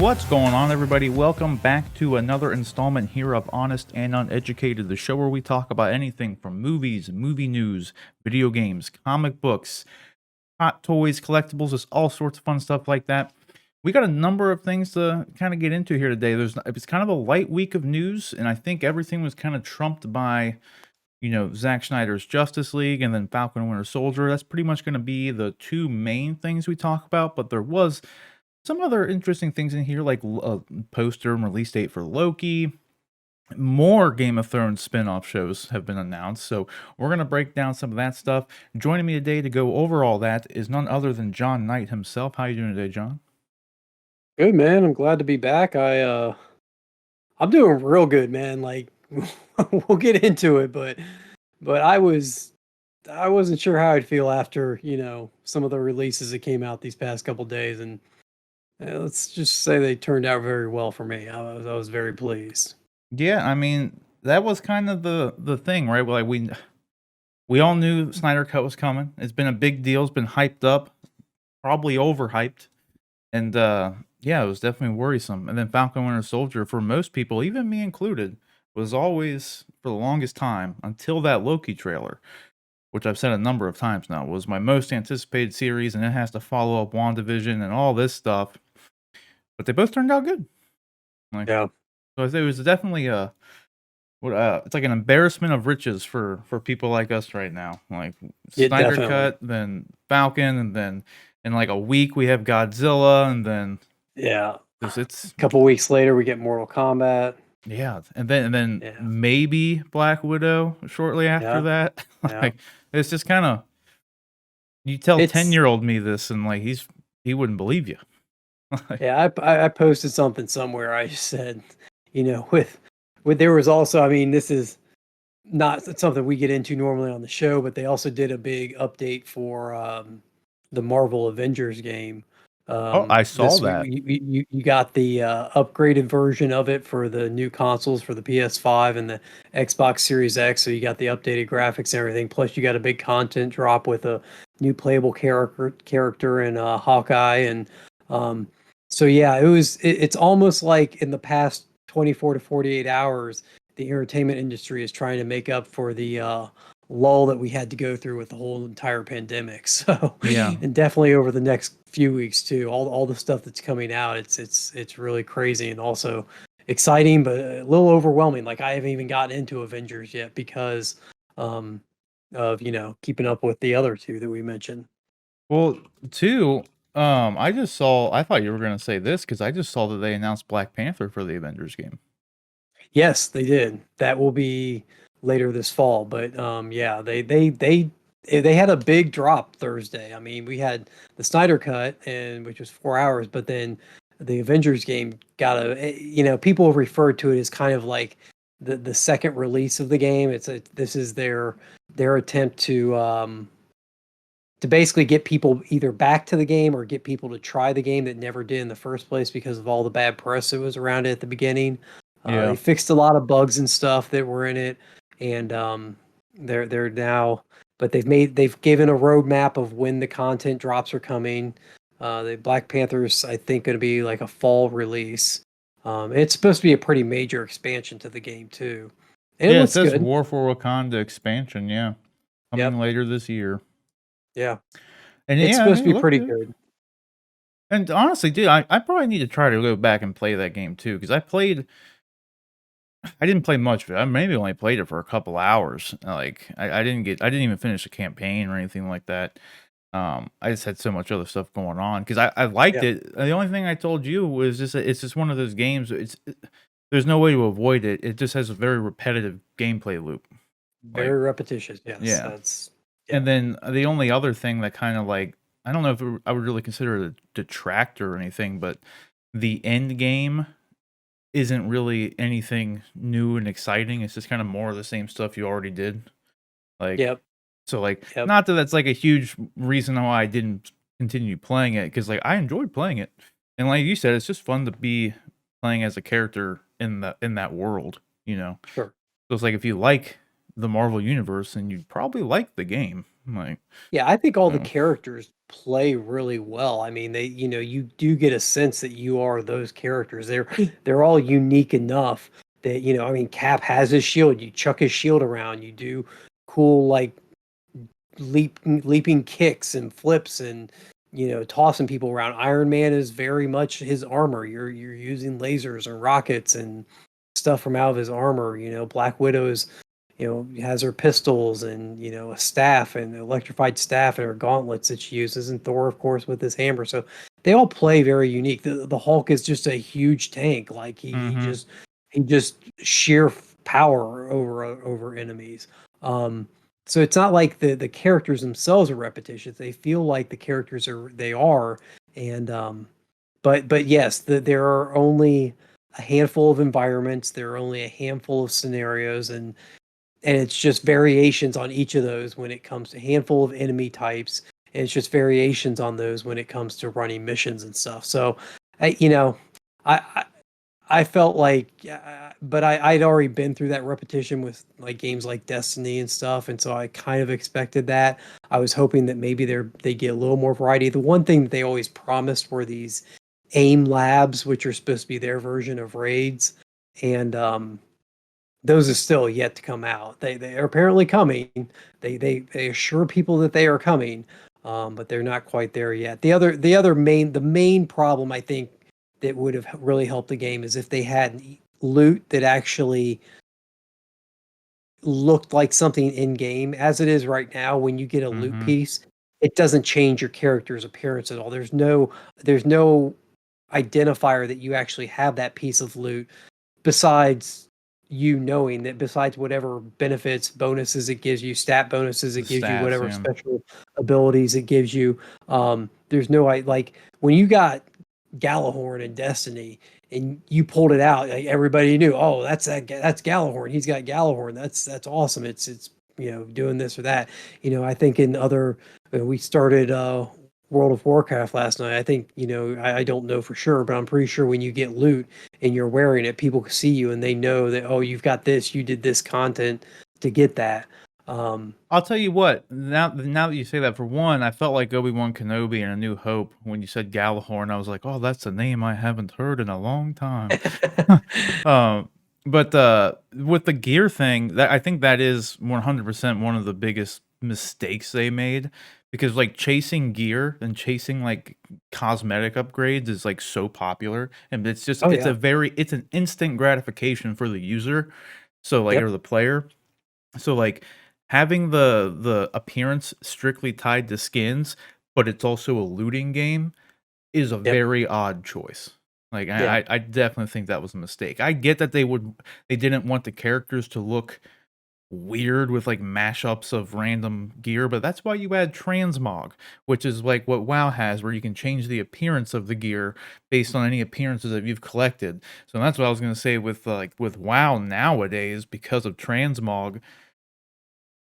What's going on, everybody? Welcome back to another installment here of Honest and Uneducated, the show where we talk about anything from movies, movie news, video games, comic books, hot toys, collectibles, just all sorts of fun stuff like that. We got a number of things to kind of get into here today. It's kind of a light week of news, and I think everything was kind of trumped by, Zack Snyder's Justice League and then Falcon and Winter Soldier. That's pretty much going to be the two main things we talk about, but there was some other interesting things in here, like a poster and release date for Loki. More Game of Thrones spin-off shows have been announced, so we're going to break down some of that stuff. Joining me today to go over all that is none other than Jon Knight himself. How you doing today, John? Good, man. I'm glad to be back. I'm doing real good, man. Like we'll get into it, but I wasn't sure how I'd feel after, some of the releases that came out these past couple days, and let's just say they turned out very well for me. I was very pleased. Yeah, I mean, that was kind of the thing, right? Well, like we all knew Snyder Cut was coming. It's been a big deal. It's been hyped up, probably overhyped. And yeah, it was definitely worrisome. And then Falcon Winter Soldier, for most people, even me included, was always, for the longest time, until that Loki trailer, which I've said a number of times now, was my most anticipated series, and it has to follow up WandaVision and all this stuff. But they both turned out good. Yeah. So it was definitely it's like an embarrassment of riches for people like us right now. Like Snyder Cut, then Falcon, and then in like a week we have Godzilla, and then it's a couple weeks later we get Mortal Kombat. Yeah, and then maybe Black Widow shortly after that. Like it's just kind of, you tell 10-year-old me this, and like he wouldn't believe you. I posted something somewhere. I said, with there was also, I mean, this is not something we get into normally on the show, but they also did a big update for the Marvel Avengers game. I saw that. You got the upgraded version of it for the new consoles for the PS5 and the Xbox Series X. So you got the updated graphics and everything. Plus, you got a big content drop with a new playable character in Hawkeye. And so yeah, it's almost like in the past 24 to 48 hours, the entertainment industry is trying to make up for the lull that we had to go through with the whole entire pandemic. So yeah, and definitely over the next few weeks too, all the stuff that's coming out, it's really crazy and also exciting, but a little overwhelming. Like I haven't even gotten into Avengers yet because of keeping up with the other two that we mentioned. Well, two, I thought you were gonna say this because I just saw that they announced Black Panther for the Avengers game. Yes, they did. That will be later this fall, but they had a big drop Thursday. I mean, we had the Snyder Cut, and which was 4 hours, but then the Avengers game got people have referred to it as kind of like the second release of the game. This is their attempt to basically get people either back to the game or get people to try the game that never did in the first place because of all the bad press that was around it at the beginning. They fixed a lot of bugs and stuff that were in it, and they're now, but they've given a roadmap of when the content drops are coming. The Black Panther's, I think, going to be like a fall release. It's supposed to be a pretty major expansion to the game too. And it says good. War for Wakanda Expansion, coming later this year. Yeah, and it's supposed to be pretty good. And honestly, dude, I probably need to try to go back and play that game too, because I didn't play much of it. I maybe only played it for a couple hours. Like I didn't even finish the campaign or anything like that. I just had so much other stuff going on because I liked it. The only thing I told you was just it's just one of those games. There's no way to avoid it. It just has a very repetitive gameplay loop. Very repetitious. Yes. Yeah. And then the only other thing that kind of like, I don't know if I would really consider it a detractor or anything, but the end game isn't really anything new and exciting. It's just kind of more of the same stuff you already did. Like, so like, not that that's like a huge reason why I didn't continue playing it, because like I enjoyed playing it, and like you said, it's just fun to be playing as a character in that world, Sure. So it's like if you like the Marvel universe, and you'd probably like the game. Like, Yeah, I think all the oh, characters play really well. I mean, you do get a sense that you are those characters. They're all unique enough that, I mean, Cap has his shield. You chuck his shield around. You do cool like leaping kicks and flips and tossing people around. Iron Man is very much his armor. You're using lasers and rockets and stuff from out of his armor. Black Widow's has her pistols and a staff and electrified staff and her gauntlets that she uses, and Thor, of course, with his hammer. So they all play very unique. The Hulk is just a huge tank. Like he just sheer power over enemies. So it's not like the characters themselves are repetitious. They feel like the characters are, and but yes, there are only a handful of environments. There are only a handful of scenarios, and it's just variations on each of those when it comes to handful of enemy types, and it's just variations on those when it comes to running missions and stuff. So I I felt like, but I'd already been through that repetition with like games like Destiny and stuff, and so I kind of expected that. I was hoping that maybe they get a little more variety. The one thing that they always promised were these AIM labs, which are supposed to be their version of raids, and those are still yet to come out. They are apparently coming. They assure people that they are coming, but they're not quite there yet. The main problem I think that would have really helped the game is if they had loot that actually looked like something in game. As it is right now, when you get a loot mm-hmm. piece, it doesn't change your character's appearance at all. There's no identifier that you actually have that piece of loot besides you knowing that, besides whatever benefits, bonuses it gives you, stat bonuses The it gives you, stats, whatever yeah. special abilities it gives you. There's no like when you got Galahorn in Destiny and you pulled it out, like everybody knew, oh, that's Galahorn. He's got Galahorn. That's awesome. It's doing this or that. I think in other we started World of Warcraft last night. I think, I don't know for sure, but I'm pretty sure when you get loot and you're wearing it, people see you and they know that, oh, you've got this, you did this content to get that. I'll tell you what, now that you say that, for one, I felt like Obi-Wan Kenobi in A New Hope when you said Galahorn. I was like, "Oh, that's a name I haven't heard in a long time." Um, but, with the gear thing, that I think that is 100% one of the biggest mistakes they made, because, like, chasing gear and chasing, like, cosmetic upgrades is, like, so popular, and it's just Oh yeah. it's an instant gratification for the user, so, like, or Yep. the player. So, like, having the appearance strictly tied to skins, but it's also a looting game is a Yep. very odd choice. Like, Yeah. I definitely think that was a mistake. I get that they didn't want the characters to look weird with, like, mashups of random gear, but that's why you add transmog, which is, like, what WoW has, where you can change the appearance of the gear based on any appearances that you've collected. So that's what I was gonna say with, like, with WoW nowadays, because of transmog,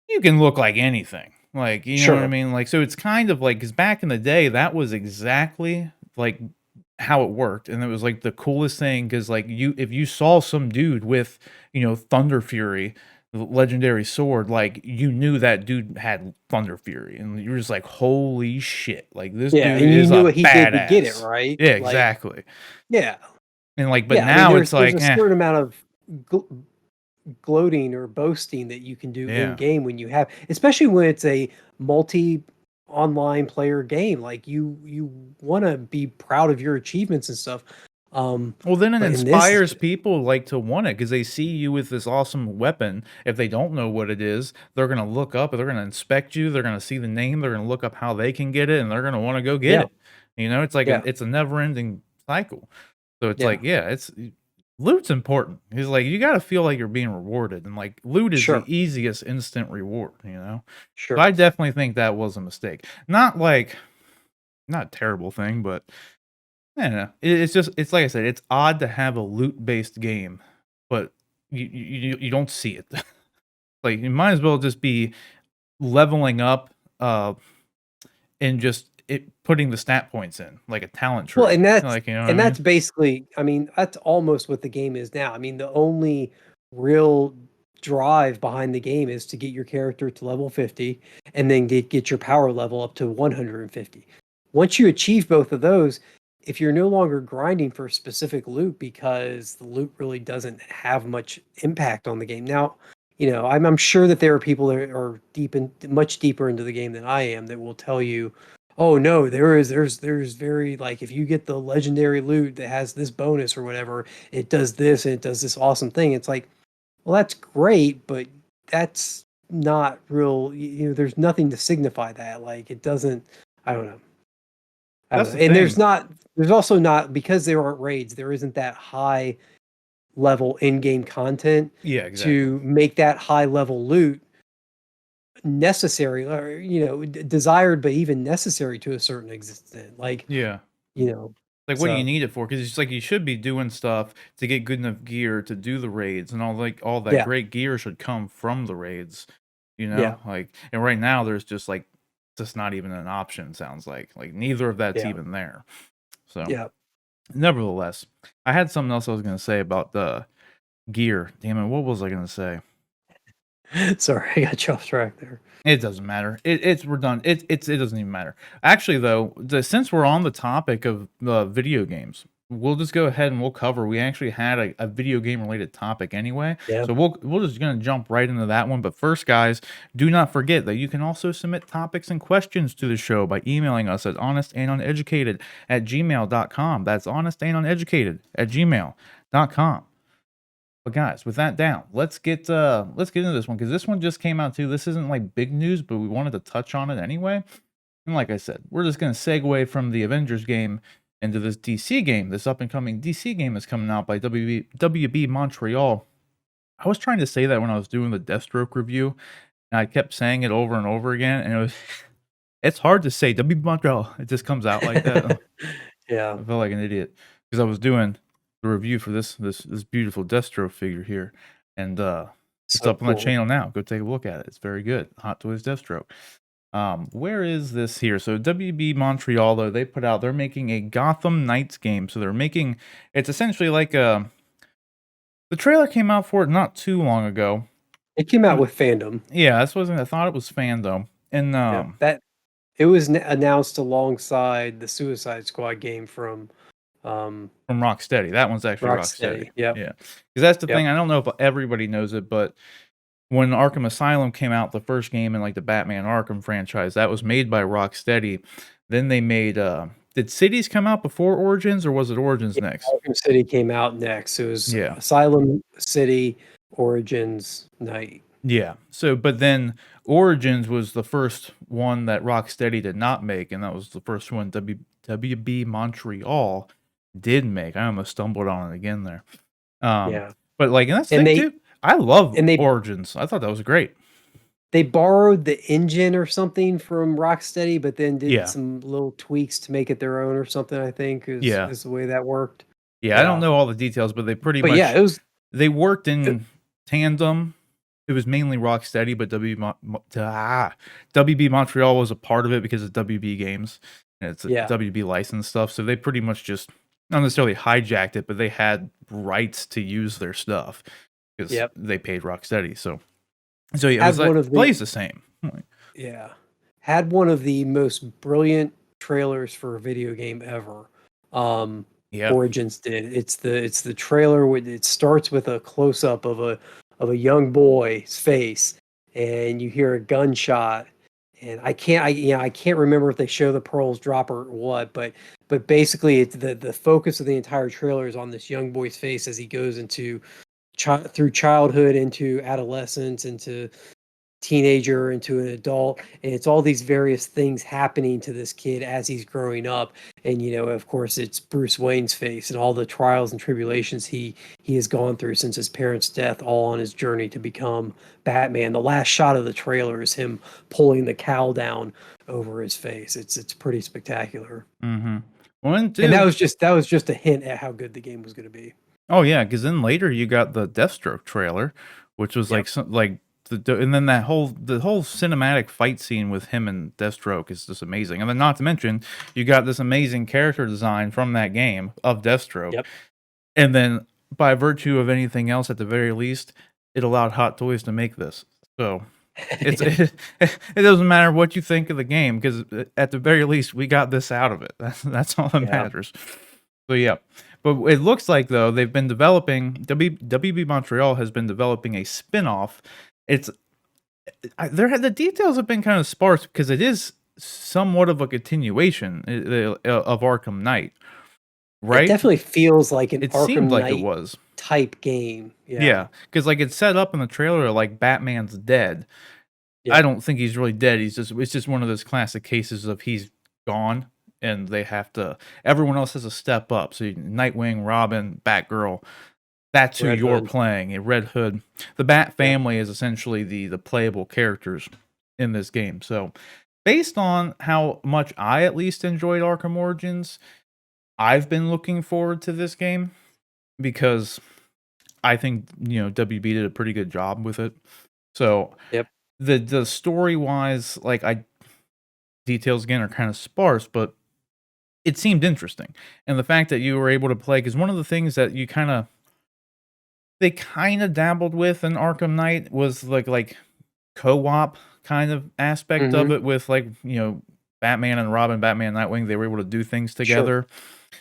you can look like anything. Like, you know what I Sure. mean? Like, so it's kind of like, because back in the day, that was exactly like how it worked. And it was like the coolest thing, because like if you saw some dude with, Thunder Fury, the legendary sword, like you knew that dude had Thunder Fury. And you were just like, holy shit. Like this Yeah, dude and you is knew a what he did to get it, badass. right? Yeah, Like, exactly. yeah. And like, but Yeah, I mean, now it's there's like, a certain amount of gloating or boasting that you can do in yeah. game when you have, especially when it's a multi online player game. Like you want to be proud of your achievements and stuff. Well, then it But in this, inspires people, like, to want it, because they see you with this awesome weapon. If they don't know what it is, they're gonna look up, they're gonna inspect you, they're gonna see the name, they're gonna look up how they can get it, and they're gonna wanna go get yeah, it. It's like yeah, it's a never-ending cycle. So it's yeah, like, yeah, loot's important. He's like, you gotta feel like you're being rewarded, and, like, loot is the sure, easiest instant reward, you know? So sure. I definitely think that was a mistake. Not like not a terrible thing, but yeah, it's just it's like I said, it's odd to have a loot-based game, but you don't see it. Like, you might as well just be leveling up, and just putting the stat points in, like a talent Well, tree. and that's Like, you know what I and mean? that's basically, I mean, that's almost what the game is now. I mean, the only real drive behind the game is to get your character to level 50 and then get your power level up to 150. Once you achieve both of those, if you're no longer grinding for a specific loot because the loot really doesn't have much impact on the game. Now, I'm sure that there are people that are much deeper into the game than I am that will tell you, oh no, there's very, like, if you get the legendary loot that has this bonus or whatever, it does this and it does this awesome thing. It's like, well, that's great, but that's not real. There's nothing to signify that. Like, it doesn't. I don't know. I don't That's know. the And thing. there's also not, because there aren't raids, there isn't that high level in-game content Yeah, exactly. to make that high level loot necessary, or desired, but even necessary to a certain extent. Like, Yeah. you know, Like, what do you so need it for? Because it's like you should be doing stuff to get good enough gear to do the raids, and all that yeah, great gear should come from the raids, yeah, Like, and right now there's just not even an option, sounds like neither of that's yeah, even there. So, yeah. nevertheless, I had something else I was gonna say about the gear. Damn it, what was I gonna say? Sorry, I got you off track there. It doesn't matter. It's redundant. It doesn't even matter. Actually, though, since we're on the topic of video games, we'll just go ahead and we'll cover. We actually had a video game related topic anyway, Yeah. so we'll just gonna jump right into that one. But first, guys, do not forget that you can also submit topics and questions to the show by emailing us at honestanduneducated@gmail.com. That's honestanduneducated@gmail.com. But guys, with that down, let's get into this one because this one just came out too. This isn't like big news, but we wanted to touch on it anyway. And like I said, we're just gonna segue from the Avengers game into this DC game. This up and coming DC game is coming out by WB Montreal. I was trying to say that when I was doing the Deathstroke review, and I kept saying it over and over again, and it's hard to say WB Montreal. It just comes out like that. Yeah. I felt like an idiot because I was doing the review for this beautiful Destro figure here, and it's So up on the cool. channel now. Go take a look at it. It's very good. Hot Toys Destro. Where is this here? So WB Montreal, though, they're making a Gotham Knights game. So it's essentially like the trailer came out for it not too long ago. It came out with fandom. Yeah, I thought it was fan though, and Yeah. That it was announced alongside the Suicide Squad game from from Rocksteady. That one's actually Rocksteady. Rocksteady. Yep. Yeah, because that's the Yep. thing. I don't know if everybody knows it, but when Arkham Asylum came out, the first game in like the Batman Arkham franchise, that was made by Rocksteady. Then they made did Cities come out before Origins or was it Origins next? Arkham City came out next. It was Yeah. Asylum City, Origins, Night. Yeah. So but then Origins was the first one that Rocksteady did not make, and that was the first one WB Montreal did make. I almost stumbled on it again there. Yeah. But like, and that's the And thing they too. I love and they Origins. I thought that was great. they borrowed the engine or something from Rocksteady, but then did Yeah. some little tweaks to make it their own or something, I think Yeah. is the way that worked. Yeah. I don't Yeah. know all the details, but they pretty But yeah, much it was they worked it, in tandem. It was mainly Rocksteady, but WB Montreal was a part of it because of WB games. And it's a yeah. WB license stuff. So they pretty much just not necessarily hijacked it, but they had rights to use their stuff because Yep. they paid Rocksteady. So yeah, it Had was like one of the plays the same. Yeah. Had one of the most brilliant trailers for a video game ever. Yeah. Origins did. It's the trailer with it starts with a close up of a young boy's face, and you hear a gunshot, and I can't remember if they show the pearls drop or what, but basically it's the focus of the entire trailer is on this young boy's face as he goes into through childhood into adolescence into teenager into an adult, and it's all these various things happening to this kid as he's growing up. And of course it's Bruce Wayne's face and all the trials and tribulations he has gone through since his parents' death, all on his journey to become Batman. The last shot of the trailer is him pulling the cowl down over his face. It's pretty spectacular. Mm-hmm. One, And two. that was just a hint at how good the game was going to be. Oh yeah, because then later you got the Deathstroke trailer, which was Yep. and then the whole cinematic fight scene with him and Deathstroke is just amazing. And then not to mention you got this amazing character design from that game of Deathstroke. Yep. And then by virtue of anything else, at the very least, it allowed Hot Toys to make this. So it doesn't matter what you think of the game because at the very least we got this out of it. That's all that Yeah. matters. So yeah, but it looks like though they've been developing WB Montreal has been developing a spin-off. It's the details have been kind of sparse because it is somewhat of a continuation of Arkham Knight, It right? definitely feels like an It seemed Arkham like it Knight was. type game. Yeah. Yeah, because like it's set up in the trailer like Batman's dead. I Yeah. don't think he's really dead. It's just one of those classic cases of he's gone and they have to everyone else has to step up. So Nightwing, Robin, Batgirl, that's who Red you're Hood. playing. A Red Hood. The Bat Yeah. family is essentially the playable characters in this game. So based on how much I at least enjoyed Arkham Origins, I've been looking forward to this game because I think, WB did a pretty good job with it. So Yep. the story wise, like details again are kind of sparse, but it seemed interesting. And the fact that you were able to play, because one of the things that they kind of dabbled with in Arkham Knight was like co-op kind of aspect of Mhm. it with like, Batman and Robin, Batman Nightwing, they were able to do things Sure. together.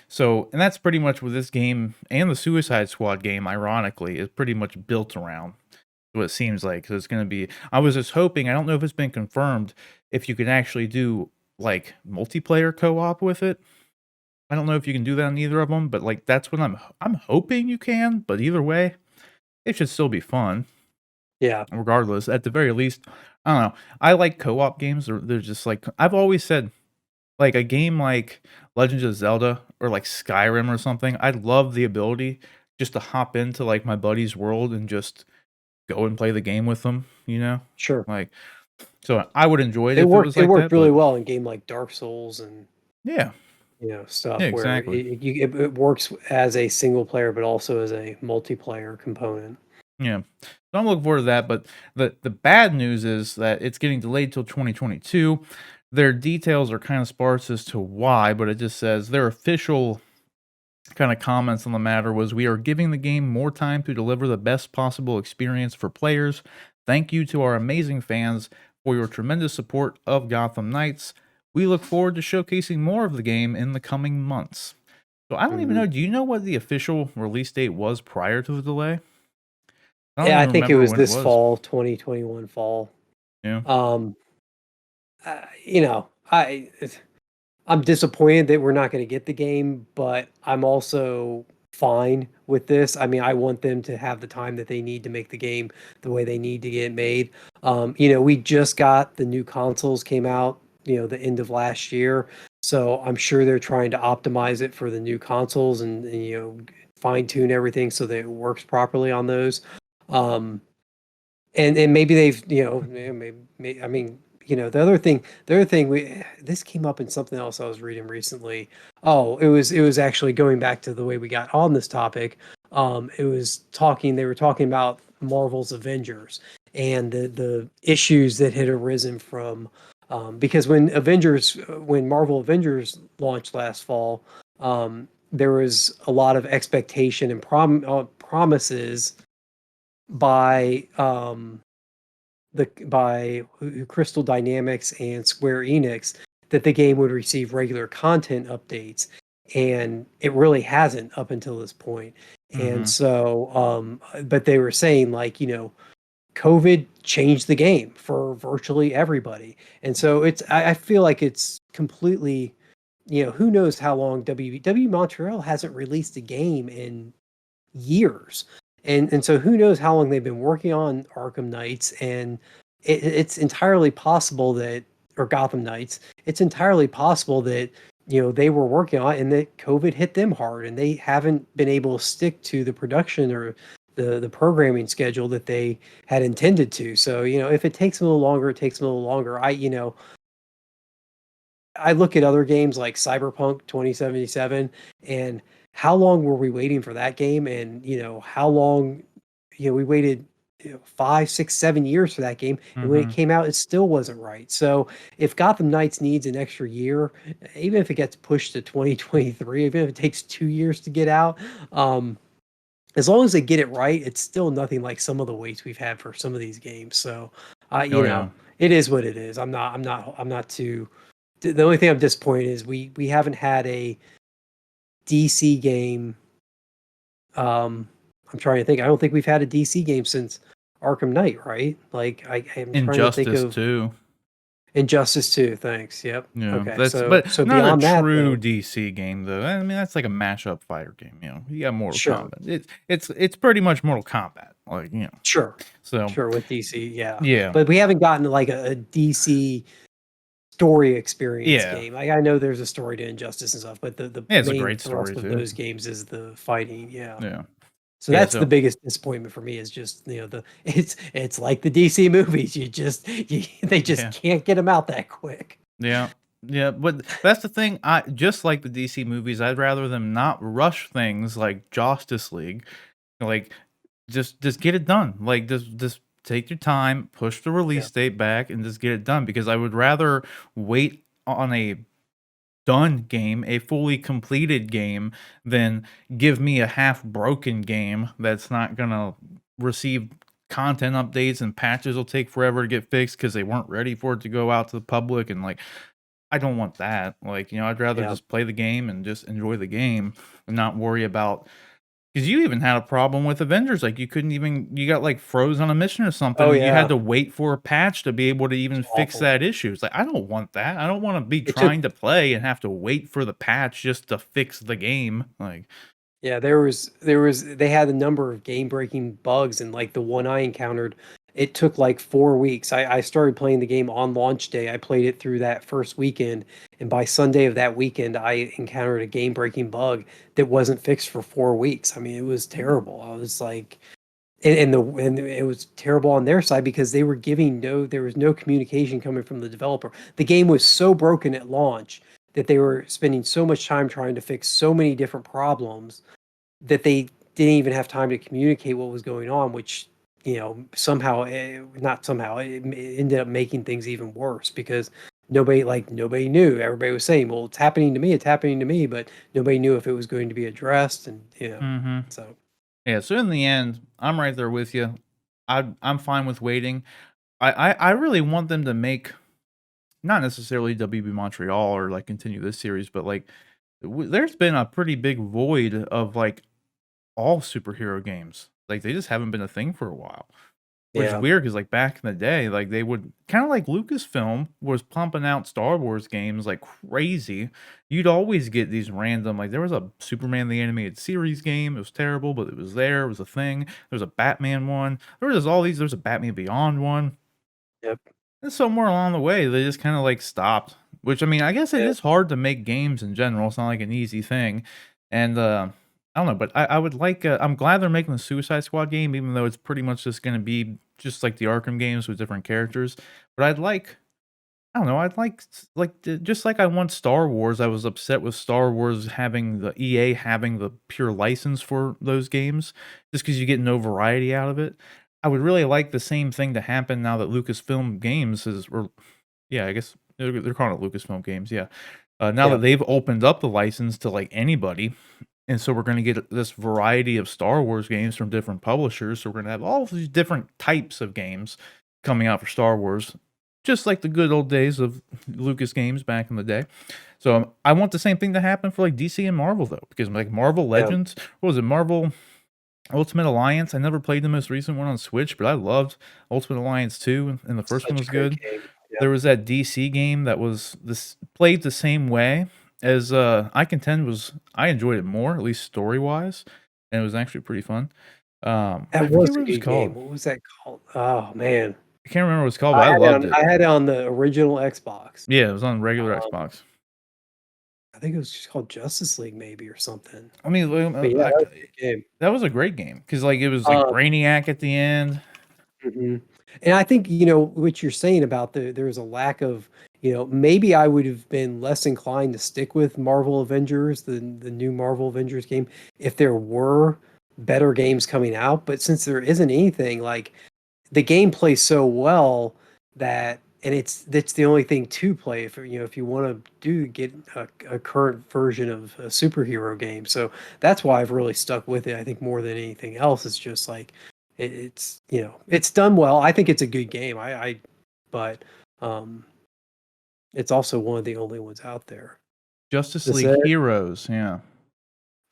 So, and that's pretty much what this game and the Suicide Squad game, ironically, is pretty much built around. What it seems like. So it's going to be. I was just hoping. I don't know if it's been confirmed. If you can actually do like multiplayer co-op with it. I don't know if you can do that on either of them, but like that's what I'm hoping you can. But either way, it should still be fun. Yeah. Regardless, at the very least, I don't know. I like co-op games. They're just like I've always said. Like a game like Legends of Zelda or like Skyrim or something, I'd love the ability just to hop into like my buddy's world and just go and play the game with them, Sure. Like, so I would enjoy it It if it worked was it like worked that, really but well in game like Dark Souls and, yeah, yeah, stuff where exactly. it works as a single player, but also as a multiplayer component. Yeah. So I'm looking forward to that, but the bad news is that it's getting delayed till 2022. Their details are kind of sparse as to why, but it just says their official kind of comments on the matter was we are giving the game more time to deliver the best possible experience for players. Thank you to our amazing fans for your tremendous support of Gotham Knights. We look forward to showcasing more of the game in the coming months. So I don't even Mhm. know. Do you know what the official release date was prior to the delay? I don't Yeah, I even think it remember was when it this was. fall, 2021 fall. Yeah. Um, you know, I'm disappointed that we're not going to get the game, but I'm also fine with this. I mean, I want them to have the time that they need to make the game the way they need to get it made. We just got the new consoles came out, the end of last year. So I'm sure they're trying to optimize it for the new consoles and fine tune everything so that it works properly on those. Um, and maybe they've, maybe, I mean, the other thing this came up in something else I was reading recently. Oh, it was actually going back to the way we got on this topic. They were talking about Marvel's Avengers and the issues that had arisen from because when Marvel Avengers launched last fall, there was a lot of expectation and promises by Crystal Dynamics and Square Enix that the game would receive regular content updates, and it really hasn't up until this point. And Mm-hmm. so, but they were saying like, COVID changed the game for virtually everybody, and so I feel like it's completely, who knows how long WW Montreal hasn't released a game in years. And so who knows how long they've been working on Arkham Knights, and it's entirely possible that, or Gotham Knights, it's entirely possible that they were working on it and that COVID hit them hard and they haven't been able to stick to the production or the programming schedule that they had intended to. So if it takes a little longer, it takes a little longer. I look at other games like Cyberpunk 2077 and how long were we waiting for that game? And, how long, we waited 5, 6, 7 years for that game. And when it Mm-hmm. came out, it still wasn't right. So if Gotham Knights needs an extra year, even if it gets pushed to 2023, even if it takes 2 years to get out, um, as long as they get it right, it's still nothing like some of the waits we've had for some of these games. So, Oh yeah. it is what it is. I'm not too. The only thing I'm disappointed is we haven't had a DC game. I'm trying to think. I don't think we've had a DC game since Arkham Knight, right? Like I'm trying to think Injustice of too. Injustice 2. Thanks. Yep. Yeah, Okay. that's but So not a beyond that, true though, DC game though. I mean, that's like a mashup fighter game. You got Mortal sure, Kombat. It's pretty much Mortal Kombat. Like sure, So sure with DC, yeah. yeah, But we haven't gotten like a DC story experience yeah, game. I know there's a story to Injustice and stuff, but the yeah. It's a main great story thrust of too. those games is the fighting. Yeah. Yeah, So yeah. that's the So biggest disappointment for me is just it's like the DC movies. They just yeah, can't get them out that quick. yeah, yeah. But that's the thing. I just like the DC movies. I'd rather them not rush things like Justice League. Like just get it done. Like just take your time, push the Yeah. release date back, and just get it done. Because I would rather wait on a done game, a fully completed game, than give me a half broken game that's not gonna receive content updates and patches will take forever to get fixed because they weren't ready for it to go out to the public. And like, I don't want that. Like, I'd rather Yeah. just play the game and just enjoy the game and not worry about, because you even had a problem with Avengers. Like, you couldn't even, you got like froze on a mission or something, Oh and you had yeah. to wait for a patch to be able to even It's fix awful. that issue. It's like, I don't want that. I don't want to be It took trying to play and have to wait for the patch just to fix the game. Like, Yeah, they had a number of game-breaking bugs, and like the one I encountered, it took like 4 weeks. I started playing the game on launch day. I played it through that first weekend, and by Sunday of that weekend, I encountered a game-breaking bug that wasn't fixed for 4 weeks. I mean, it was terrible. I was like, and it was terrible on their side because they were giving there was no communication coming from the developer. The game was so broken at launch that they were spending so much time trying to fix so many different problems that they didn't even have time to communicate what was going on, which somehow not somehow it ended up making things even worse because nobody knew. Everybody was saying, well, it's happening to me, but nobody knew if it was going to be addressed. And mm-hmm. so Yeah. So in the end, I'm right there with you. I'm fine with waiting. I really want them to make, not necessarily WB Montreal or like continue this series, but like there's been a pretty big void of like all superhero games. Like they just haven't been a thing for a while. Which is yeah. weird because like back in the day, like they would kind of like Lucasfilm was pumping out Star Wars games like crazy. You'd always get these random, like there was a Superman the Animated Series game. It was terrible, but it was there. It was a thing. There was a Batman one. There was all these. There's a Batman Beyond one. Yep. And somewhere along the way, they just kind of like stopped. Which I mean, I guess it Yeah. is hard to make games in general. It's not like an easy thing. And I don't know, but I would like. I'm glad they're making the Suicide Squad game, even though it's pretty much just going to be just like the Arkham games with different characters. But I'd like. I don't know. I'd just like I want Star Wars. I was upset with Star Wars having the EA having the pure license for those games, just because you get no variety out of it. I would really like the same thing to happen now that Lucasfilm Games is, or yeah, I guess they're calling it Lucasfilm Games. Yeah, now that Yep. they've opened up the license to like anybody, and so we're going to get this variety of Star Wars games from different publishers. So we're going to have all of these different types of games coming out for Star Wars, just like the good old days of Lucas games back in the day. So I want the same thing to happen for like DC and Marvel though, because like Marvel Yeah. Legends, what was it, Marvel Ultimate Alliance? I never played the most recent one on Switch, but I loved Ultimate Alliance 2, and the first one Such a was great good. game. Yep. There was that DC game that was this played the same way as I contend was I enjoyed it more, at least story wise, and it was actually pretty fun. I That forget was what a it was good game. called. What was that called? Oh man. I can't remember what it's called, but I loved it. I had it on the original Xbox. Yeah, it was on regular Um, Xbox. I think it was just called Justice League maybe or something. I mean, But yeah, that was a good game. that was a great game because like it was like Um, Brainiac at the end. mhm. And I think, what you're saying about there's a lack of, maybe I would have been less inclined to stick with Marvel Avengers, the new Marvel Avengers game, if there were better games coming out. But since there isn't anything, like the game plays so well that and that's the only thing to play if if you want to get a current version of a superhero game. So that's why I've really stuck with it. I think more than anything else, it's just like it's it's done well. I think it's a good game. But um, it's also one of the only ones out there. Justice That's League it. Heroes. Yeah,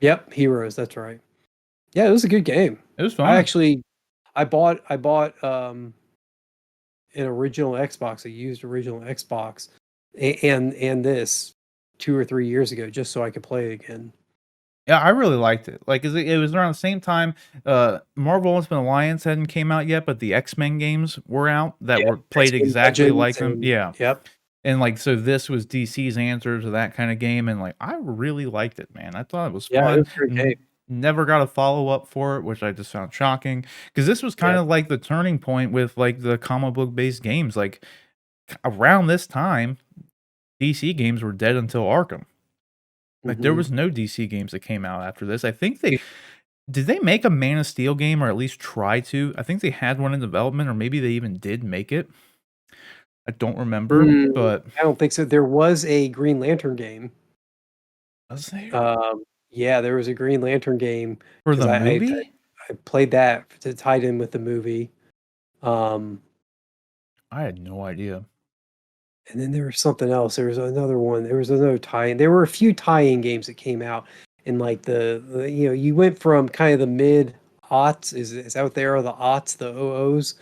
Yep, Heroes. That's right. Yeah, it was a good game. it was I fun. actually I bought an original Xbox, a used original Xbox, and this 2 or 3 years ago, just so I could play it again. Yeah, I really liked it. Like, 'cause it was around the same time, Marvel Ultimate Alliance hadn't came out yet, but the X-Men games were out that Yeah, were played X-Men exactly like Legends them. and Yeah. yep, And, like, so this was DC's answer to that kinda game, and, like, I really liked it, man. I thought it was yeah, it fun. was a great game. Never got a follow-up for it, which I just found shocking, because this was kind Yep. of like the turning point with, like, the comic book-based games. Like, around this time, DC games were dead until Arkham. Like, there Hmm. was no DC games that came out after this. I think did they make a Man of Steel game, or at least try to? I think they had one in development, or maybe they even did make it. I don't remember, but I don't think so. There was a Green Lantern game. was there? Yeah, there was a Green Lantern game For because the movie? I played that to tie it in with the movie. Um, I had no idea. and then there was something else. There was another one. There was another tie-in. There were a few tie-in games that came out in like you went from kind of the mid aughts is out there, or the aughts, the OOs,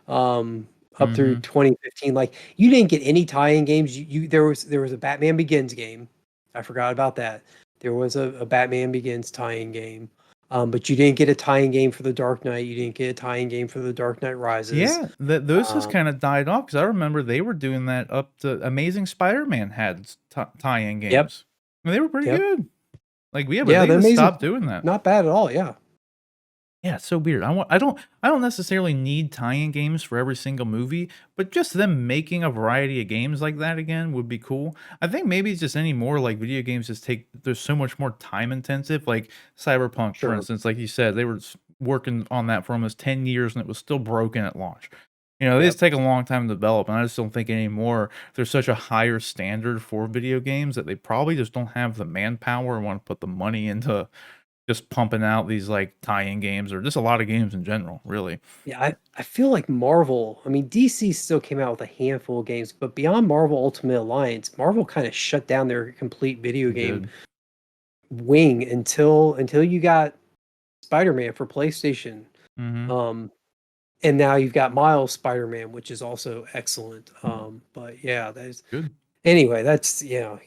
um, up through Mhm. 2015. Like you didn't get any tie-in games. There was a Batman Begins game. I forgot about that. There was a Batman Begins tie-in game. But you didn't get a tie-in game for the Dark Knight. You didn't get a tie-in game for the Dark Knight Rises. Yeah, those just Um, kinda died off, because I remember they were doing that up to Amazing Spider-Man had tie-in yep, games, and they were pretty yep. good. Like, yeah, but Yeah, they the just Amazing stopped doing that. not bad at all, yeah. Yeah, it's so weird. I don't necessarily need tie-in games for every single movie, but just them making a variety of games like that again would be cool. I think maybe it's just anymore, like, video games just there's so much more time intensive, like Cyberpunk, for Sure, instance, like you said, they were working on that for almost 10 years and it was still broken at launch. You know, they just yep. take a long time to develop, and I just don't think anymore there's such a higher standard for video games that they probably just don't have the manpower or want to put the money into just pumping out these, like, tie-in games, or just a lot of games in general, really. Yeah, I feel like Marvel I mean, DC still came out with a handful of games, but beyond Marvel Ultimate Alliance, Marvel kinda shut down their complete video They game did. wing until you got Spider-Man for PlayStation, Mhm. um, and now you've got Miles Spider-Man, which is also excellent, but yeah, there's Good. anyway, that's yeah,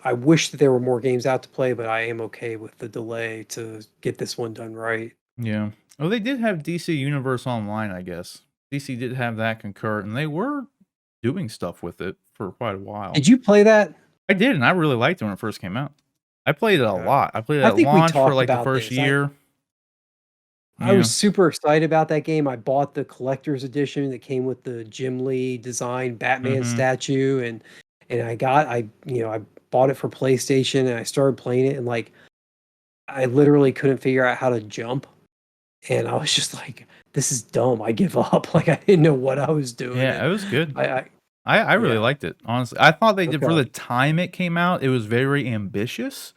I wish that there were more games out to play, but I am okay with the delay to get this one done right. Yeah. Oh, they did have DC Universe Online, I guess. DC did have that concurrent, and they were doing stuff with it for quite a while. Did you play that? I did, and I really liked it when it first came out. I played it a Okay. lot. I played it I at think we launch for, talked like, the about first this. year. I was Yeah. super excited about that game. I bought the collector's edition that came with the Jim Lee design Batman Mhm. statue, and I bought it for PlayStation, and I started playing it, and like I literally couldn't figure out how to jump, and I was just like, "This is dumb. I give up." Like I didn't know what I was doing, Yeah, and it was good. I I really yeah, liked it, honestly. I thought they did for okay, the time it came out, it was very ambitious.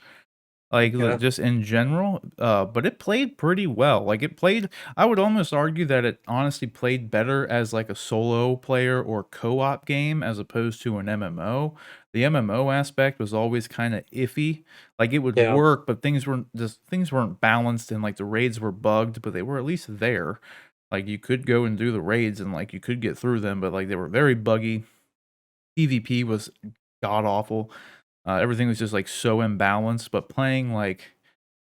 Like, okay, just in general, but it played pretty well. Like, it played I would almost argue that it honestly played better as, like, a solo player or co-op game as opposed to an MMO. The MMO aspect was always kinda iffy. Like, it would yeah, work, but things weren't balanced, and, like, the raids were bugged, but they were at least there. Like, you could go and do the raids, and, like, you could get through them, but, like, they were very buggy. PvP was god awful. Everything was just, like, so imbalanced, but playing, like,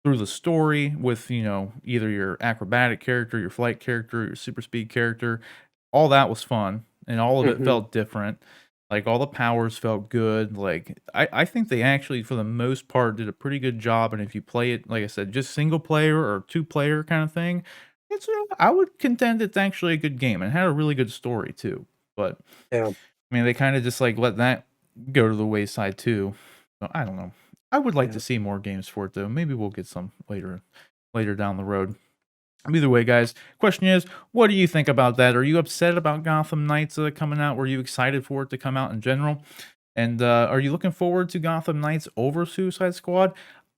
through the story with, either your acrobatic character, your flight character, your super speed character, all that was fun, and all of it mhm, felt different. Like, all the powers felt good. Like, I think they actually, for the most part, did a pretty good job, and if you play it, like I said, just single player or two-player kinda thing, I would contend it's actually a good game, and it had a really good story too, but yeah, I mean, they kinda just, like, let that go to the wayside too. So, I don't know. I would like yeah. to see more games for it, though. Maybe we'll get some later down the road. Either way, guys, question is, what do you think about that? Are you upset about Gotham Knights coming out? Were you excited for it to come out in general? And are you looking forward to Gotham Knights over Suicide Squad?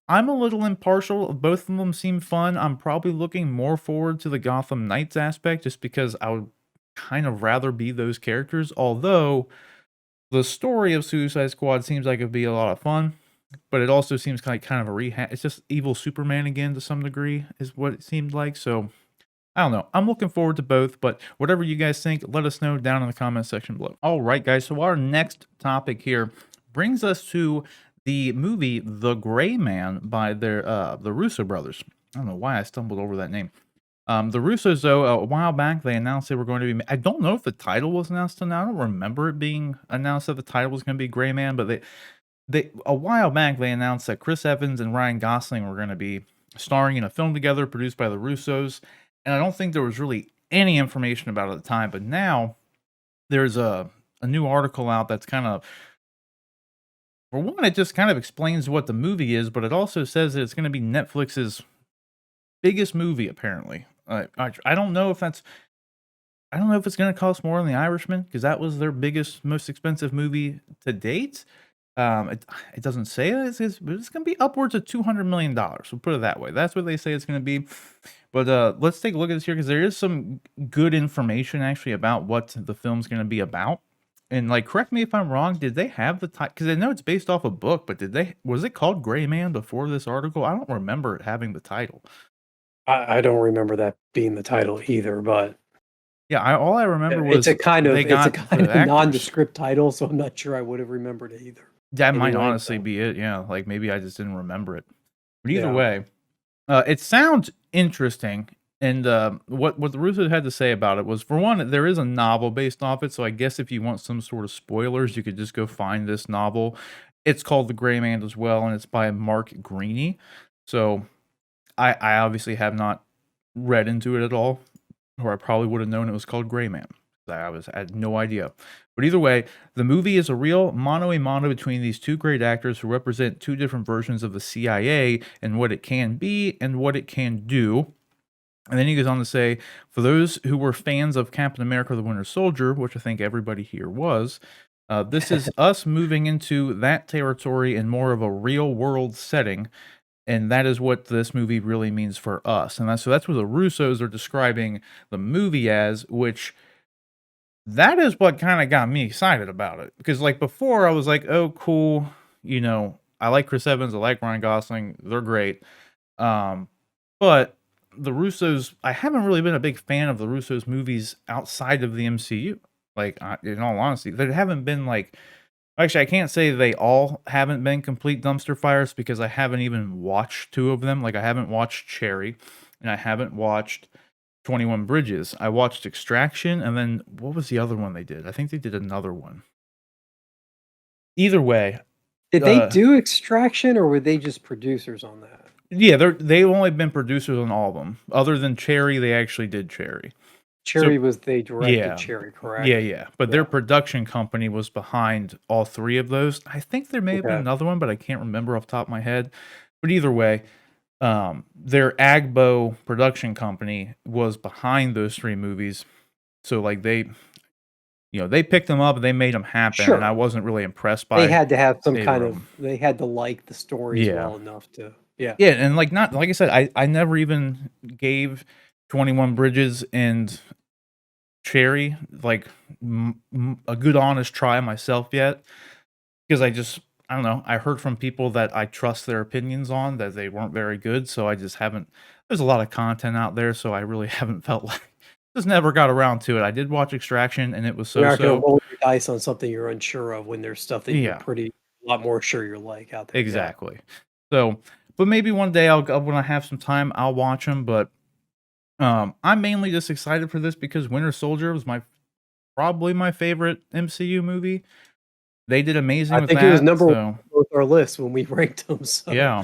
I'm a little impartial. Both of them seem fun. I'm probably looking more forward to the Gotham Knights aspect just because I would kind of rather be those characters. Although the story of Suicide Squad seems like it'd be a lot of fun, but it also seems like kind of a rehash. It's just evil Superman again to some degree, is what it seemed like. So I don't know. I'm looking forward to both, but whatever you guys think, let us know down in the comment section below. All right, guys. So our next topic here brings us to the movie The Gray Man by the Russo brothers. I don't know why I stumbled over that name. The Russos, though, a while back, they announced they were going to be. I don't know if the title was announced, and I don't remember it being announced that the title was going to be Gray Man, but they a while back they announced that Chris Evans and Ryan Gosling were going to be starring in a film together produced by the Russos, and I don't think there was really any information about it at the time. But now there's a new article out that's kind of, for one, it just kind of explains what the movie is, but it also says that it's going to be Netflix's biggest movie apparently. I don't know if that's. I don't know if it's going to cost more than The Irishman because that was their biggest, most expensive movie to date. It doesn't say but it's going to be upwards of $200 million. We'll put it that way. That's what they say it's going to be. But let's take a look at this here because there is some good information actually about what the film's going to be about. And like, correct me if I'm wrong. Did they have the title? Because I know it's based off a book, but was it called Gray Man before this article? I don't remember it having the title. I don't remember that being the title either, but Yeah, all I remember it's was a kind they of it's a got kind the of actors. nondescript title, so I'm not sure I would have remembered it either. That might Anyway, honestly so be it. Yeah, like maybe I just didn't remember it. But either yeah. way, it sounds interesting. And what the Russos had to say about it was, for one, there is a novel based off it. So I guess if you want some sort of spoilers, you could just go find this novel. It's called The Gray Man as well, and it's by Mark Greaney. So I obviously have not read into it at all, or I probably would have known it was called Gray Man. I had no idea. But either way, the movie is a real mano a mano between these two great actors who represent two different versions of the CIA and what it can be and what it can do. And then he goes on to say, for those who were fans of Captain America the Winter Soldier, which I think everybody here was, this is us moving into that territory in more of a real world setting. And that is what this movie really means for us. And that's what the Russos are describing the movie as, which that is what kind of got me excited about it. Because like before I was like, oh, cool. I like Chris Evans. I like Ryan Gosling. They're great. Um, but the Russos, I haven't really been a big fan of the Russos movies outside of the MCU. Like, in all honesty, there haven't been like, actually, I can't say they all haven't been complete dumpster fires because I haven't even watched two of them. Like, I haven't watched Cherry and I haven't watched 21 Bridges. I watched Extraction, and then what was the other one they did? I think they did another one. Either way, Did they uh, do Extraction or were they just producers on that? yeah, they've only been producers on all of them. Other than Cherry, they actually did Cherry. So Cherry was they directed yeah, Cherry, yeah, correct? yeah. But their Yeah. production company was behind all three of those. I think there may have been Okay. another one, but I can't remember off the top of my head. But either way, their Agbo production company was behind those three movies. So like they picked them up and they made them happen, and I Sure. wasn't really impressed They by had to have some either kind of of them. they had to like the stories Yeah. well enough to yeah. Yeah, and like not like I said, I never even gave 21 Bridges and Cherry like a good honest try myself yet because I don't know. I heard from people that I trust their opinions on that they weren't very good, so I just haven't. There's a lot of content out there, so I really haven't felt like just never got around to it. I did watch Extraction, and it was You're not gonna so-so. roll your dice on something you're unsure of when there's stuff that you're Yeah, pretty a lot more sure you're like out there. Yeah. exactly. So, but maybe one day when I have some time, I'll watch them. But I'm mainly just excited for this because Winter Soldier was probably my favorite MCU movie. They did amazing I with think it was that. number 1 So on both our lists when we ranked them, so yeah,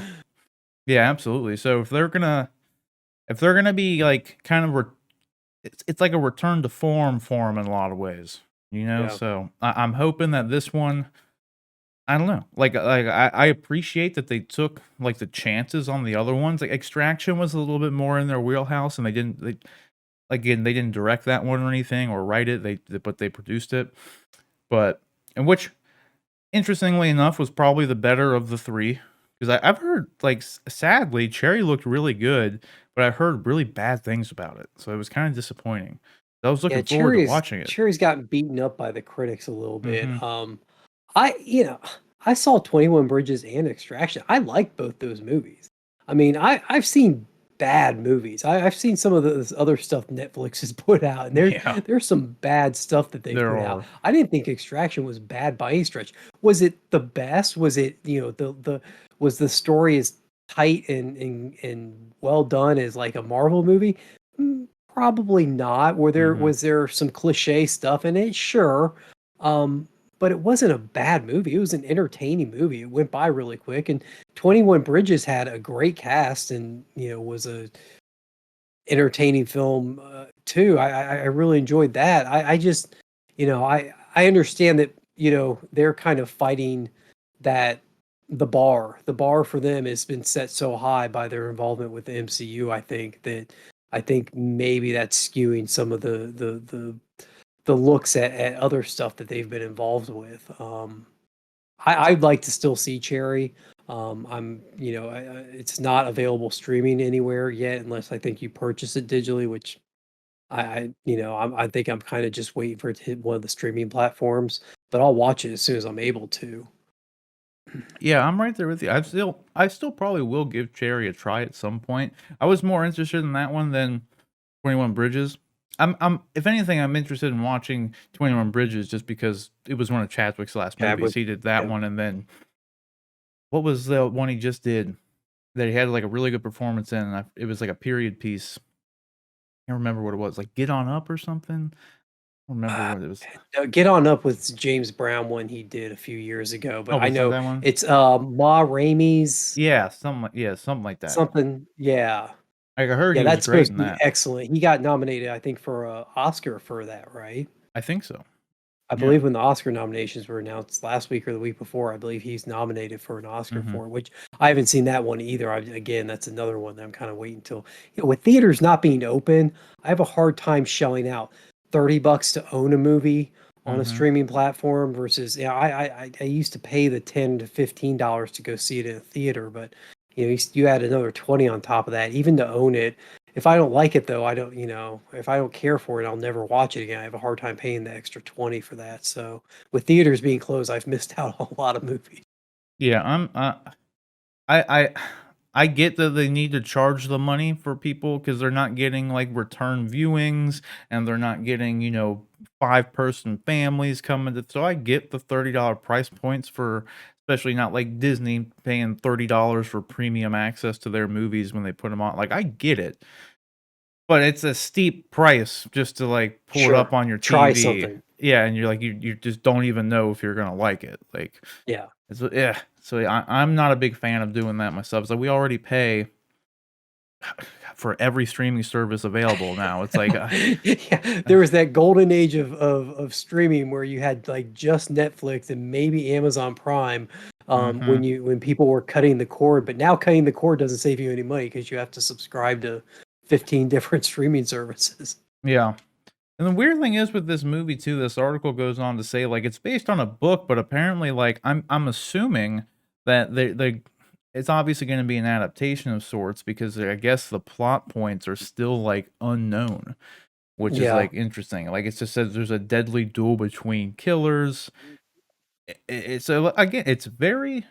yeah, absolutely. So if they're gonna be like kind of it's like a return to form for 'em in a lot of ways, yeah. So I'm hoping that this one I don't know. I appreciate that they took, like, the chances on the other ones. Like, Extraction was a little bit more in their wheelhouse, and they didn't direct that one or anything or write it, but they produced it. But and which, interestingly enough, was probably the better of the 3, 'cause I've heard, like, sadly, Cherry looked really good, but I heard really bad things about it, so it was kinda disappointing. I was Yeah, looking forward to watching it. Cherry's gotten beaten up by the critics a little bit. Mhm. I you know, I saw 21 Bridges and Extraction. I like both those movies. I mean, I've seen bad movies. I've seen some of this other stuff Netflix has put out, and Yeah, there's some bad stuff that they've there put out. are. I didn't think Extraction was bad by any stretch. Was it the best? Was it, the was the story as tight and well done as like a Marvel movie? Probably not. Mhm. Was there some cliche stuff in it? Sure. Um, but it wasn't a bad movie. It was an entertaining movie. It went by really quick, and 21 Bridges had a great cast and, was a entertaining film, too. I really enjoyed that. I just, I understand that, they're kind of fighting that the bar for them has been set so high by their involvement with the MCU. I think maybe that's skewing some of the looks at other stuff that they've been involved with. I'd like to still see Cherry. It's not available streaming anywhere yet, unless I think you purchase it digitally, which I think I'm kind of just waiting for it to hit one of the streaming platforms. But I'll watch it as soon as I'm able to. Yeah, I'm right there with you. I still probably will give Cherry a try at some point. I was more interested in that one than 21 Bridges. If anything, I'm interested in watching 21 Bridges just because it was one of Chadwick's last movies. Chadwick, He did that yeah. one, and then what was the one he just did that he had, like, a really good performance in, and it was like a period piece. I can't remember what it was, like Get On Up or something? I don't remember Uh, what it was. Get On Up with James Brown one he did a few years ago, but Oh, I was that know that one? it's Ma Rainey's Yeah, something like that. something. Yeah. Like, I heard Yeah, he was that's great supposed in to be that. excellent. He got nominated, I think, for a Oscar for that, right? I think so. I Yeah. believe when the Oscar nominations were announced last week or the week before, I believe he's nominated for an Oscar Mhm. for it, which I haven't seen that one either. Again, that's another one that I'm kind of waiting till, with theaters not being open, I have a hard time shelling out $30 to own a movie on a Mhm. streaming platform versus, I used to pay the $10 to $15 to go see it in a theater, but you add another 20 on top of that, even to own it. If I don't like it though, if I don't care for it, I'll never watch it again. I have a hard time paying the extra 20 for that. So with theaters being closed, I've missed out on a lot of movies. Yeah, I I get that they need to charge the money for people because 'cause they're not getting, like, return viewings, and they're not getting, 5-person families coming to, so I get the $30 price points for, especially not like Disney paying $30 for premium access to their movies when they put them on, like, I get it, but it's a steep price just to, like, pull it up Sure. on your Try TV. something. Yeah, and you're like, you just don't even know if you're gonna like it, like, Yeah. yeah, so I'm not a big fan of doing that myself. It's like we already pay for every streaming service available now. It's like, Yeah, there was that golden age of streaming where you had like just Netflix and maybe Amazon Prime, mhm, when people were cutting the cord, but now cutting the cord doesn't save you any money because you have to subscribe to 15 different streaming services. yeah. And the weird thing is with this movie too, this article goes on to say, like, it's based on a book, but apparently, like, I'm assuming that they it's obviously gonna be an adaptation of sorts because I guess the plot points are still, like, unknown, which is, Yeah. like, interesting. Like, it just says there's a deadly duel between killers. It's a again, it's very,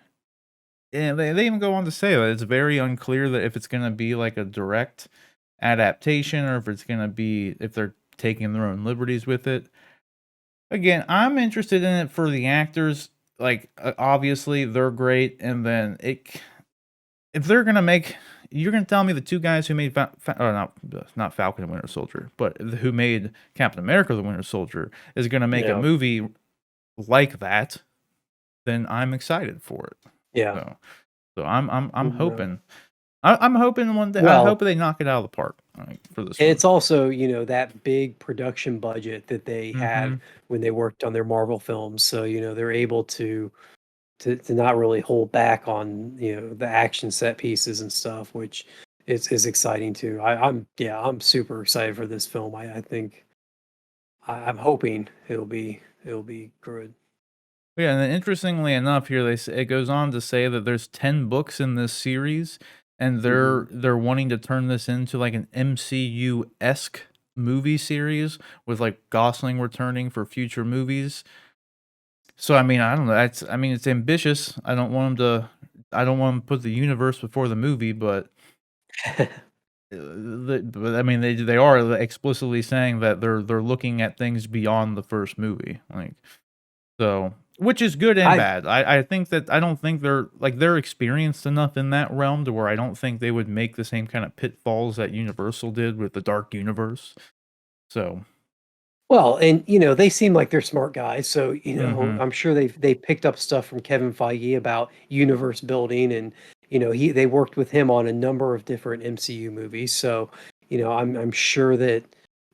and they even go on to say that it's very unclear that if it's gonna be like a direct adaptation or if it's gonna be if they're taking their own liberties with it. Again, I'm interested in it for the actors. Like, obviously, they're great, and then if they're gonna make, you're gonna tell me the 2 guys who made not Falcon and Winter Soldier, but who made Captain America: The Winter Soldier is gonna make a Yeah. movie like that, then I'm excited for it. Yeah. So I'm No. hoping. I'm hoping one day, I hope Well, they knock it out of the park, like, for this and one. it's also, that big production budget that they had Mhm. when they worked on their Marvel films. So, they're able to to not really hold back on the action set pieces and stuff, which is exciting too. I'm super excited for this film. I think I'm hoping it'll be good. Yeah, and then interestingly enough, here it goes on to say that there's 10 books in this series, and Hmm. they're wanting to turn this into like an MCU-esque movie series with like Gosling returning for future movies. So I mean, I don't know. I mean, it's ambitious. I don't want 'em to put the universe before the movie, but but I mean, they are explicitly saying that they're looking at things beyond the first movie, like so, which is good and I bad. I think that I don't think they're experienced enough in that realm to where I don't think they would make the same kind of pitfalls that Universal did with the Dark Universe. So, Well, and they seem like they're smart guys, so mhm, I'm sure they picked up stuff from Kevin Feige about universe building, and they worked with him on a number of different MCU movies. So, I'm sure that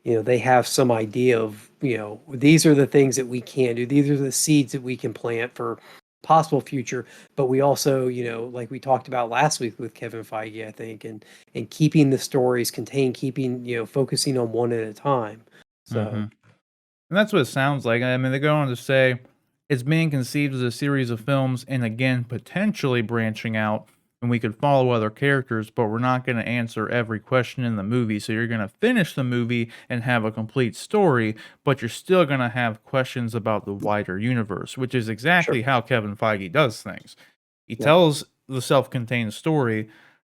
they have some idea of these are the things that we can do. These are the seeds that we can plant for possible future. But we also, like we talked about last week with Kevin Feige, I think, and keeping the stories contained, keeping focusing on one at a time. So. mhm. And that's what it sounds like. I mean, they go on to say it's being conceived as a series of films and again, potentially branching out, and we could follow other characters, but we're not going to answer every question in the movie. So you're going to finish the movie and have a complete story, but you're still going to have questions about the wider universe, which is Sure. exactly how Kevin Feige does things. He Yep. tells the self contained story,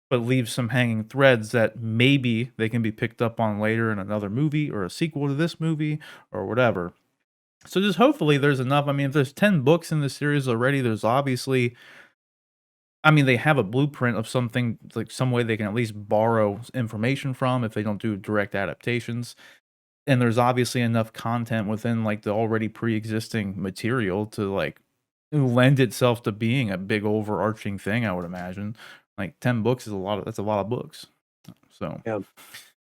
but leaves some hanging threads that maybe they can be picked up on later in another movie or a sequel to this movie or whatever. So just hopefully there's enough. I mean, if there's 10 books in the series already, there's obviously I mean, they have a blueprint of something like some way they can at least borrow information from if they don't do direct adaptations. And there's obviously enough content within like the already pre-existing material to like lend itself to being a big overarching thing, I would imagine. Like 10 books is that's a lot of books. So Yeah.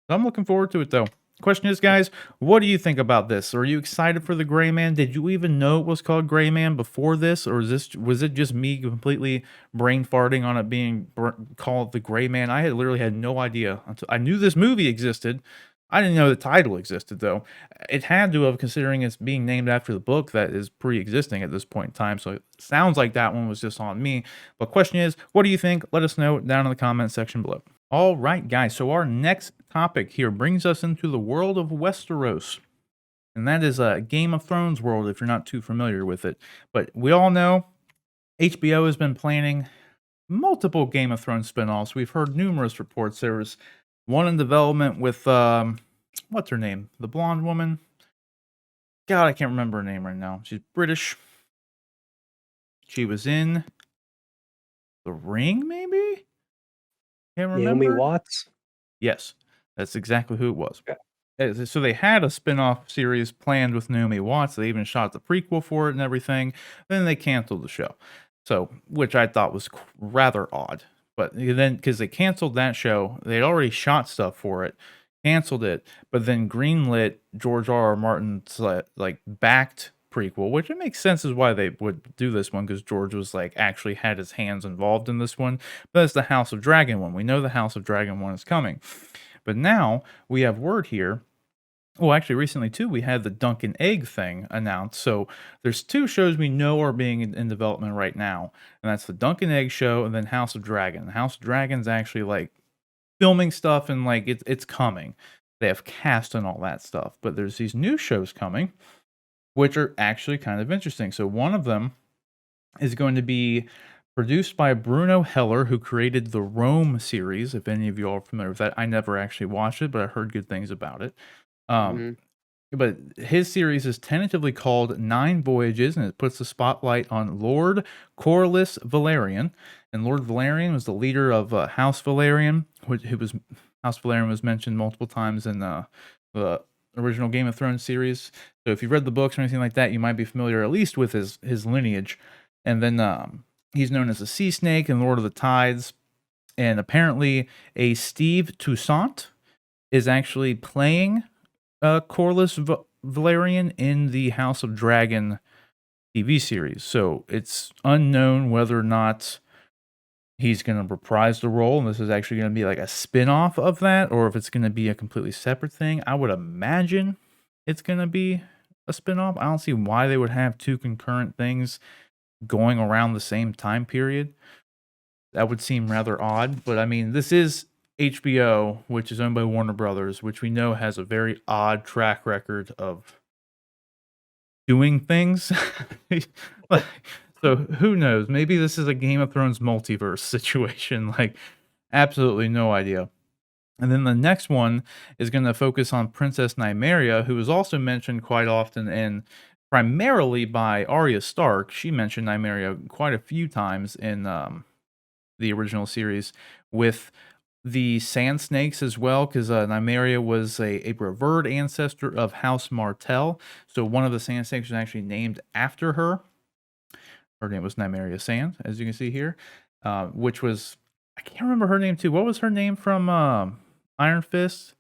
I'm looking forward to it though. Question is, guys, what do you think about this? Are you excited for the Gray Man? Did you even know it was called Gray Man before this, or was it just me completely brain farting on it being called the Gray Man? I had literally had no idea until I knew this movie existed. I didn't know the title existed though. It had to have, considering it's being named after the book that is pre-existing at this point in time. So it sounds like that one was just on me. But question is, what do you think? Let us know down in the comment section below. All right, guys. So our next topic here brings us into the world of Westeros, and that is a Game of Thrones world. If you're not too familiar with it, but we all know HBO has been planning multiple Game of Thrones spinoffs. We've heard numerous reports. There was one in development with what's her name, the blonde woman. God, I can't remember her name right now. She's British. She was in The Ring, maybe. Can't Naomi remember. Watts. Yes, that's exactly who it was. Yeah. So they had a spin-off series planned with Naomi Watts. They even shot the prequel for it and everything. Then they canceled the show. So, which I thought was rather odd. But then, because they canceled that show, they'd already shot stuff for it, canceled it, but then greenlit George R. R. Martin's like backed prequel, which it makes sense as why they would do this one because George was like actually had his hands involved in this one. But it's the House of Dragon one. We know the House of Dragon one is coming. But now we have word here. Well, actually, recently too, we had the Dunkin' Egg thing announced. So there's two shows we know are being in development right now, and that's the Dunkin' Egg show and then House of Dragon. House of Dragon's actually like filming stuff and like it's coming. They have cast and all that stuff, but there's these new shows coming, which are actually kind of interesting. So one of them is going to be produced by Bruno Heller, who created the Rome series. If any of you are familiar with that, I never actually watched it, but I heard good things about it. Um, Hmm. but his series is tentatively called Nine Voyages, and it puts the spotlight on Lord Corlys Valerian. And Lord Valerian was the leader of House Valerian, who was House Valerian was mentioned multiple times in the original Game of Thrones series. So if you've read the books or anything like that, you might be familiar at least with his lineage. And then he's known as the Sea Snake and Lord of the Tides. And apparently, a Steve Toussaint is actually playing Corlys Valerian in the House of Dragon TV series. So it's unknown whether or not he's going to reprise the role and this is actually going to be like a spin-off of that, or if it's going to be a completely separate thing. I would imagine it's going to be a spin-off. I don't see why they would have two concurrent things going around the same time period. That would seem rather odd, but I mean, this is HBO, which is owned by Warner Brothers, which we know has a very odd track record of doing things. Like, so who knows? Maybe this is a Game of Thrones multiverse situation. Like, absolutely no idea. And then the next one is going to focus on Princess Nymeria, who is also mentioned quite often and primarily by Arya Stark. She mentioned Nymeria quite a few times in the original series with the Sand Snakes as well, because Nymeria was a revered ancestor of House Martell. So one of the Sand Snakes was actually named after her. Her name was Nymeria Sand, as you can see here, which was, I can't remember her name too. What was her name from Iron Fist?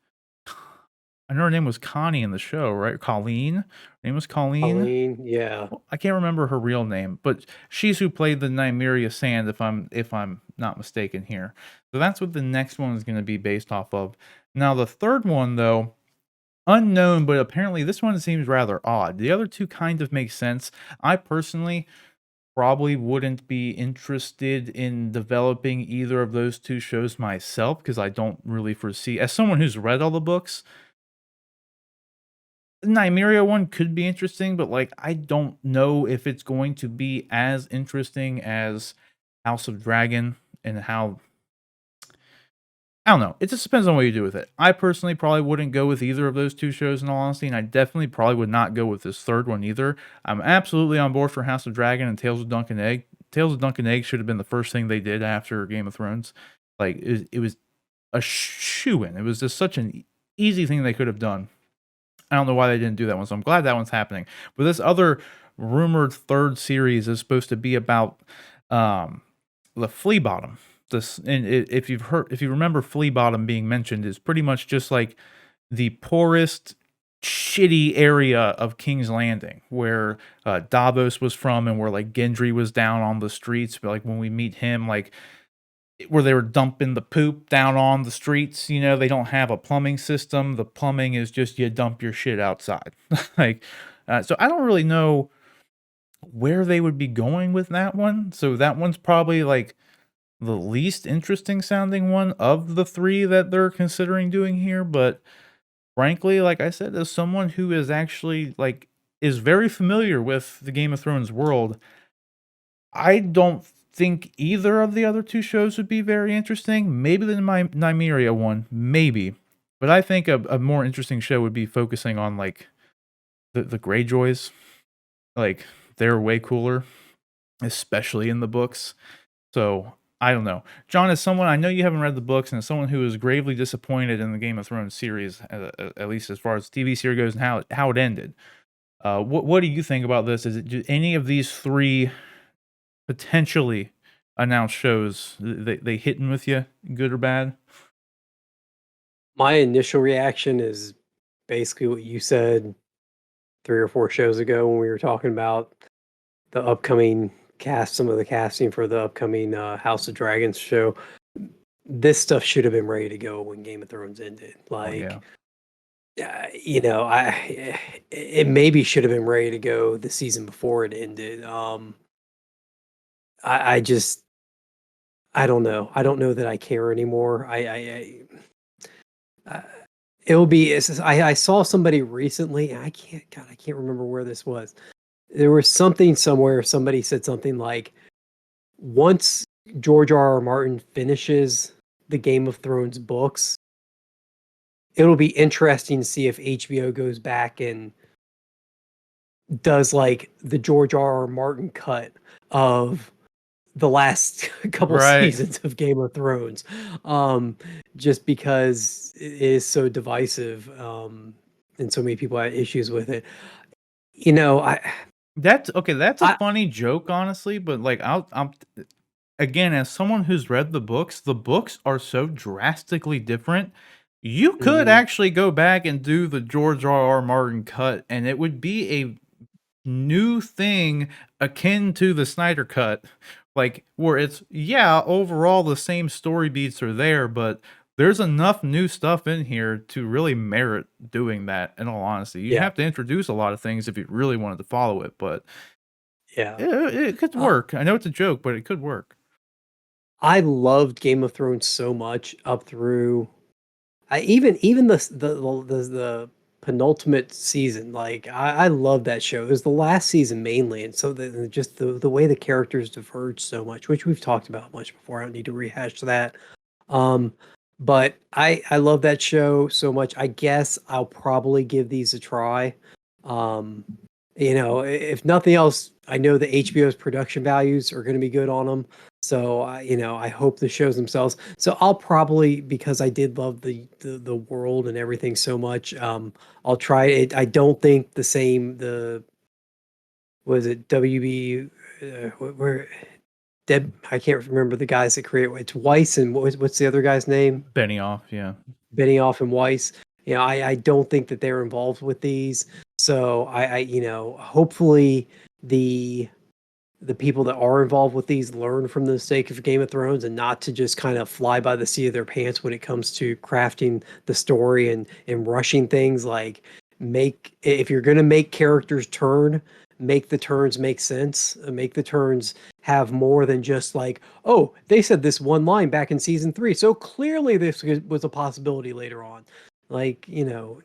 I know her name was Connie in the show, right? Colleen. Her name was Colleen. Colleen, yeah. I can't remember her real name, but she's who played the Nymeria Sand, if I'm not mistaken here. So that's what the next one is going to be based off of. Now the third one, though, unknown, but apparently this one seems rather odd. The other two kind of make sense. I personally probably wouldn't be interested in developing either of those two shows myself because I don't really foresee, as someone who's read all the books, Nymeria one could be interesting, but like I don't know if it's going to be as interesting as House of Dragon and how, I don't know. It just depends on what you do with it. I personally probably wouldn't go with either of those two shows in all honesty, and I definitely probably would not go with this third one either. I'm absolutely on board for House of Dragon and Tales of Dunk and Egg. Tales of Dunk and Egg should have been the first thing they did after Game of Thrones. Like it was a shoo-in. It was just such an easy thing they could have done. I don't know why they didn't do that one, so I'm glad that one's happening. But this other rumored third series is supposed to be about the Flea Bottom. This, and if you remember Flea Bottom being mentioned, is pretty much just like the poorest, shitty area of King's Landing, where Davos was from, and where like Gendry was down on the streets. But like when we meet him, like where they were dumping the poop down on the streets. You know, they don't have a plumbing system. The plumbing is just you dump your shit outside. Like, so I don't really know where they would be going with that one. So that one's probably like the least interesting sounding one of the three that they're considering doing here. But frankly, like I said, as someone who is actually like is very familiar with the Game of Thrones world, I don't think either of the other two shows would be very interesting. Maybe the Nymeria one, maybe. But I think a more interesting show would be focusing on like the Greyjoys. Like they're way cooler, especially in the books. So I don't know. John, as someone, I know you haven't read the books, and as someone who is gravely disappointed in the Game of Thrones series, at least as far as the TV series goes and how it ended. What do you think about this? Is it, do any of these three potentially announced shows, they hitting with you, good or bad? My initial reaction is basically what you said 3 or 4 shows ago when we were talking about the upcoming cast, some of the casting for the upcoming House of Dragons show. This stuff should have been ready to go when Game of Thrones ended. Like, you know, it maybe should have been ready to go the season before it ended. I just, I don't know. I don't know that I care anymore. It'll be. I saw somebody recently. I can't remember where this was. There was something somewhere. Somebody said something like, once George R. R. Martin finishes the Game of Thrones books, it'll be interesting to see if HBO goes back and does like the George R. R. Martin cut of the last couple seasons of Game of Thrones, just because it is so divisive, and so many people had issues with it. You know, that's okay. That's a funny joke, honestly, but like I'm again, as someone who's read the books are so drastically different. You could actually go back and do the George R. R. Martin cut, and it would be a new thing akin to the Snyder Cut, like where it's overall the same story beats are there, but there's enough new stuff in here to really merit doing that. In all honesty, you'd Yeah, have to introduce a lot of things if you really wanted to follow it, but yeah. it could Uh, work. I know it's a joke, but it could work. I loved Game of Thrones so much up through I even the penultimate season, like I love that show. It was the last season mainly, and so just the way the characters diverge so much, which we've talked about much before. I don't need to rehash that. Um, but I love that show so much. I guess I'll probably give these a try. Um, if nothing else, I know that HBO's production values are going to be good on them. So I hope the shows themselves. So I'll probably, because I did love the world and everything so much. I'll try it. I don't think the same. The was it WB? Where Deb? I can't remember the guys that create. It's Weiss and what's the other guy's name? Benioff, yeah. Benioff and Weiss. I don't think that they're involved with these. So hopefully the the people that are involved with these learn from the mistake of Game of Thrones and not to just kind of fly by the seat of their pants when it comes to crafting the story and rushing things. Like, make if you're going to make characters turn, make the turns make sense. Make the turns have more than just like, oh, they said this one line back in season 3, so clearly this was a possibility later on. Like, no,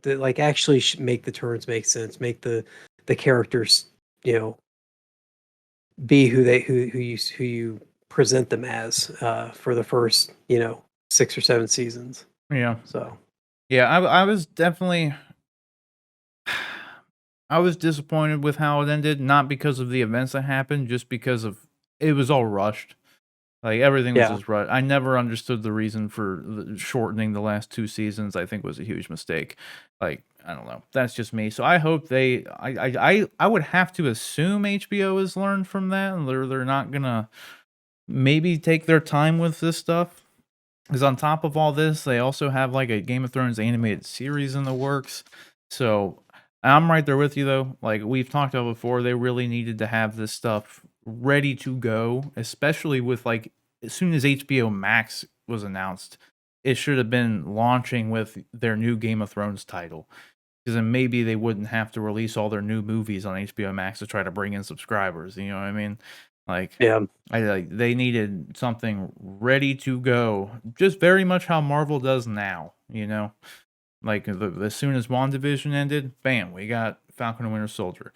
like actually make the turns make sense. Make the characters, you know, be who you present them as for the first 6 or 7 seasons. Yeah. So Yeah, I was definitely I was disappointed with how it ended, not because of the events that happened, just because of it was all rushed. Like, everything was yeah, just rushed. I never understood the reason for shortening the last 2 seasons. I think was a huge mistake. Like, I don't know. That's just me. So I hope they. I would have to assume HBO has learned from that, and they're not gonna maybe take their time with this stuff. Because on top of all this, they also have like a Game of Thrones animated series in the works. So I'm right there with you though. Like we've talked about before, they really needed to have this stuff ready to go, especially with like as soon as HBO Max was announced, it should have been launching with their new Game of Thrones title. Because then maybe they wouldn't have to release all their new movies on HBO Max to try to bring in subscribers. You know what I mean? Like yeah, I like they needed something ready to go, just very much how Marvel does now, you know? Like as soon as WandaVision ended, bam, we got Falcon and Winter Soldier.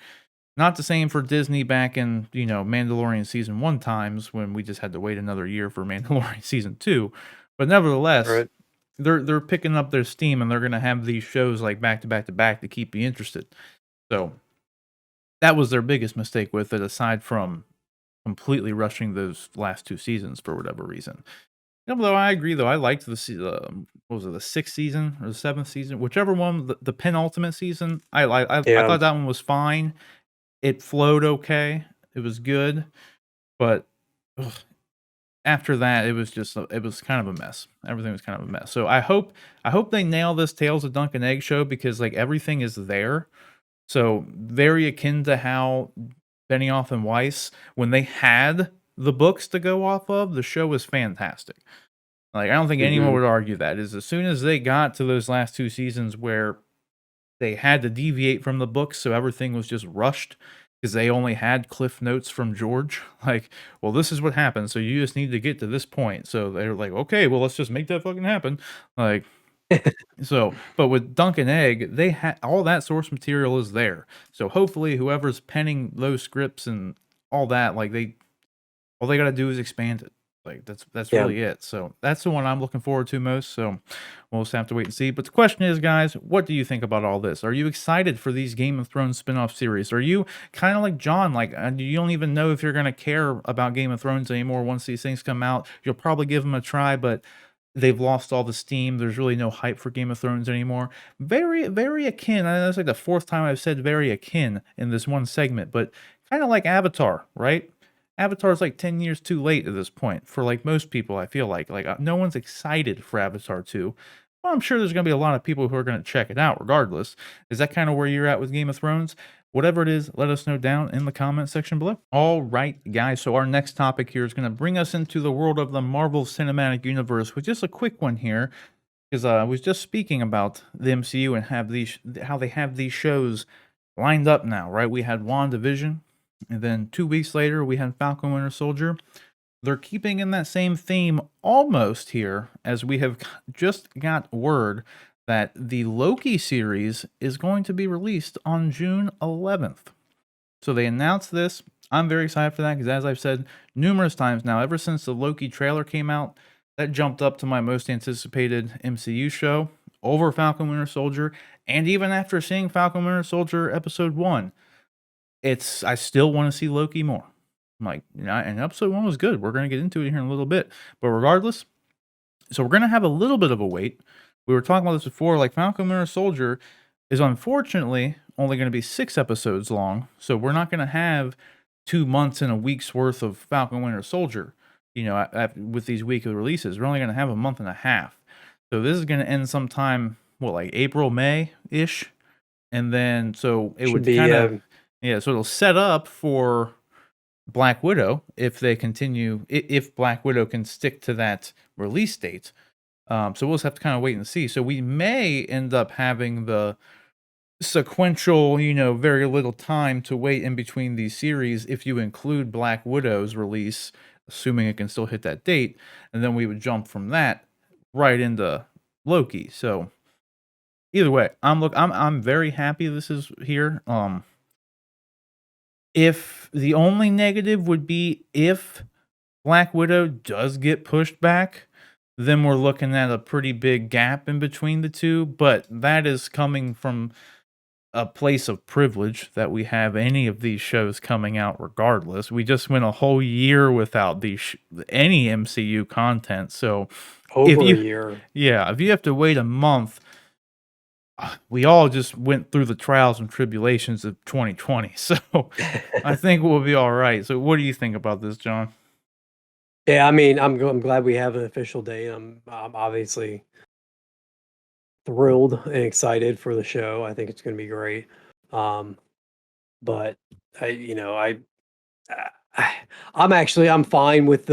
Not the same for Disney back in, Mandalorian season 1 times when we just had to wait another year for Mandalorian season 2. But nevertheless, right, they're picking up their steam and they're going to have these shows like back to back to back to keep you interested. So, that was their biggest mistake with it aside from completely rushing those last 2 seasons for whatever reason. Though I agree, though I liked what was it, the 6th season or the 7th season, whichever one, the penultimate season. I yeah, thought that one was fine. It flowed okay. It was good, but ugh, after that, it was kind of a mess. Everything was kind of a mess. So I hope they nail this Tales of Dunk and Egg show because like everything is there. So very akin to how Benioff and Weiss, when they had the books to go off of, the show was fantastic. Like, I don't think anyone hmm would argue that. Is as soon as they got to those last 2 seasons where they had to deviate from the books, so everything was just rushed because they only had cliff notes from George. Like, well, this is what happened, so you just need to get to this point. So they're like, okay, well, let's just make that fucking happen. Like, so, but with Dunk and Egg, they had all that source material is there. So hopefully, whoever's penning those scripts and all that, like all they got to do is expand it. Like that's yeah. really it. So that's the one I'm looking forward to most. So we'll just have to wait and see. But the question is, guys, what do you think about all this? Are you excited for these Game of Thrones spin-off series? Are you kind of like John, like you don't even know if you're gonna care about Game of Thrones anymore once these things come out? You'll probably give them a try, but they've lost all the steam. There's really no hype for Game of Thrones anymore. Very, very akin. I know that's like the fourth time I've said very akin in this one segment, but kind of like Avatar, right? Avatar's like 10 years too late at this point for like most people, I feel like. Like no one's excited for Avatar 2. Well, I'm sure there's going to be a lot of people who are going to check it out regardless. Is that kind of where you're at with Game of Thrones? Whatever it is, let us know down in the comment section below. All right, guys. So our next topic here is going to bring us into the world of the Marvel Cinematic Universe with just a quick one here, because I was just speaking about the MCU and how they have these shows lined up now, right? We had WandaVision, and then 2 weeks later we had Falcon Winter Soldier. They're keeping in that same theme almost here, as we have just got word that the Loki series is going to be released on June 11th. So they announced this. I'm very excited for that because, as I've said numerous times now, ever since the Loki trailer came out, that jumped up to my most anticipated MCU show over Falcon Winter Soldier. And even after seeing Falcon Winter Soldier episode 1, I still want to see Loki more. I'm like, and episode 1 was good. We're going to get into it here in a little bit. But regardless, so we're going to have a little bit of a wait. We were talking about this before, like Falcon Winter Soldier is unfortunately only going to be 6 episodes long. So we're not going to have 2 months and a week's worth of Falcon Winter Soldier, with these weekly releases. We're only going to have a month and a half. So this is going to end sometime, like April, May-ish. And then, so it would kind of, so it'll set up for Black Widow if they continue, if Black Widow can stick to that release date. So we'll just have to kind of wait and see. So we may end up having the sequential, very little time to wait in between these series if you include Black Widow's release, assuming it can still hit that date, and then we would jump from that right into Loki. So either way, I'm very happy this is here. If the only negative would be if Black Widow does get pushed back, then we're looking at a pretty big gap in between the two, but that is coming from a place of privilege that we have any of these shows coming out regardless. We just went a whole year without any MCU content, so over a year. Yeah, if you have to wait a month, we all just went through the trials and tribulations of 2020, so I think we'll be all right. So what do you think about this, John? Yeah, I mean, I'm glad we have an official date. I'm obviously thrilled and excited for the show. I think it's going to be great. But I'm fine with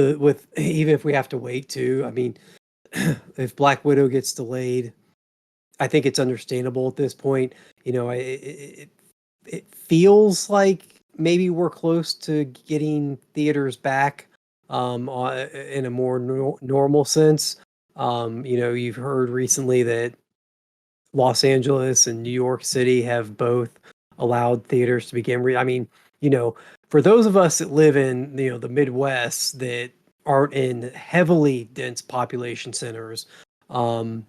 even if we have to wait too. I mean, if Black Widow gets delayed, I think it's understandable at this point. It feels like maybe we're close to getting theaters back in a more normal sense. You've heard recently that Los Angeles and New York City have both allowed theaters to begin. I mean, for those of us that live in the Midwest that aren't in heavily dense population centers, or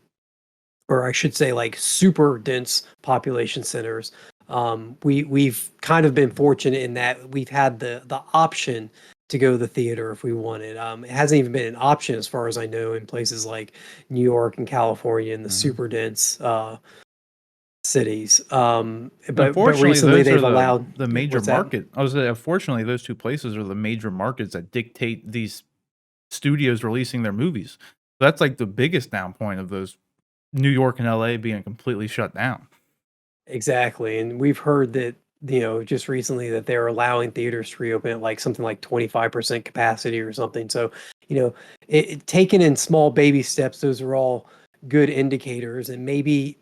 I should say like super dense population centers, we've kind of been fortunate in that we've had the option to go to the theater if we wanted. It hasn't even been an option as far as I know in places like New York and California and the super dense cities. But recently they've allowed the major market. I was unfortunately those two places are the major markets that dictate these studios releasing their movies. So that's like the biggest down point of those, New York and LA being completely shut down. Exactly. And we've heard that, just recently that they're allowing theaters to reopen at like something like 25% capacity or something. So, taken in small baby steps, those are all good indicators. And maybe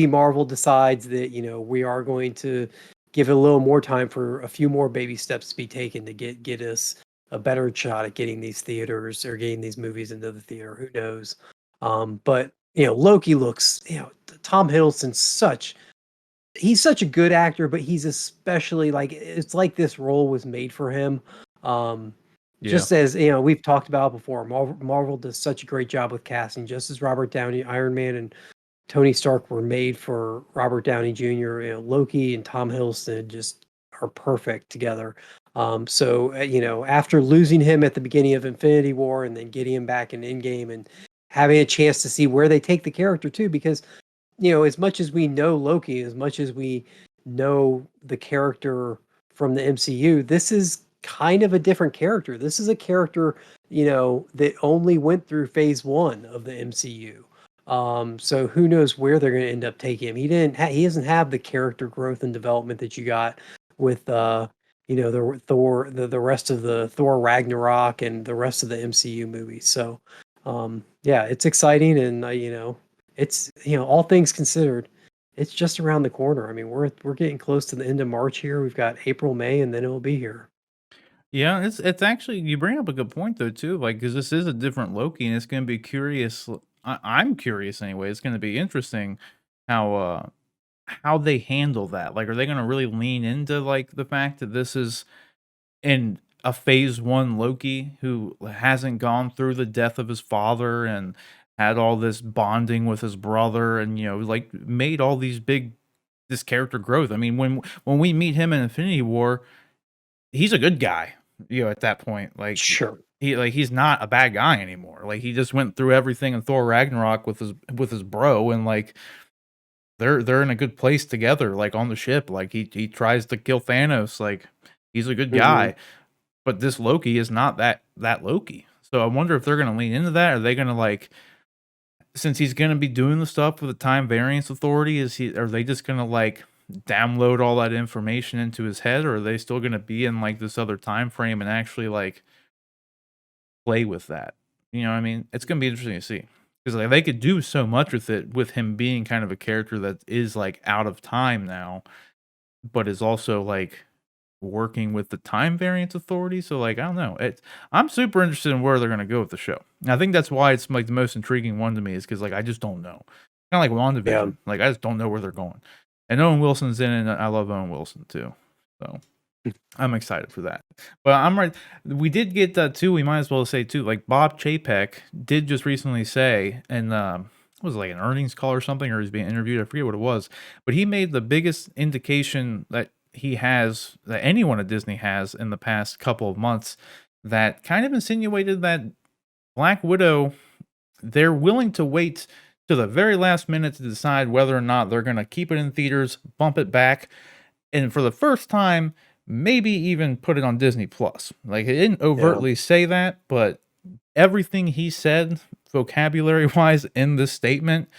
Marvel decides that, we are going to give it a little more time for a few more baby steps to be taken to get us a better shot at getting these theaters or getting these movies into the theater. Who knows? But Loki looks, Tom Hiddleston's he's such a good actor, but he's especially it's like this role was made for him. Just as, we've talked about before, Marvel does such a great job with casting, just as Robert Downey, Iron Man and Tony Stark were made for Robert Downey Jr., Loki and Tom Hiddleston just are perfect together. So, after losing him at the beginning of Infinity War and then getting him back in Endgame and having a chance to see where they take the character too, because as much as we know Loki, as much as we know the character from the MCU, this is kind of a different character. This is a character, that only went through phase 1 of the MCU. So who knows where they're going to end up taking him. He doesn't have the character growth and development that you got with the Thor, the rest of the Thor Ragnarok and the rest of the MCU movies. So yeah, it's exciting, and it's all things considered, it's just around the corner. I mean, we're getting close to the end of March here. We've got April, May, and then it'll be here. Yeah, it's actually you bring up a good point though too, like because this is a different Loki, and it's going to be curious. I'm curious anyway. It's going to be interesting how how they handle that. Like, are they going to really lean into like the fact that this is in a phase one Loki who hasn't gone through the death of his father and had all this bonding with his brother, and like made all these big this character growth. I mean, when we meet him in Infinity War, he's a good guy, at that point. Like Sure. he's not a bad guy anymore. Like he just went through everything in Thor Ragnarok with his bro, and like they're in a good place together, like on the ship. Like he tries to kill Thanos, like he's a good Hmm. guy. But this Loki is not that Loki. So I wonder if they're gonna lean into that. Are they gonna like since he's gonna be doing the stuff with the time variance authority, are they just gonna like download all that information into his head, or are they still gonna be in like this other time frame and actually like play with that? You know what I mean? It's gonna be interesting to see. Because like they could do so much with it with him being kind of a character that is like out of time now, but is also like working with the time variance authority. So like I don't know. I'm super interested in where they're gonna go with the show. And I think that's why it's like the most intriguing one to me is because like I just don't know. Kind of like Yeah. WandaVision. Like I just don't know where they're going. And Owen Wilson's in it, and I love Owen Wilson too. So I'm excited for that. But I'm right. We did get too. We might as well say too. Like Bob Chapek did just recently say, and was it like an earnings call or something, or he's being interviewed. I forget what it was, but he made the biggest indication that he has that anyone at Disney has in the past couple of months that kind of insinuated that Black Widow, they're willing to wait to the very last minute to decide whether or not they're going to keep it in theaters, bump it back, and for the first time, maybe even put it on Disney Plus. Like he didn't Yeah. overtly say that, but everything he said vocabulary wise in this statement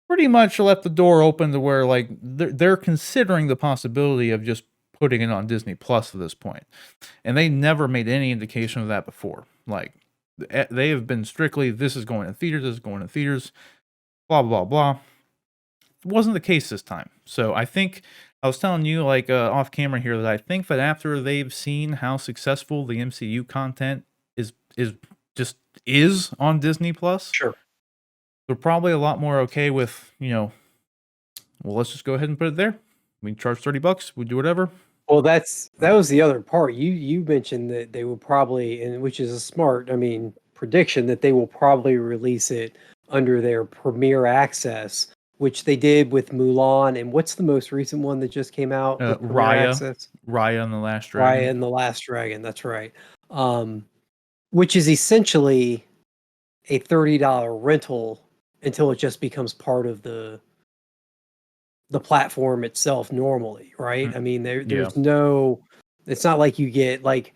pretty much left the door open to where like they're considering the possibility of just putting it on Disney Plus at this point. And they never made any indication of that before. Like they have been strictly this is going in theaters, this is going in theaters, blah blah blah. It wasn't the case this time. So I think I was telling you like off camera here that I think that after they've seen how successful the MCU content is just is on Disney Plus, Sure. they're probably a lot more okay with, well, let's just go ahead and put it there. We charge $30, we do whatever. Well, that was the other part. You mentioned that they will probably, and which is a smart, I mean, prediction, that they will probably release it under their Premier Access, which they did with Mulan. And what's the most recent one that just came out with Premier Raya, Access? Raya and the Last Raya Dragon. and the Last Dragon. That's right. Um, which is essentially a $30 rental until it just becomes part of the platform itself normally, right? I Mm, mean, yeah, there's no, it's not like you get like,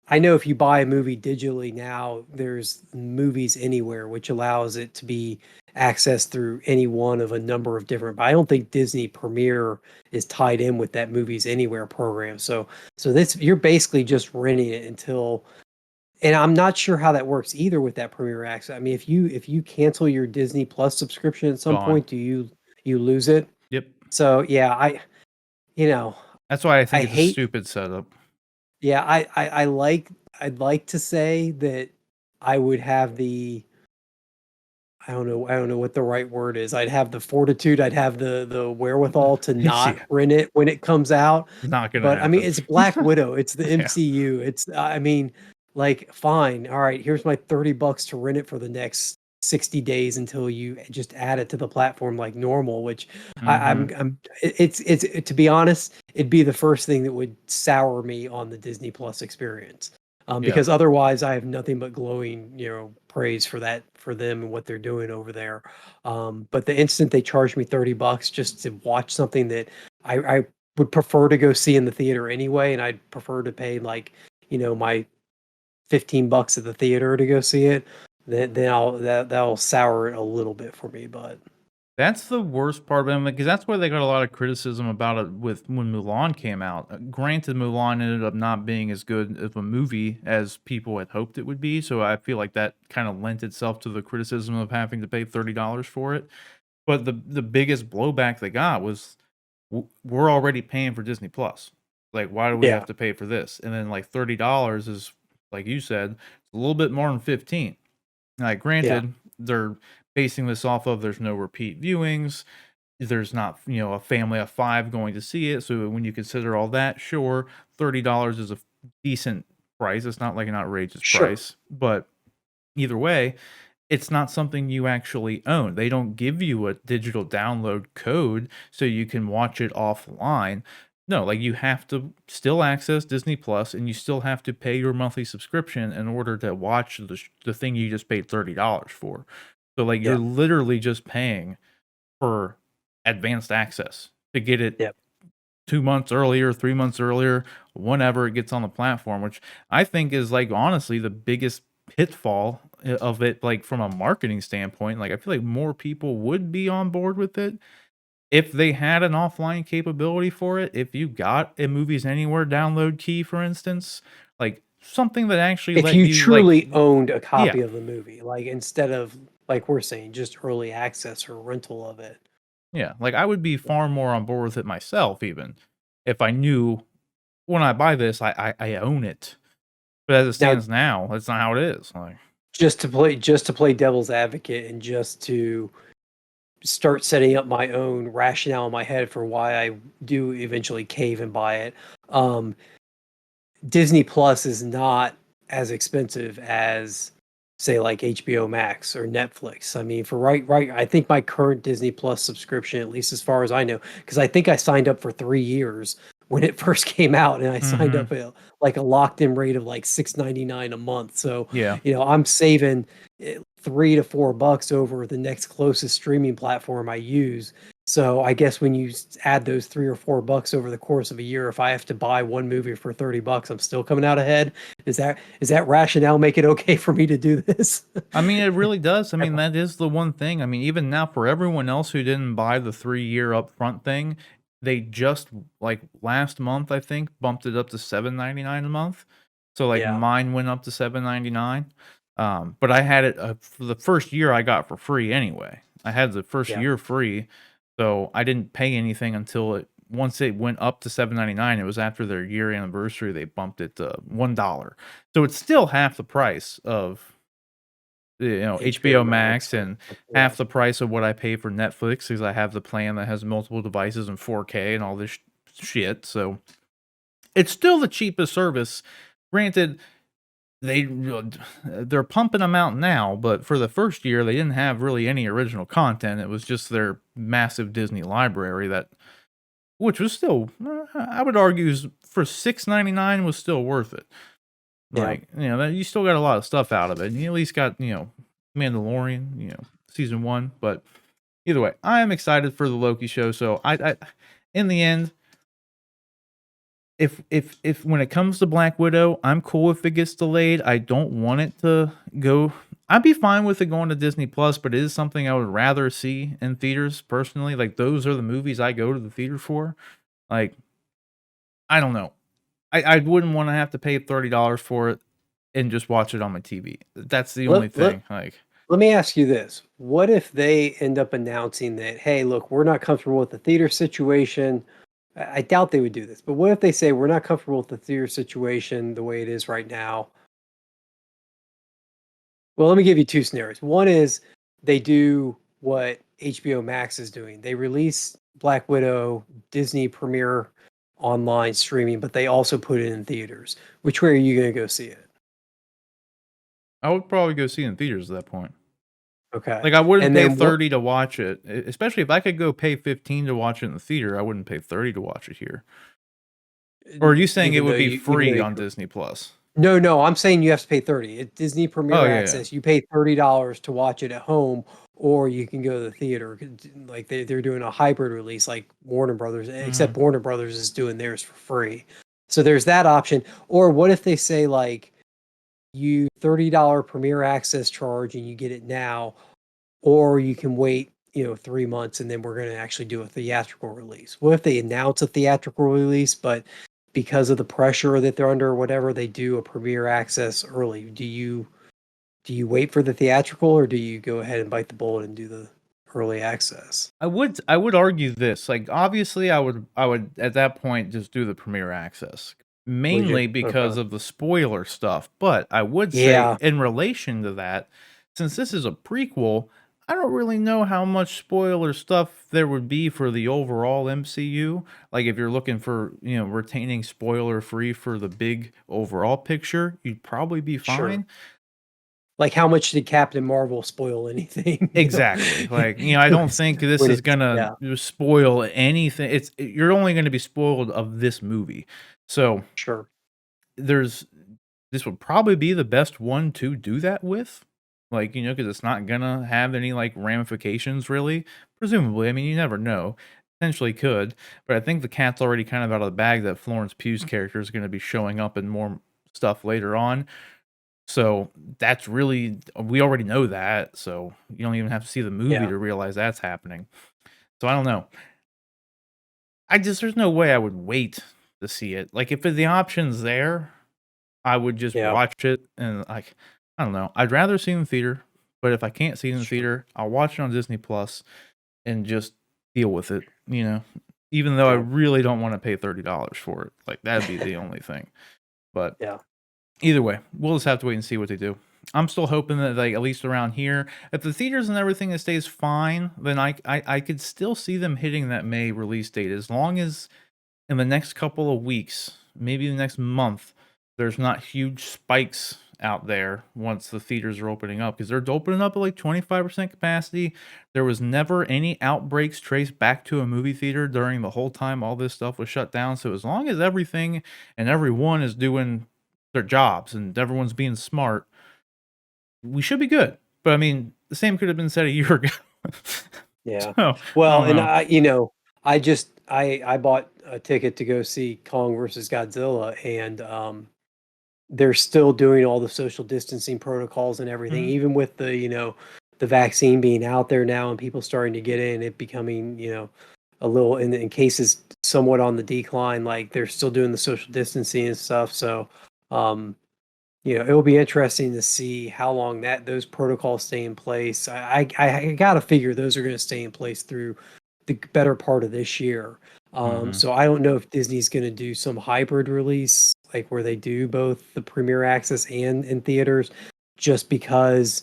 I know if you buy a movie digitally now, there's Movies Anywhere, which allows it to be accessed through any one of a number of different, but I don't think Disney Premiere is tied in with that Movies Anywhere program. So this, you're basically just renting it until, and I'm not sure how that works either with that Premiere Access. I mean, if you cancel your Disney Plus subscription at some gone. point, do you lose it? Yep. So yeah, you know, That's why I I think it's a hate, stupid setup. yeah, I like, I'd like to say that I would have the, I don't know what the right word is. I'd have the fortitude, I'd have the wherewithal to not Yeah, rent it when it comes out. not gonna But I mean, happen. it's Black Widow, it's the Yeah. MCU. It's, I mean, like, fine, all right, here's my $30 to rent it for the next 60 days until you just add it to the platform like normal, which Mhm. it's to be honest, it'd be the first thing that would sour me on the Disney Plus experience. Yeah. Because otherwise I have nothing but glowing, praise for that, for them and what they're doing over there. But the instant they charge me $30 just to watch something that I would prefer to go see in the theater anyway, and I'd prefer to pay like, my $15 at the theater to go see it, then that'll sour it a little bit for me. But That's the worst part of it, because that's why they got a lot of criticism about it with when Mulan came out. Granted, Mulan ended up not being as good of a movie as people had hoped it would be, so I feel like that kind of lent itself to the criticism of having to pay $30 for it. But the biggest blowback they got was, we're already paying for Disney Plus. Like, why do we have Yeah, to pay for this? And then like $30 is, like you said, a little bit more than 15. Like, yeah, granted, they're basing this off of there's no repeat viewings. There's not, a family of 5 going to see it. So when you consider all that, sure, $30 is a decent price. It's not like an outrageous sure. price, but either way, it's not something you actually own. They don't give you a digital download code so you can watch it offline. No, like, you have to still access Disney Plus, and you still have to pay your monthly subscription in order to watch the thing you just paid $30 for. So, like, you're Yeah, literally just paying for advanced access to get it yeah. 2 months earlier, 3 months earlier, whenever it gets on the platform, which I think is, like, honestly the biggest pitfall of it, like, from a marketing standpoint. Like, I feel like more people would be on board with it if they had an offline capability for it. If you got a Movies Anywhere download key, for instance, like, something that actually If let you you, like, truly owned a yeah, copy of the movie, like instead of like we're saying, just early access or rental of it. yeah, like, I would be far more on board with it myself, even if I knew when I buy this, I own it. But as it Now, stands now, that's not how it is, like, just to play devil's advocate and just to start setting up my own rationale in my head for why I do eventually cave and buy it. Um, Disney Plus is not as expensive as say like HBO Max or Netflix. I mean, for right, I think my current Disney Plus subscription, at least as far as I know, because I think I signed up for 3 years when it first came out, and I signed mhm, up at like a locked in rate of like $6.99 a month. So, yeah. I'm saving $3 to $4 over the next closest streaming platform I use. So I guess when you add those $3 or $4 over the course of a year, if I have to buy one movie for $30, I'm still coming out ahead. Is that rationale make it okay for me to do this? I mean, it really does. I mean, that is the one thing. I mean, even now, for everyone else who didn't buy the 3-year upfront thing, they just, like, last month, I think, bumped it up to $7.99 a month. So, like, Yeah, mine went up to $7.99. But I had it, for the first year I got for free anyway. I had the first yeah, year free, so I didn't pay anything until once it went up to $7.99. It was after their year anniversary, they bumped it to $1. So it's still half the price of, HBO HBO Max Max, or and yeah, half the price of what I pay for Netflix, because I have the plan that has multiple devices and 4K and all this shit. So it's still the cheapest service. Granted, they're pumping them out now, but for the first year they didn't have really any original content. It was just their massive Disney library, which was still, I would argue, for $6.99 was still worth it. yeah. Like, that you still got a lot of stuff out of it, and you at least got, Mandalorian, season 1. But either way, I am excited for the Loki show. So I in the end, if when it comes to Black Widow, I'm cool if it gets delayed. I don't want it to go. I'd be fine with it going to Disney Plus, but it is something I would rather see in theaters personally. Like, those are the movies I go to the theater for. Like, I don't know. I wouldn't want to have to pay $30 for it and just watch it on my TV. That's the only Let let thing. Like, let me ask you this. What if they end up announcing that, hey, look, we're not comfortable with the theater situation? I doubt they would do this, but what if they say we're not comfortable with the theater situation the way it is right now? Well, let me give you two scenarios. One is they do what HBO Max is doing. They release Black Widow, Disney Premiere online streaming, but they also put it in theaters. Which way are you going to go see it? I would probably go see it in theaters at that point. Okay. Like, I wouldn't And pay then what 30 to watch it, especially if I could go pay 15 to watch it in the theater. I wouldn't pay 30 to watch it here. Or are you saying it even though would be even though free you on Disney Plus? No, no, I'm saying you have to pay 30. It's Disney Oh, Premier yeah, yeah. Access. You pay $30 to watch it at home, or you can go to the theater. Like they're doing a hybrid release, like Warner Brothers, except Mhm. Warner Brothers is doing theirs for free. So there's that option. Or what if they say like you $30 Premier Access charge and you get it now, or you can wait 3 months, and then we're going to actually do a theatrical release. What if they announce a theatrical release, but because of the pressure that they're under or whatever, they do a premiere access early? Do you wait for the theatrical, or do you go ahead and bite the bullet and do the early access? I would argue this. Like obviously I would at that point just do the premiere access. Would you? Mainly because Okay. of the spoiler stuff. But I would say Yeah, in relation to that, since this is a prequel, I don't really know how much spoiler stuff there would be for the overall MCU. Like if you're looking for, retaining spoiler free for the big overall picture, you'd probably be sure. fine. Like, how much did Captain Marvel spoil anything? Exactly. Like, I don't think this When is it's gonna yeah, spoil anything. You're only gonna be spoiled of this movie. So sure. there's this would probably be the best one to do that with. Like, because it's not gonna have any like ramifications really. Presumably. I mean, you never know. Potentially could, but I think the cat's already kind of out of the bag that Florence Pugh's character is gonna be showing up in more stuff later on. So that's really we already know that, so you don't even have to see the movie Yeah, to realize that's happening. So I don't know. There's no way I would wait to see it. Like if the option's there, I would just yeah, watch it and like I don't know. I'd rather see it in theater, but if I can't see it in the sure, theater, I'll watch it on Disney Plus and just deal with it. Even though I yeah, really don't want to pay $30 for it. Like that'd be the only thing. But yeah, either way, we'll just have to wait and see what they do. I'm still hoping that, like, at least around here, if the theaters and everything that stays fine, then I could still see them hitting that May release date as long as in the next couple of weeks, maybe the next month, there's not huge spikes out there once the theaters are opening up because they're opening up at like 25% capacity. There was never any outbreaks traced back to a movie theater during the whole time all this stuff was shut down. So as long as everything and everyone is doing their jobs and everyone's being smart, we should be good. But I mean, the same could have been said a year ago. yeah. So I Well, don't and know. I bought a ticket to go see Kong versus Godzilla, and they're still doing all the social distancing protocols and everything, Mhm. even with the vaccine being out there now and people starting to get in, it becoming, a little in cases somewhat on the decline. Like they're still doing the social distancing and stuff. So, um, it will be interesting to see how long that those protocols stay in place. I got to figure those are going to stay in place through the better part of this year. Mhm. So I don't know if Disney's going to do some hybrid release, like where they do both the premiere access and in theaters, just because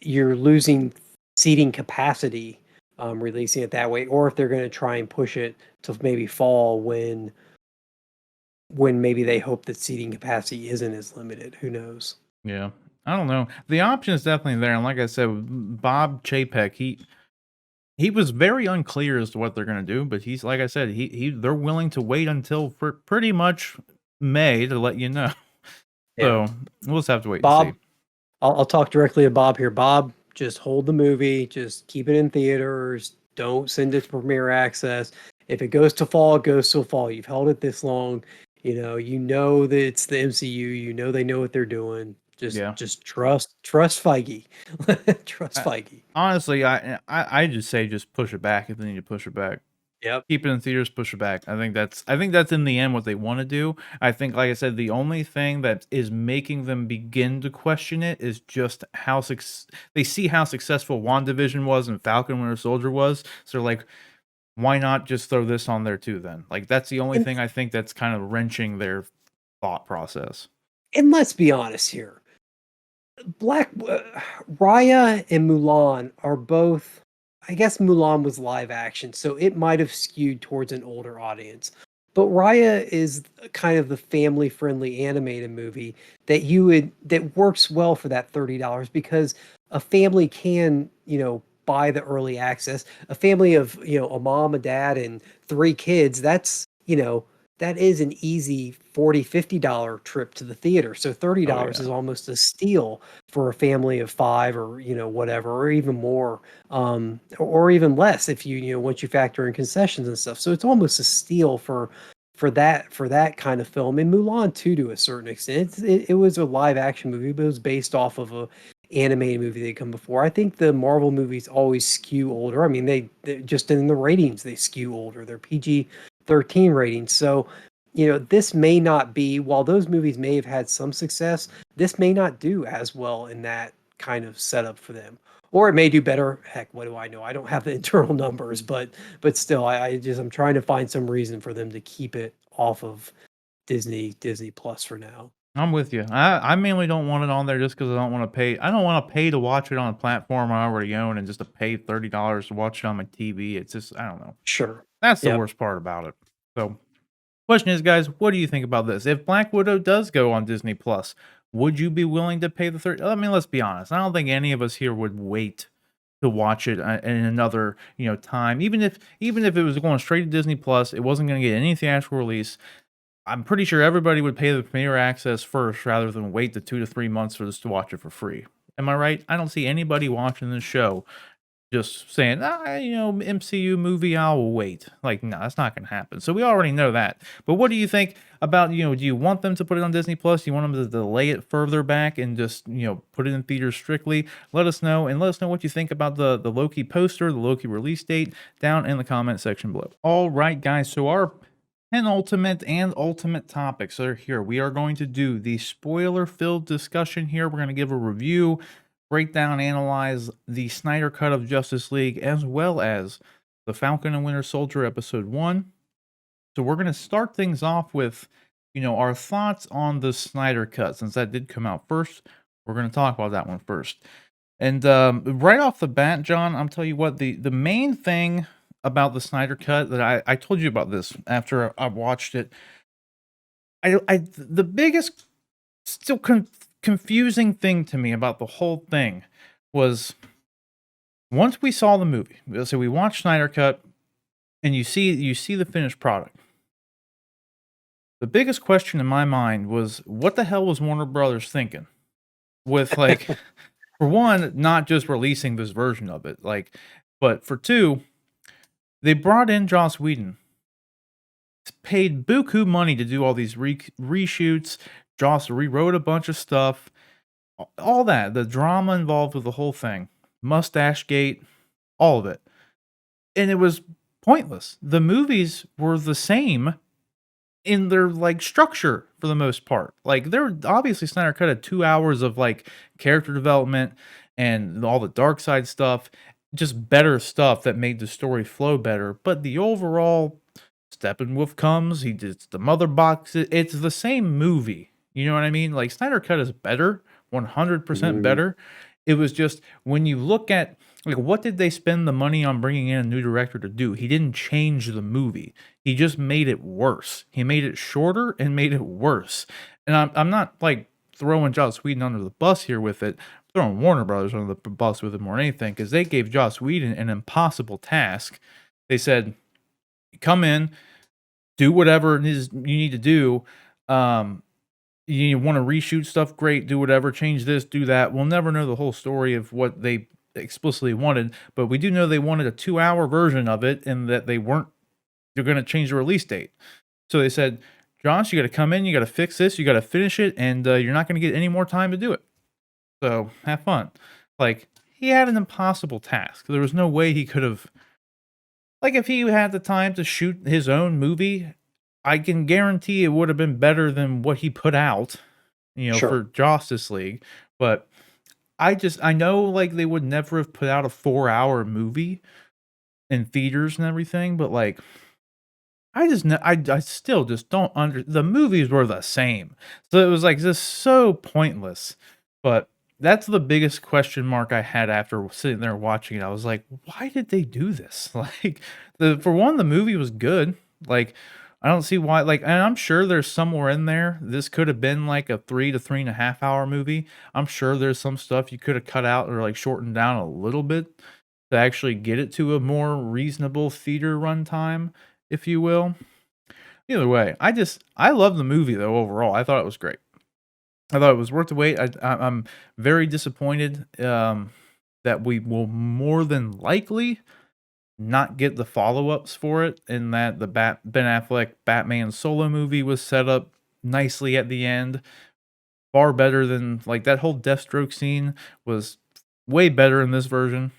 you're losing seating capacity, releasing it that way, or if they're going to try and push it to maybe fall when maybe they hope that seating capacity isn't as limited. Who knows? Yeah. I don't know. The option is definitely there, and like I said, Bob Chapek, he was very unclear as to what they're gonna do, but he's like I said, they're willing to wait until pretty much May to let you know. Yeah. So we'll just have to wait and see. Bob, I'll talk directly to Bob here. Bob, just hold the movie, just keep it in theaters. Don't send it to premiere access. If it goes to fall, it goes to fall. You've held it this long. You know that it's the MCU. You know they know what they're doing. Just Yeah. just trust Feige. Trust I, Feige. honestly, I just say just push it back if they need to push it back. Yep. Keep it in theaters, push it back. I think that's in the end what they want to do. I think, like I said, the only thing that is making them begin to question it is just how they see how successful WandaVision was and Falcon Winter Soldier was. So they're like, why not just throw this on there too? Then, like, that's the only And thing I think that's kind of wrenching their thought process. and let's be honest here. Black Raya and Mulan are both. I guess Mulan was live action, so it might have skewed towards an older audience. But Raya is kind of the family friendly animated movie that works well for that $30 because a family can, buy the early access. A family of, a mom, a dad, and three kids, that is an easy $40-50 trip to the theater. So Oh $30 is yeah, almost a steal for a family of five, or whatever, or even more, or even less if once you factor in concessions and stuff. So it's almost a steal for that kind of film. And Mulan too, to a certain extent, it was a live action movie, but it was based off of animated movie they come before. I think the Marvel movies always skew older. I mean, they just in the ratings they skew older. They're PG-13 ratings. So, this may not be, while those movies may have had some success, this may not do as well in that kind of setup for them. Or it may do better. Heck, what do I know? I don't have the internal numbers, but still, I'm trying to find some reason for them to keep it off of Disney Plus for now. I'm with you. I mainly don't want it on there just because I don't wanna pay I don't wanna pay to watch it on a platform I already own and just to pay $30 to watch it on my TV. It's just I don't know. Sure. That's the Yep. worst part about it. So, question is, guys, what do you think about this? If Black Widow does go on Disney Plus, would you be willing to pay the 30? I mean, let's be honest. I don't think any of us here would wait to watch it in another, time. Even if it was going straight to Disney Plus, it wasn't gonna get any theatrical release. I'm pretty sure everybody would pay the premiere access first rather than wait the 2 to 3 months for this to watch it for free. Am I right? I don't see anybody watching this show just saying, MCU movie, I'll wait. Like, no, that's not gonna happen. So we already know that. But what do you think about, do you want them to put it on Disney Plus? Do you want them to delay it further back and just, put it in theaters strictly? Let us know, and let us know what you think about the Loki poster, the Loki release date down in the comment section below. All right, guys. So our penultimate and ultimate topics are here. We are going to do the spoiler-filled discussion here. We're going to give a review, break down, analyze the Snyder Cut of Justice League, as well as the Falcon and Winter Soldier episode 1. So we're going to start things off with, our thoughts on the Snyder Cut. Since that did come out first, we're going to talk about that one first. And right off the bat, John, I'm telling you what, the main thing about the Snyder Cut that I told you about this after I watched it. The biggest still confusing thing to me about the whole thing was once we saw the movie. So we watched Snyder Cut, and you see the finished product. The biggest question in my mind was, what the hell was Warner Brothers thinking? With like, for one, not just releasing this version of it, but for two, they brought in Joss Whedon, paid buku money to do all these reshoots. Joss rewrote a bunch of stuff, all that, the drama involved with the whole thing, Mustache Gate, all of it. And it was pointless. The movies were the same in their structure for the most part. They're obviously Snyder Cut had 2 hours of character development and all the dark side stuff, just better stuff that made the story flow better. But the overall Steppenwolf comes, he did the mother box. It's the same movie. You know what I mean? Snyder Cut is better, 100% better. It was just when you look at what did they spend the money on bringing in a new director to do? He didn't change the movie. He just made it worse. He made it shorter and made it worse. And I'm not throwing Joss Whedon under the bus here with it. I'm throwing Warner Brothers under the bus with it more than anything, because they gave Joss Whedon an impossible task. They said, come in, do whatever it is you need to do. You want to reshoot stuff, great, do whatever, change this, do that. We'll never know the whole story of what they explicitly wanted, but we do know they wanted a 2-hour version of it, and that they're going to change the release date. So they said, Josh, you got to come in, you got to fix this, you got to finish it, and you're not going to get any more time to do it. So have fun. He had an impossible task. There was no way he could have, if he had the time to shoot his own movie, I can guarantee it would have been better than what he put out, Sure. for Justice League. But I know they would never have put out a 4-hour movie in theaters and everything, but I still just don't the movies were the same. So it was just so pointless. But that's the biggest question mark I had after sitting there watching it. I was like, why did they do this? For one, the movie was good. I don't see why, and I'm sure there's somewhere in there, this could have been a 3 to 3.5 hour movie. I'm sure there's some stuff you could have cut out or shortened down a little bit to actually get it to a more reasonable theater runtime, if you will. Either way, I love the movie though overall. I thought it was great. I thought it was worth the wait. I'm very disappointed that we will more than likely not get the follow-ups for it, and that the Ben Affleck Batman solo movie was set up nicely at the end. far better than like that whole Deathstroke scene was way better in this version.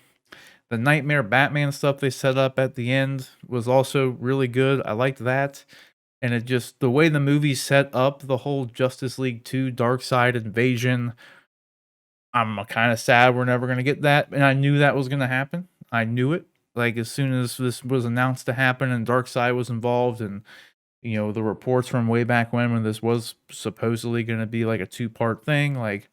The Nightmare Batman stuff they set up at the end was also really good. I liked that. And it just the way the movie set up the whole Justice League 2 Darkseid invasion, I'm kind of sad we're never going to get that. And I knew that was going to happen. I knew it. Like as soon as this was announced to happen and Darkseid was involved and the reports from way back when this was supposedly going to be like a two-part thing, like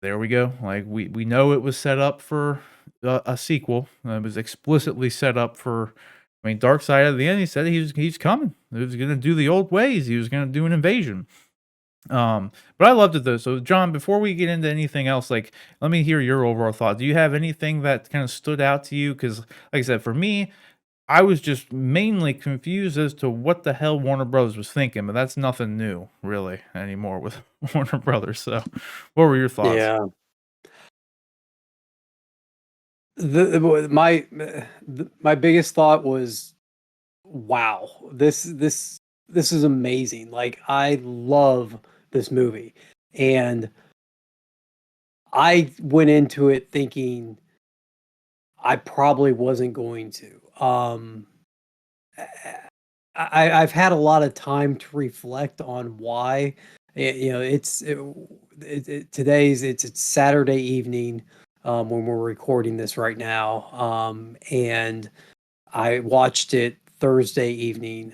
there we go. Like we know it was set up for a sequel. It was explicitly set up for. I mean, Darkseid at the end, he said he's coming. He was going to do the old ways. He was going to do an invasion. But I loved it though. So, John, before we get into anything else, like let me hear your overall thought. Do you have anything that kind of stood out to you? Because, like I said, for me, I was just mainly confused as to what the hell Warner Brothers was thinking. But that's nothing new, really, anymore with Warner Brothers. So, what were your thoughts? Yeah. My biggest thought was, wow, this is amazing. Like I love this movie, and I went into it thinking I probably wasn't going to. I've had a lot of time to reflect on why. It's Saturday evening when we're recording this right now, and I watched it Thursday evening.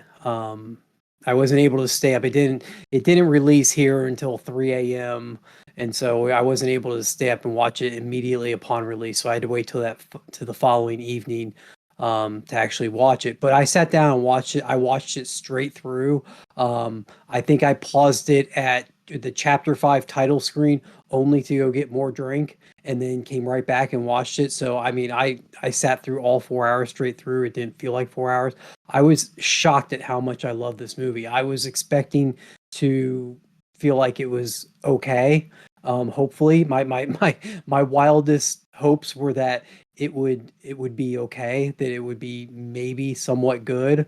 I wasn't able to stay up. It didn't release here until 3 a.m. And so I wasn't able to stay up and watch it immediately upon release. So I had to wait to the following evening to actually watch it. But I sat down and watched it. I watched it straight through. I think I paused it at the chapter 5 title screen only to go get more drink and then came right back and watched it. So I mean, I sat through all 4 hours straight through. It didn't feel like 4 hours. I was shocked at how much I love this movie. I was expecting to feel like it was okay. Hopefully, my wildest hopes were that it would be okay, that it would be maybe somewhat good.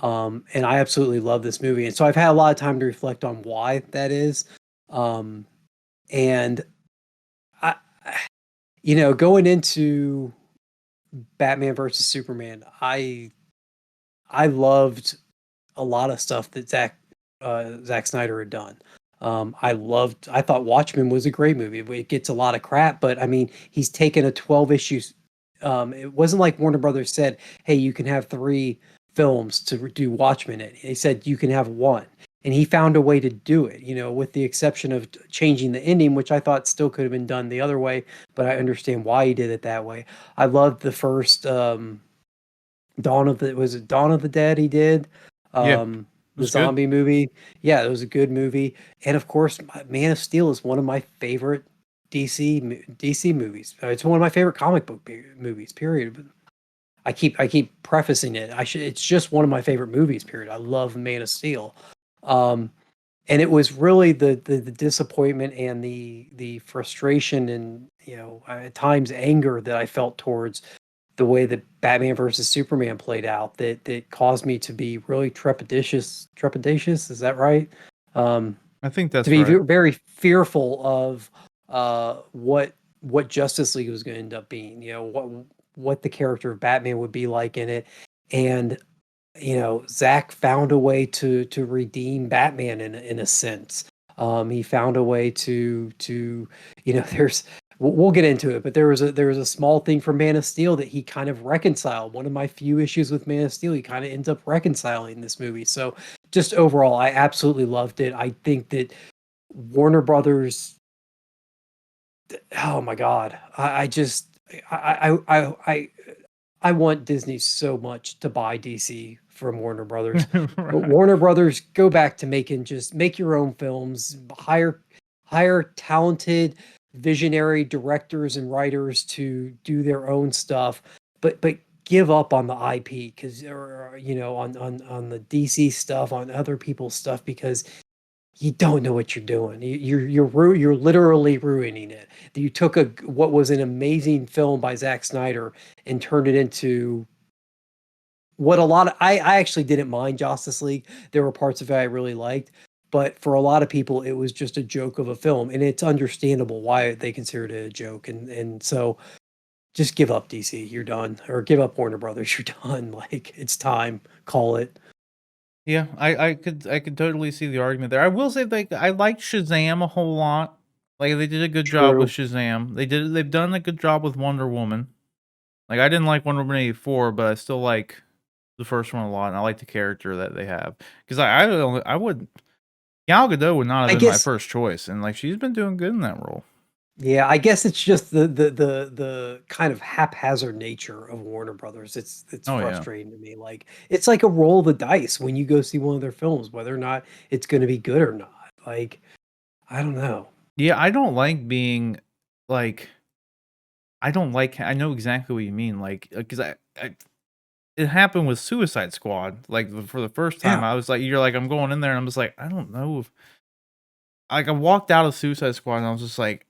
And I absolutely love this movie, and so I've had a lot of time to reflect on why that is. Um, and I, going into Batman versus Superman, I loved a lot of stuff that Zack Snyder had done. I thought Watchmen was a great movie. It gets a lot of crap, but I mean, he's taken a 12 issues. It wasn't like Warner Brothers said, "Hey, you can have 3 films to do Watchmen in." They said you can have one, and he found a way to do it. With the exception of changing the ending, which I thought still could have been done the other way, but I understand why he did it that way. I loved the first Dawn of the Dead he did? Yeah, it The was good. zombie movie. Yeah, it was a good movie. And of course, Man of Steel is one of my favorite DC movies. It's one of my favorite comic book movies, period. But I keep prefacing it. It's just one of my favorite movies, period. I love Man of Steel. Um, and it was really the disappointment and the frustration and at times anger that I felt towards the way that Batman versus Superman played out that caused me to be really trepidatious, is that right? Um, I think to that's be right. very fearful of what Justice League was going to end up being. What the character of Batman would be like in it, and Zach found a way to redeem Batman in a sense. He found a way to there's we'll get into it, but there was a small thing for Man of Steel that he kind of reconciled. One of my few issues with Man of Steel, he kind of ends up reconciling this movie. So just overall, I absolutely loved it. I think that Warner Brothers, oh my God, I just I want Disney so much to buy DC from Warner Brothers. But Right. Warner Brothers, go back to make your own films, hire talented visionary directors and writers to do their own stuff, but give up on the IP because or on the DC stuff, on other people's stuff because you don't know what you're doing. You're literally ruining it. You took what was an amazing film by Zack Snyder and turned it into what a lot of I actually didn't mind Justice League. There were parts of it I really liked, but for a lot of people, it was just a joke of a film, and it's understandable why they considered it a joke. And so just give up, DC. You're done, or give up Warner Brothers. You're done. Like it's time. Call it. Yeah, I could totally see the argument there. I will say, like, I liked Shazam a whole lot. Like, they did a good job with True. Shazam. They've done a good job with Wonder Woman. Like, I didn't like Wonder Woman 84, but I still like the first one a lot, and I like the character that they have. Because I would Gal Gadot would not have I been my guess. first choice, and like she's been doing good in that role. Yeah, I guess it's just the kind of haphazard nature of Warner Brothers. It's Oh yeah. frustrating to me. Like it's like a roll of the dice when you go see one of their films, whether or not it's going to be good or not. Like I don't know. Yeah, I don't like being like I don't like I know exactly what you mean, like, because I it happened with Suicide Squad, like, for the first time, Yeah, I was like you're like, I'm going in there, and I'm just like, I don't know if like, I walked out of Suicide Squad, and I was just like,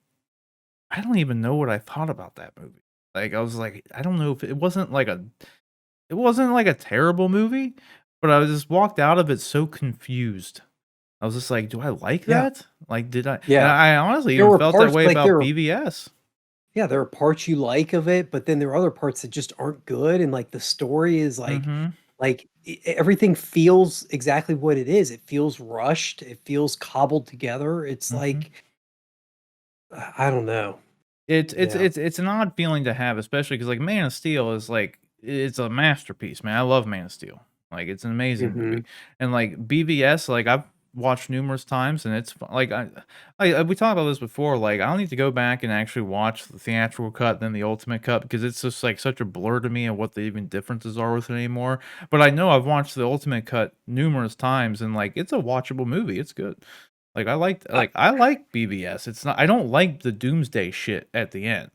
I don't even know what I thought about that movie. Like, I was like, I don't know if it wasn't like a terrible movie, but I was just walked out of it so confused. I was just like, "Do I like yeah, that?" Like, did I and yeah. I honestly There even were felt that parts way like about BVS. there are parts you like of it, but then there are other parts that just aren't good, and like the story is Mhm, everything feels exactly what it is. It feels rushed. It feels cobbled together. It's mhm. like I don't know. It's it's Yeah. it's it's an odd feeling to have, especially because like, Man of Steel is, like it's a masterpiece, man. I love Man of Steel. Like, it's an amazing Hmm. movie, and, like, BVS, like, I've watched numerous times, and it's fu like, we talked about this before, like, I'll need to go back and actually watch the theatrical cut, then the ultimate cut, because it's just, like, such a blur to me of what the even differences are with it anymore, but I know I've watched the ultimate cut numerous times, and, like, it's a watchable movie, it's good. I like BVS. It's not I don't like the doomsday shit at the end,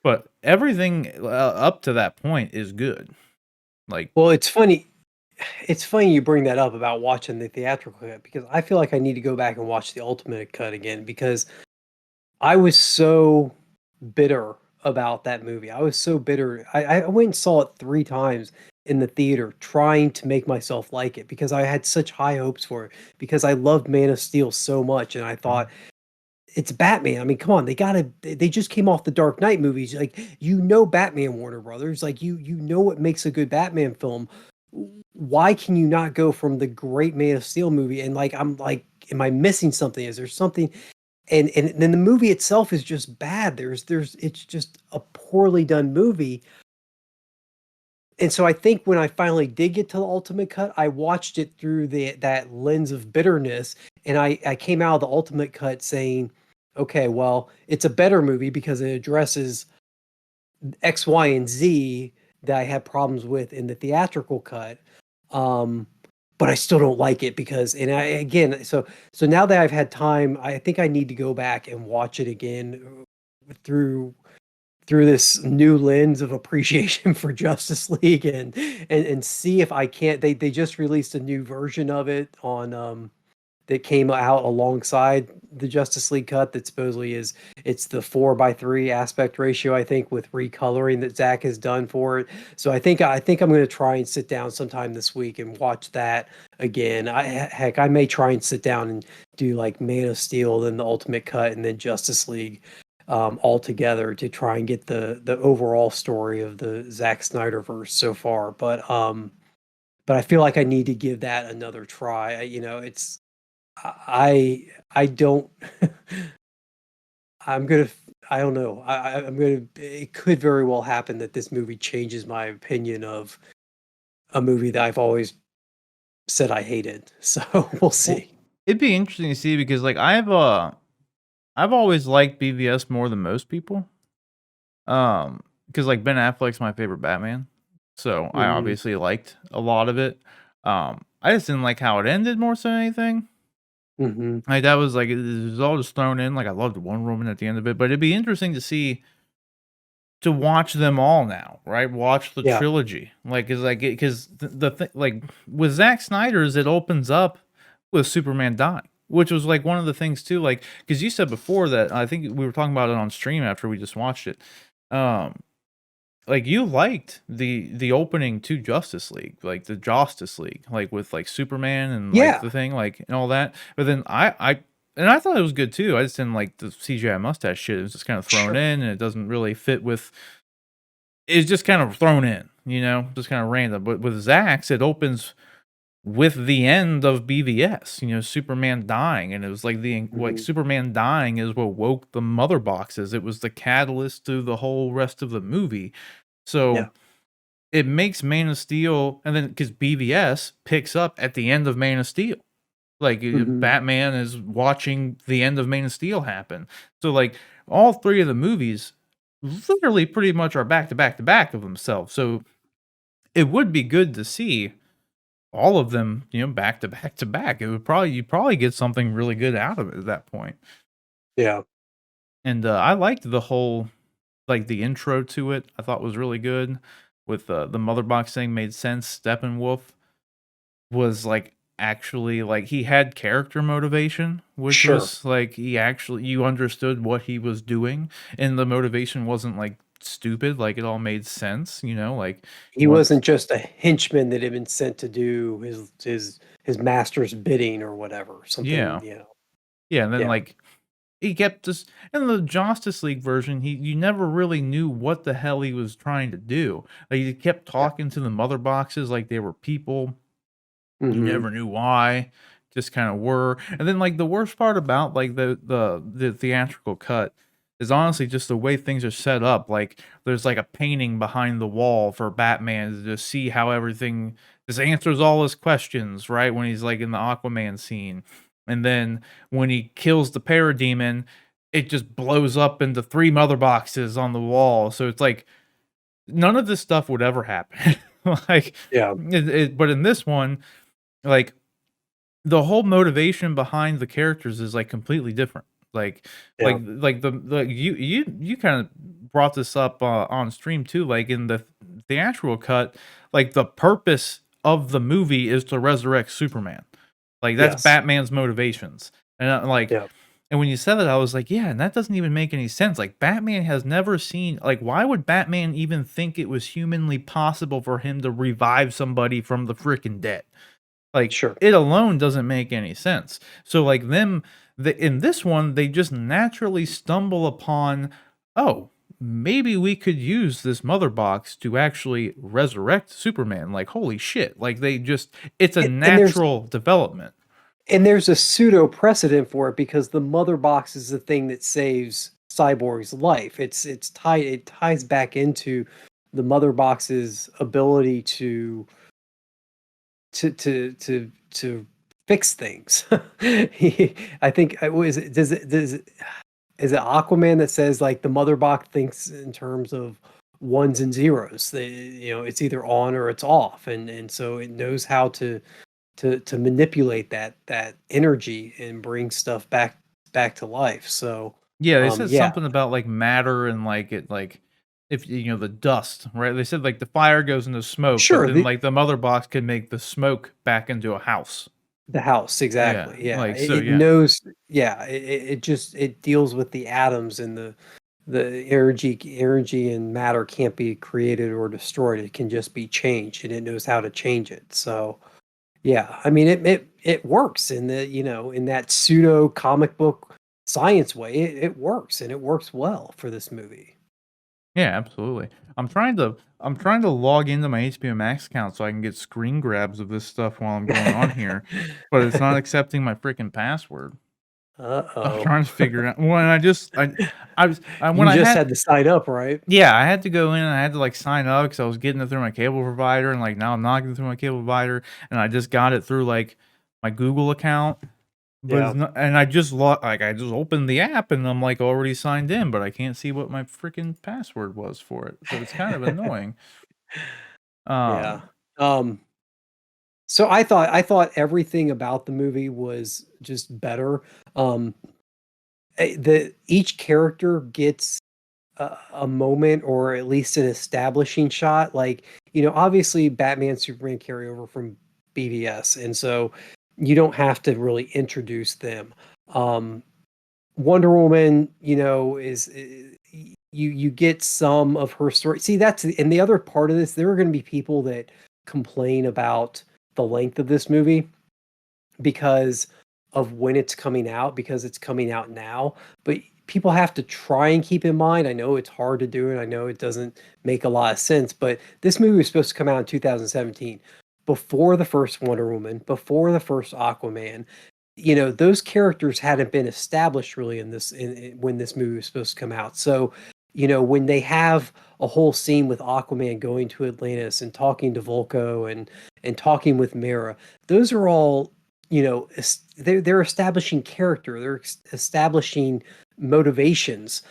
but everything, up to that point is good. Like Well, it's funny you bring that up about watching the theatrical cut because I feel like I need to go back and watch the ultimate cut again because I was so bitter about that movie. I was so bitter. I went and saw it 3 times in the theater trying to make myself like it because I had such high hopes for it because I loved Man of Steel so much, and I Mhm, thought, "It's Batman." I mean, come on, they just came off the Dark Knight movies, like, Batman, Warner Brothers, like, you know what makes a good Batman film. Why can you not go from the great Man of Steel movie and, like, I'm like, "Am I missing something? Is there something?" And then the movie itself is just bad. There's it's just a poorly done movie. And so I think when I finally did get to the ultimate cut, I watched it through that lens of bitterness, and I came out of the ultimate cut saying, "Okay, well, it's a better movie because it addresses X, Y, and Z that I had problems with in the theatrical cut." Um, but I still don't like it because and I again, so now that I've had time, I think I need to go back and watch it again through this new lens of appreciation for Justice League and see if I can't they just released a new version of it on that came out alongside the Justice League cut that supposedly is it's the 4:3 aspect ratio, I think, with recoloring that Zach has done for it. So I think I'm gonna try and sit down sometime this week and watch that again. Heck, I may try and sit down and do like Man of Steel, then the Ultimate Cut, and then Justice League all together to try and get the overall story of the Zack Snyderverse so far. But I feel like I need to give that another try. It's I don't I'm gonna I don't know. I'm gonna it could very well happen that this movie changes my opinion of a movie that I've always said I hated. So we'll well, see. it'd be interesting to see because, like, I've always liked BVS more than most people, because, like, Ben Affleck's my favorite Batman, so I Hmm. obviously liked a lot of it. I just didn't like how it ended more so than anything. Hmm. Like, that was, like, it was all just thrown in, like, I loved Wonder Woman at the end of it, but it'd be interesting to watch them all now, right? Watch the Yeah. trilogy, like, is like, because like with Zack Snyder's, it opens up with Superman dying, which was like one of the things too. Like, because you said before that I think we were talking about it on stream after we just watched it. Um, like you liked the opening to Justice League, like the Justice League, like with like Superman and like Yeah, the thing, like and all that. But then I thought it was good too. I just didn't like the CGI mustache shit. It was just kind of thrown sure. in, and it doesn't really fit with. It's just kind of thrown in, just kind of random. But with Zack's, it opens with the end of BVS, Superman dying, and it was like Mhm. Superman dying is what woke the mother boxes. It was the catalyst to the whole rest of the movie. Yeah. So it makes Man of Steel, and then because BVS picks up at the end of Man of Steel. Like Mhm. Batman is watching the end of Man of Steel happen. So like all three of the movies literally pretty much are back to back to back of themselves. So it would be good to see all of them, back to back to back. It would probably you probably get something really good out of it at that point. Yeah. And I liked the whole like the intro to it. I thought was really good with the mother box thing made sense. Steppenwolf was like actually like he had character motivation, which Sure. was like he actually you understood what he was doing, and the motivation wasn't like stupid. Like it all made sense. Like He once wasn't just a henchman that had been sent to do his master's bidding or whatever. Something, yeah yeah, and then Yeah. like he kept just in the Justice League version, you never really knew what the hell he was trying to do. Like, he kept Yeah. talking to the mother boxes like they were people. You Mhm. never knew why, just kinda were. And then, like, the worst part about, like, the theatrical cut is honestly just the way things are set up. Like, there's, like, a painting behind the wall for Batman to just see how everything just answers all his questions, right, when he's, like, in the Aquaman scene. And then when he kills the Parademon, it just blows up into 3 mother boxes on the wall. So it's like, none of this stuff would ever happen. Like, Yeah. but in this one, like the whole motivation behind the characters is, like, completely different. Like Yeah. you kinda brought this up, on stream too, like, in the theatrical cut, like, the purpose of the movie is to resurrect Superman. Like, that's Yes. Batman's motivations, and, Yeah. and when you said that, I was like, "Yeah, and that doesn't even make any sense." Like, Batman has never seen like, why would Batman even think it was humanly possible for him to revive somebody from the freaking dead? Like, Sure. it alone doesn't make any sense. So, like, in this one, they just naturally stumble upon, "Oh, maybe we could use this mother box to actually resurrect Superman." Like, holy shit. Like, it's a And there's natural development. a pseudo precedent for it because the mother box is the thing that saves Cyborg's life. It's tied it ties back into the mother box's ability to fix things. I think was it does it is it Aquaman that says like the mother box thinks in terms of ones and zeros. It's either on or it's off, and so it knows how to manipulate that energy and bring stuff back to life. So, Yeah, they said yeah, something about, like, matter and, if, the dust, right? They said, like, the fire goes into smoke, but sure. then, like, the mother box can make the smoke back into a house. The house, Yeah, exactly. Yeah, like, it, so it yeah. knows. Yeah, it just it deals with the atoms and the energy and matter can't be created or destroyed. It can just be changed, and it knows how to change it. So yeah, I mean it works in in that pseudo comic book science way. It works and it works well for this movie. Yeah, absolutely. I'm trying to log into my HBO Max account so I can get screen grabs of this stuff while I'm going on here, but it's not accepting my freaking password. I'm Uh-oh. trying to figure out when I was when You I just had had to sign up, right? yeah, I had to go in and I had to, like, sign up because I was getting it through my cable provider, and, like, now I'm not getting it through my cable provider, and I just got it through, like, my Google account, but it's Yeah. not and I just opened the app, and I'm, like, already signed in, but I can't see what my freaking password was for it, so it's kind of annoying. Yeah. Um, Um, so I thought everything about the movie was just better. Um, the each character gets a moment or at least an establishing shot. Like, obviously Batman, Superman carry over from BVS, and so you don't have to really introduce them. Um, Wonder Woman, you get some of her story. See, and the other part of this, there are going to be people that complain about the length of this movie because of when it's coming out, because it's coming out now. But people have to try and keep in mind. I know it's hard to do, and I know it doesn't make a lot of sense, but this movie was supposed to come out in 2017, before the first Wonder Woman, before the first Aquaman. Those characters hadn't been established really when this movie was supposed to come out. So, when they have a whole scene with Aquaman going to Atlantis and talking to Volko and talking with Mera, those are all, they're establishing character. They're establishing motivations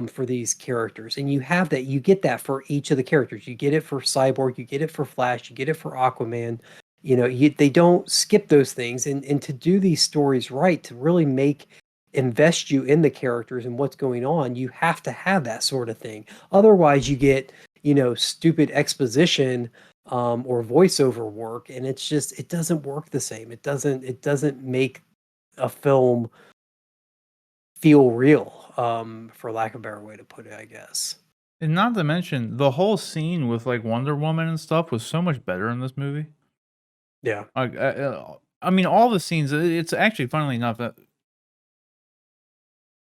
for these characters, and you get that for each of the characters. You get it for Cyborg, you get it for Flash, you get it for Aquaman. They don't skip those things, and to do these stories right, to really invest you in the characters and what's going on, you have to have that sort of thing. Otherwise, you get stupid exposition or voiceover work, and it doesn't work the same. It doesn't make a film feel real, for lack of a better way to put it, I guess. And not to mention, the whole scene with like Wonder Woman and stuff was so much better in this movie. Yeah. Like, I mean, all the scenes. It's actually, funnily enough, that,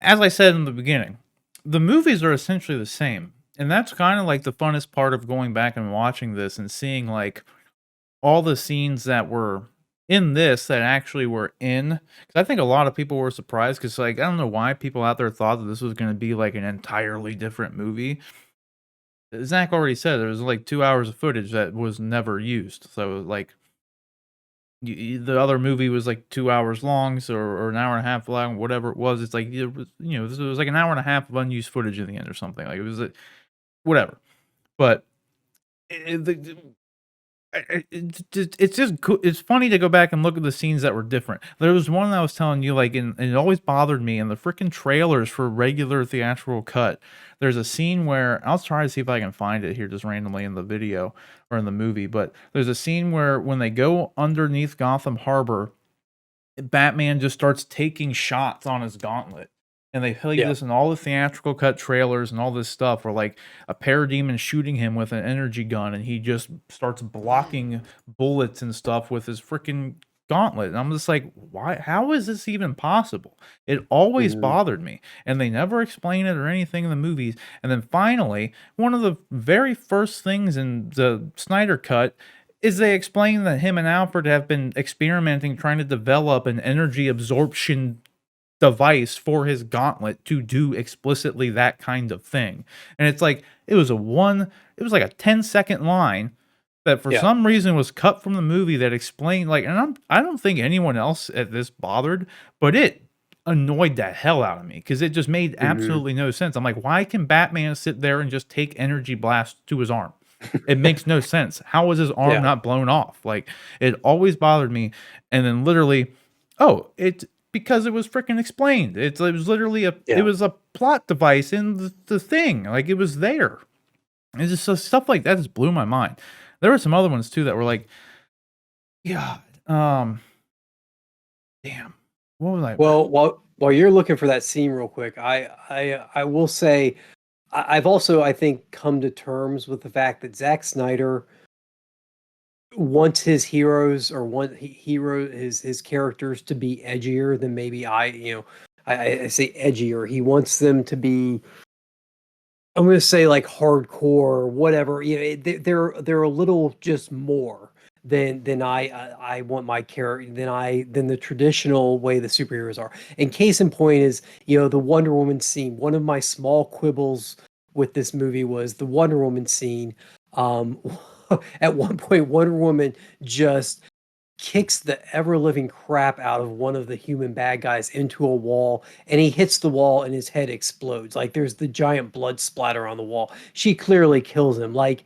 as I said in the beginning, the movies are essentially the same, and that's kind of like the funnest part of going back and watching this and seeing like all the scenes that were in this that actually were in. Because I think a lot of people were surprised because, like, I don't know why people out there thought that this was going to be like an entirely different movie. Zach already said there was like 2 hours of footage that was never used. So, like, the other movie was like 2 hours long, so or an hour and a half long, whatever it was. It's like this was like an hour and a half of unused footage in the end or something. Like it was whatever. But it's just it's funny to go back and look at the scenes that were different. There was one that I was telling you, like, and it always bothered me in the freaking trailers for regular theatrical cut. There's a scene where I'll try to see if I can find it here just randomly in the video or in the movie, but there's a scene where when they go underneath Gotham Harbor, Batman just starts taking shots on his gauntlet. And they play Yeah. this in all the theatrical cut trailers and all this stuff where like a parademon shooting him with an energy gun and he just starts blocking bullets and stuff with his freaking gauntlet. And I'm just like, why? How is this even possible? It always Mhm. bothered me. And they never explain it or anything in the movies. And then finally, one of the very first things in the Snyder Cut is they explain that him and Alfred have been experimenting, trying to develop an energy absorption device for his gauntlet to do explicitly that kind of thing. And it's like it was like a 10-second line that for Yeah. some reason was cut from the movie that explained like, and I don't think anyone else at this bothered, but it annoyed the hell out of me because it just made Mhm. absolutely no sense. I'm like, why can Batman sit there and just take energy blast to his arm? It makes no sense. How was his arm Yeah. not blown off? Like, it always bothered me. And then literally, oh, it's because it was freaking explained. It was literally it Yeah. was a plot device in the thing. Like, it was there. It's just so stuff like that just blew my mind. There were some other ones too that were like, yeah, damn. What was I? Well, while you're looking for that scene real quick, I will say I've also, I think, come to terms with the fact that Zack Snyder wants his heroes or his characters to be edgier than maybe I say edgier. He wants them to be, I'm going to say, like, hardcore or whatever. They're a little just more than I want my character than the traditional way the superheroes are. And case in point is the Wonder Woman scene. One of my small quibbles with this movie was the Wonder Woman scene. Um, at one point, Wonder Woman just kicks the ever living crap out of one of the human bad guys into a wall, and he hits the wall and his head explodes. Like, there's the giant blood splatter on the wall. She clearly kills him. Like,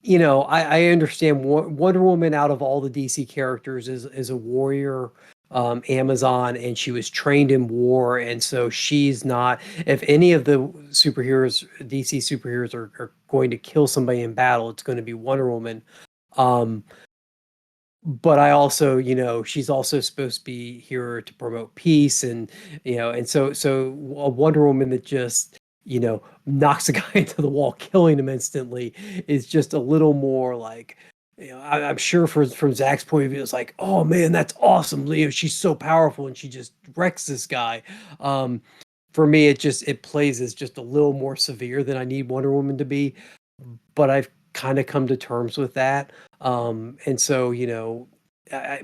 I understand Wonder Woman, out of all the DC characters, is a warrior, Amazon, and she was trained in war, and so she's not. If any of the superheroes, DC superheroes, are going to kill somebody in battle, it's going to be Wonder Woman. Um, but I also, she's also supposed to be here to promote peace, and and so a Wonder Woman that just knocks a guy into the wall, killing him instantly, is just a little more like, I'm sure from Zach's point of view, it's like, oh man, that's awesome. She's so powerful and she just wrecks this guy. For me, it plays as just a little more severe than I need Wonder Woman to be, but I've kind of come to terms with that. And so,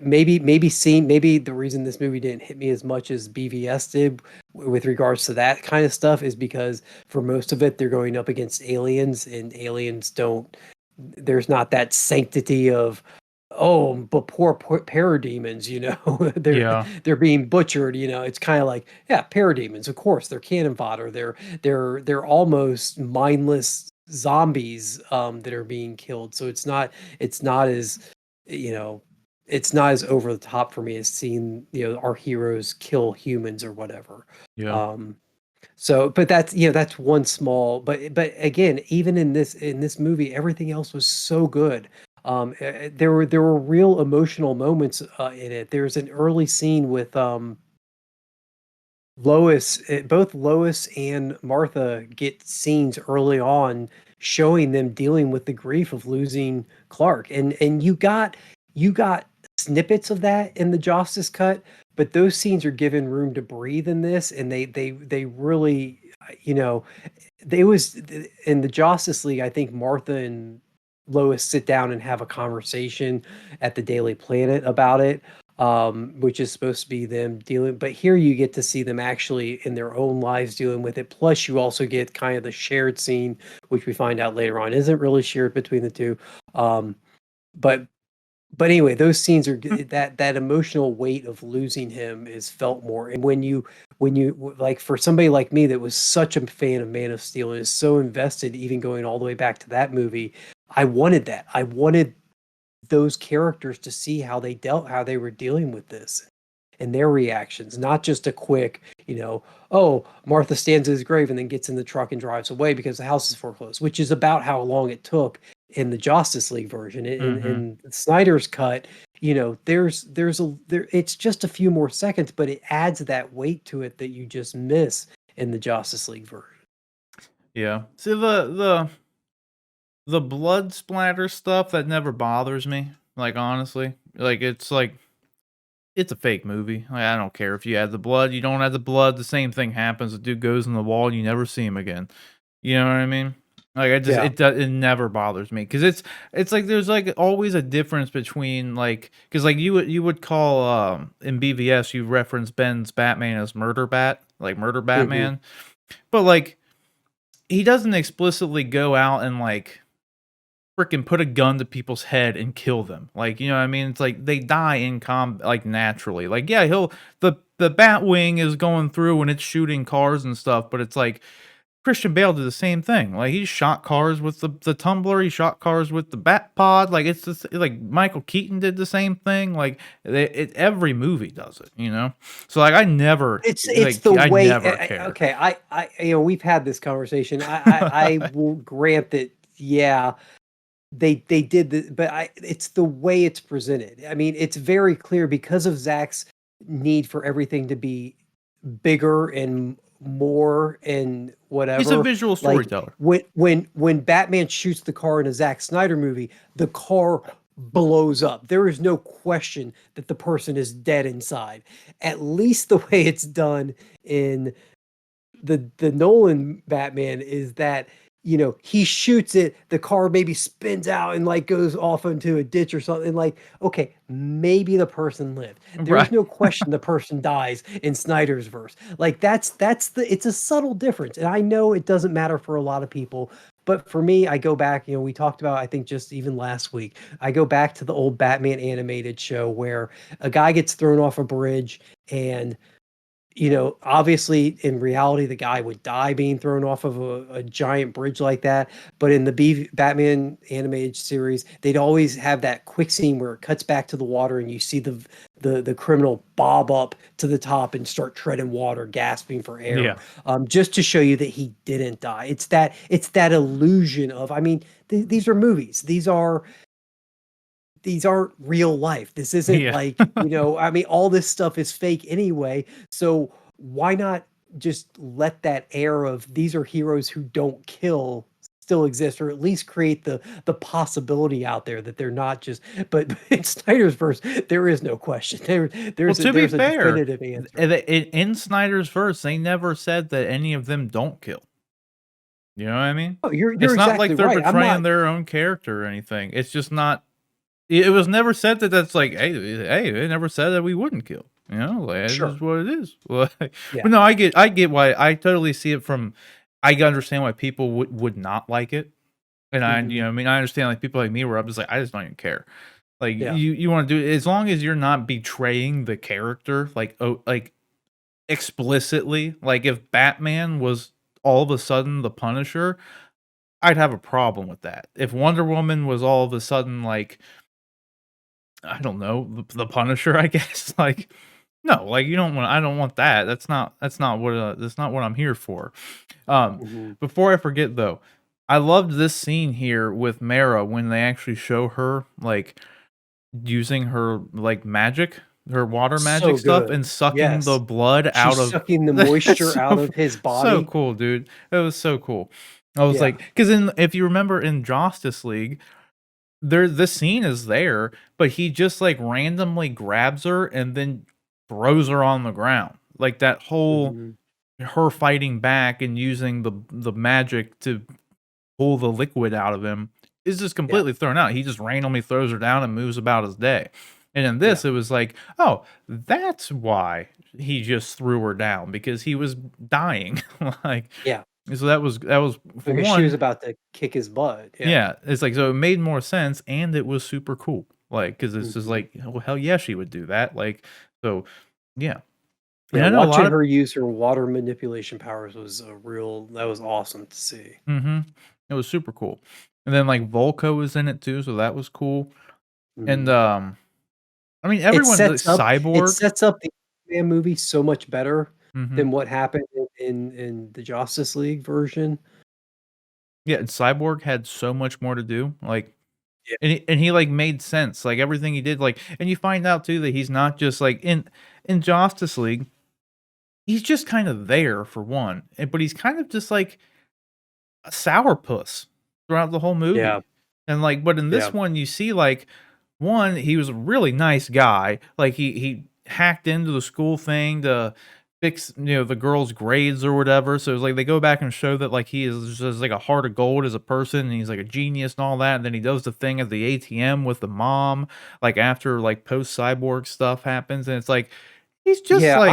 maybe the reason this movie didn't hit me as much as BVS did with regards to that kind of stuff is because for most of it they're going up against aliens, and aliens don't, there's not that sanctity of, oh, but poor parademons, Yeah. they're being butchered. It's kind of like, yeah, parademons, of course, they're cannon fodder. They're almost mindless zombies that are being killed. So it's not as, you know it's not as over the top for me as seeing, our heroes kill humans or whatever. Yeah. um so, but that's one small, but again, even in this movie, everything else was so good. There were real emotional moments in it. There's an early scene with Lois. Both Lois and Martha get scenes early on showing them dealing with the grief of losing Clark, and you got snippets of that in the Justice cut, but those scenes are given room to breathe in this, and they really, you know, they was in the Justice League. I think Martha and Lois sit down and have a conversation at the Daily Planet about it, which is supposed to be them dealing. But here you get to see them actually in their own lives dealing with it. Plus, you also get kind of the shared scene, which we find out later on isn't really shared between the two. Um, but but anyway, those scenes are that emotional weight of losing him is felt more. And when you like, for somebody like me that was such a fan of Man of Steel and is so invested, even going all the way back to that movie, I wanted that. I wanted those characters to see how they were dealing with this and their reactions, not just a quick, oh, Martha stands at his grave and then gets in the truck and drives away because the house is foreclosed, which is about how long it took in the Justice League version. Mm-hmm. In Snyder's cut, it's just a few more seconds, but it adds that weight to it that you just miss in the Justice League version. Yeah. See, the blood splatter stuff, that never bothers me. Like, honestly, it's a fake movie. Like, I don't care if you add the blood, you don't add the blood. The same thing happens. The dude goes in the wall, you never see him again. You know what I mean? Like, Yeah. it never bothers me because it's like there's like always a difference between, like, because like you would call in BVS, you reference Ben's Batman as Murder Bat, like Murder Hmm. Batman, but like he doesn't explicitly go out and like freaking put a gun to people's head and kill them. Like, you know what I mean? It's like they die in like naturally. Like, yeah, the Batwing is going through and it's shooting cars and stuff, but it's like Christian Bale did the same thing. Like, he shot cars with the tumbler, he shot cars with the bat pod. Like, it's just like Michael Keaton did the same thing. Like, every movie does it, you know? So like It's the I way. never care. Okay, we've had this conversation. I will grant that. Yeah, they did the, but it's the way it's presented. I mean, it's very clear because of Zach's need for everything to be bigger and more and He's a whatever. visual Like storyteller. when Batman shoots the car in a Zack Snyder movie, the car blows up. There is no question that the person is dead inside. At least the way it's done in the Nolan Batman is that, he shoots it, the car maybe spins out and like goes off into a ditch or something. Like, okay, maybe the person lived. There's Right. no question the person dies in Snyder's verse. Like, it's a subtle difference, and I know it doesn't matter for a lot of people. But for me, I go back, we talked about, I think just even last week, I go back to the old Batman animated show where a guy gets thrown off a bridge, and obviously in reality, the guy would die being thrown off of a giant bridge like that. But in the Batman animated series, they'd always have that quick scene where it cuts back to the water and you see the criminal bob up to the top and start treading water, gasping for air, Yeah. just to show you that he didn't die. It's that illusion of, I mean, these are movies. These aren't real life. This isn't Yeah. like, I mean, all this stuff is fake anyway. So why not just let that air of these are heroes who don't kill still exist, or at least create the possibility out there that they're not just. But in Snyder's verse, there is no question. Well, to be There's a fair, definitive answer. in Snyder's verse, they never said that any of them don't kill. You know what I mean? Oh, you're It's not exactly like they're right. I'm betraying not their own character or anything. It's just not. It was never said that that's like, hey, they never said that we wouldn't kill. You know, like, it's sure. just what it is. Like, Yeah. but no, I get why. I totally see it from. I understand why people would not like it, and Hmm. I mean, I understand like people like me where I'm just like, I just don't even care. Like Yeah. you want to do as long as you're not betraying the character, like like explicitly. Like if Batman was all of a sudden the Punisher, I'd have a problem with that. If Wonder Woman was all of a sudden like, I don't know, the Punisher, I guess, like, no, like, you don't want I don't want that. That's not what I'm here for. Hmm. Before I forget though, I loved this scene here with Mara when they actually show her, like, using her, like, magic, her water magic So stuff good. and sucking the Yes. blood out She's of sucking the that's moisture out of his so body. cool, dude. It was so cool. I was Yeah. like, because if you remember in Justice League, the scene is there, but he just, like, randomly grabs her and then throws her on the ground. Like, that whole Mhm. her fighting back and using the magic to pull the liquid out of him is just Yeah. completely thrown out. He just randomly throws her down and moves about his day. And in Yeah. this, it was like, "Oh, that's why he just threw her down because he was dying." Like, Yeah. so that was for Because she was one. about to kick his butt. Yeah. Yeah, it's like so it made more sense and it was super cool. Like, because it's just Mhm. like, well, hell yeah, she would do that. Like, so yeah. And Yeah, I know a lot watching of her use her water manipulation powers was that was awesome to see. it was super cool. And then like Volko was in it too, so that was cool. And Mhm. I mean It everyone like sets up it Cyborg. sets up the Man movie so much better Mhm. than what happened in the Justice League version. Yeah, and Cyborg had so much more to do. Like Yeah. and he like made sense. Like everything he did like and you find out too that he's not just like in Justice League, he's just kind of there for one. But he's kind of just like a sourpuss throughout the whole Yeah. movie. And like, but in Yeah. this one, you see like one, he was a really nice guy. Like he hacked into the school thing to fix the girls' grades or whatever. So it's like they go back and show that like he is just like a heart of gold as a person and he's like a genius and all that. And then he does the thing at the ATM with the mom, like after like post cyborg stuff happens, and it's like he's just Yeah, like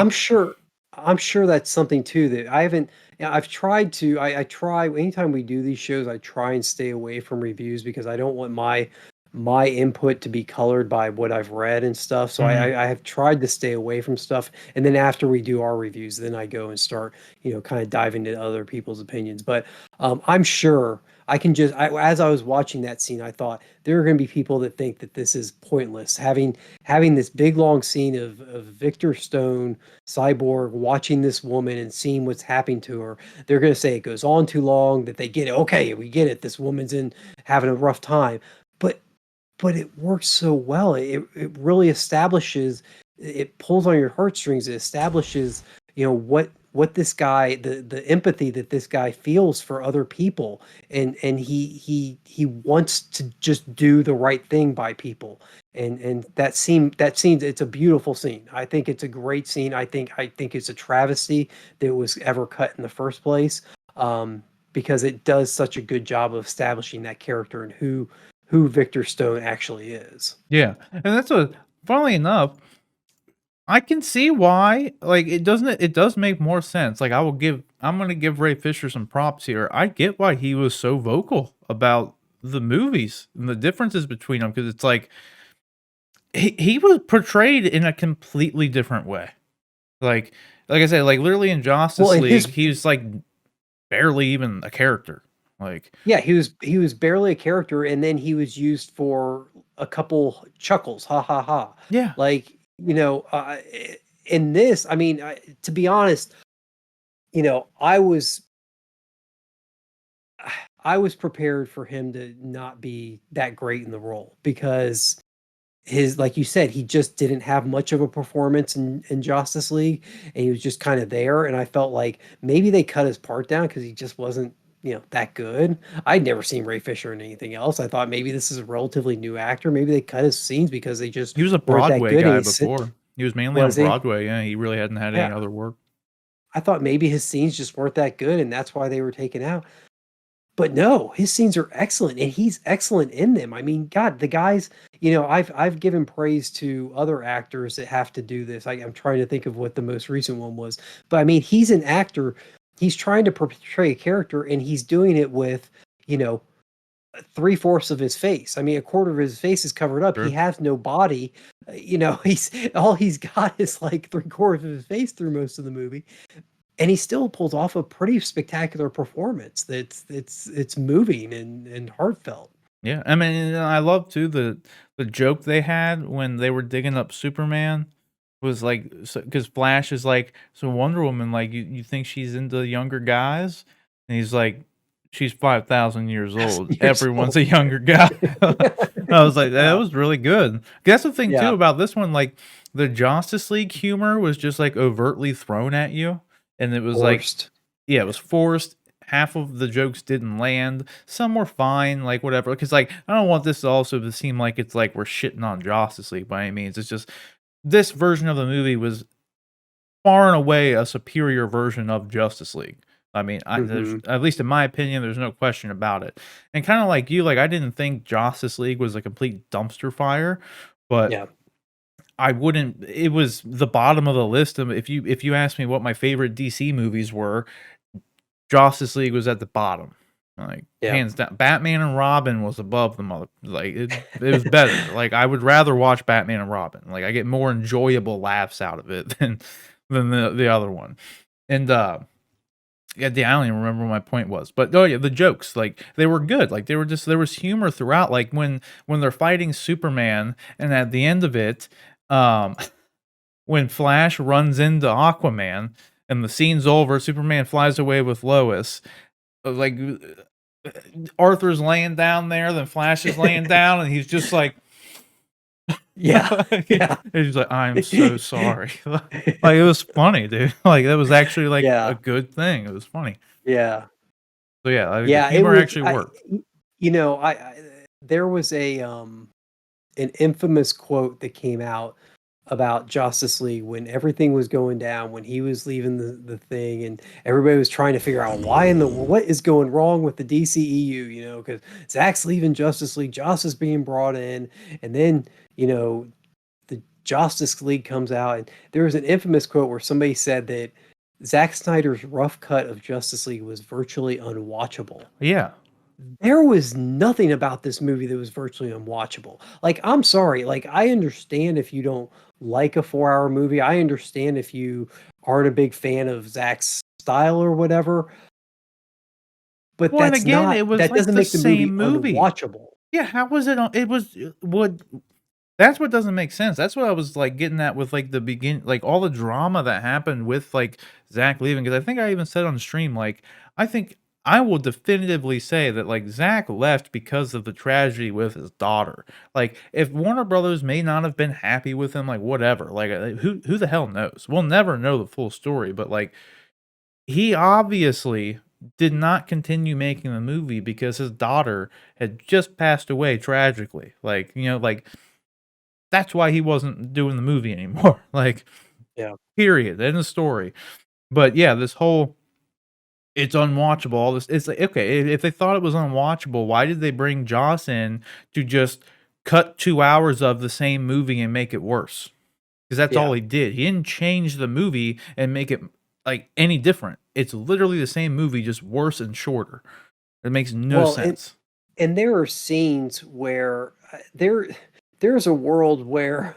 I'm sure that's something too that I haven't. Yeah, I've tried to. I try anytime we do these shows. I try and stay away from reviews because I don't want my input to be colored by what I've read and stuff. So mhm, I have tried to stay away from stuff. And then after we do our reviews, then I go and start kind of diving into other people's opinions. But I'm sure I can just as I was watching that scene, I thought there are going to be people that think that this is pointless having this big long scene of Victor Stone, Cyborg, watching this woman and seeing what's happening to her. They're going to say it goes on too long, that they get it. Okay, we get it. This woman's in having a rough time. But but it works so well. It really establishes, it pulls on your heartstrings. It establishes, what this guy, the empathy that this guy feels for other people, and he wants to just do the right thing by people. And that scene, it's a beautiful scene. I think it's a great scene. I think it's a travesty that it was ever cut in the first place. Because it does such a good job of establishing that character and who Victor Stone actually is. yeah. And that's what funnily enough, I can see why. Like it does make more sense. Like I'm gonna give Ray Fisher some props here. I get why he was so vocal about the movies and the differences between them because it's like he was portrayed in a completely different way. Like like I said, like literally in Well, Justice in League, his he's like barely even a character. Like Yeah, he was barely a character, and then he was used for a couple chuckles, ha ha ha. yeah. Like, in this, I mean, to be honest, I was I was prepared for him to not be that great in the role because his, like you said, he just didn't have much of a performance in Justice League, and he was just kind of there. And I felt like maybe they cut his part down because he just wasn't, that good. I'd never seen Ray Fisher in anything else. I thought maybe this is a relatively new actor. Maybe they cut his scenes because they just He was a weren't that Broadway good. And guy he's before. He was mainly on was he? Broadway. Yeah, he really hadn't had any Yeah, other work. I thought maybe his scenes just weren't that good, and that's why they were taken out. But no, his scenes are excellent, and he's excellent in them. I mean, God, the guys, I've given praise to other actors that have to do this. I'm trying to think of what the most recent one was, but I mean, he's an actor. He's trying to portray a character, and he's doing it with, you know, three-fourths of his face. I mean, a quarter of his face is covered up. He Sure. has no body. He's all he's got is like three-quarters of his face through most of the movie, and he still pulls off a pretty spectacular performance it's moving and heartfelt. Yeah, I mean, and I love too the joke they had when they were digging up Superman was like, because Flash is like, so Wonder Woman, like, you think she's into younger guys, and he's like, she's 5,000 years old. Years Everyone's old. a younger guy. I was like, that Yeah. was really good. That's the thing too Yeah. about this one, like the Justice League humor was just like overtly thrown at you, and it was like, Forced. yeah, it was forced. Half of the jokes didn't land. Some were fine, like whatever. Because like I don't want this to also to seem like it's like we're shitting on Justice League by any means. It's just this version of the movie was far and away a superior version of Justice League. I mean, there's, Mhm. at least in my opinion, there's no question about it. And kind of like you, like I didn't think Justice League was a complete dumpster fire, but Yeah. I wouldn't. It was the bottom of the list. Of if you asked me what my favorite DC movies were, Justice League was at the bottom, like, Yeah. hands down. Batman and Robin was above the mother like, it was better. Like, I would rather watch Batman and Robin. Like, I get more enjoyable laughs out of it than the other one. And, yeah, I don't even remember what my point was. But, oh, yeah, the jokes, like, they were good. Like, they were just there was humor throughout. Like, when they're fighting Superman, and at the end of it, um, when Flash runs into Aquaman and the scene's over, Superman flies away with Lois. Like Arthur's laying down there, then Flash is laying down, and he's just like, Yeah. Yeah. he's like, "I'm so sorry." Like it was funny, dude. Like that was actually like a Yeah. good thing. It was funny. Yeah. So yeah, like the Yeah, it humor was actually worked. I there was an infamous quote that came out about Justice League when everything was going down, when he was leaving the thing, and everybody was trying to figure out what is going wrong with the DCEU, because Zach's leaving Justice League, Joss is being brought in, and then, the Justice League comes out, and there was an infamous quote where somebody said that Zack Snyder's rough cut of Justice League was virtually unwatchable. Yeah. There was nothing about this movie that was virtually unwatchable. Like, I'm sorry, like, I understand if you don't like a 4-hour movie. I understand if you aren't a big fan of Zach's style or whatever, but Well, and again, it was that like doesn't the make the movie same movie. unwatchable. Yeah, how was it on it was what that's what doesn't make sense. That's what I was, like, getting at with, like, the begin like, all the drama that happened with, like, Zach leaving. Because I think I even said on stream, like, I think I will definitively say that, like, Zach left because of the tragedy with his daughter. Like, if Warner Brothers may not have been happy with him, like, whatever, like, who the hell knows? We'll never know the full story, but, like, he obviously did not continue making the movie because his daughter had just passed away tragically. Like, like that's why he wasn't doing the movie anymore. Like, Yeah. period. End of story. But yeah, this whole it's unwatchable. All this it's like, okay, if they thought it was unwatchable, why did they bring Joss in to just cut 2 hours of the same movie and make it worse? Because that's all Yeah. he did. He didn't change the movie and make it like any different. It's literally the same movie, just worse and shorter. It makes no Well, sense. and there are scenes where there's a world where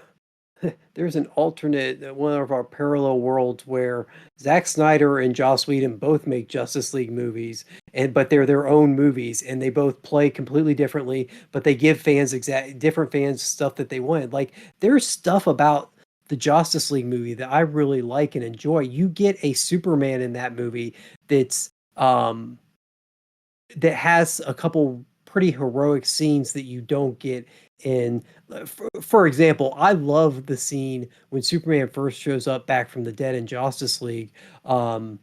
there's an alternate, one of our parallel worlds where Zack Snyder and Joss Whedon both make Justice League movies, but they're their own movies, and they both play completely differently, but they give fans different fans stuff that they want. Like, there's stuff about the Justice League movie that I really like and enjoy. You get a Superman in that movie that's um that has a couple pretty heroic scenes that you don't get And for example, I love the scene when Superman first shows up back from the dead in Justice League. And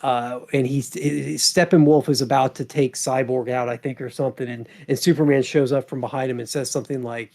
Steppenwolf is about to take Cyborg out, I think, or something, and Superman shows up from behind him and says something like,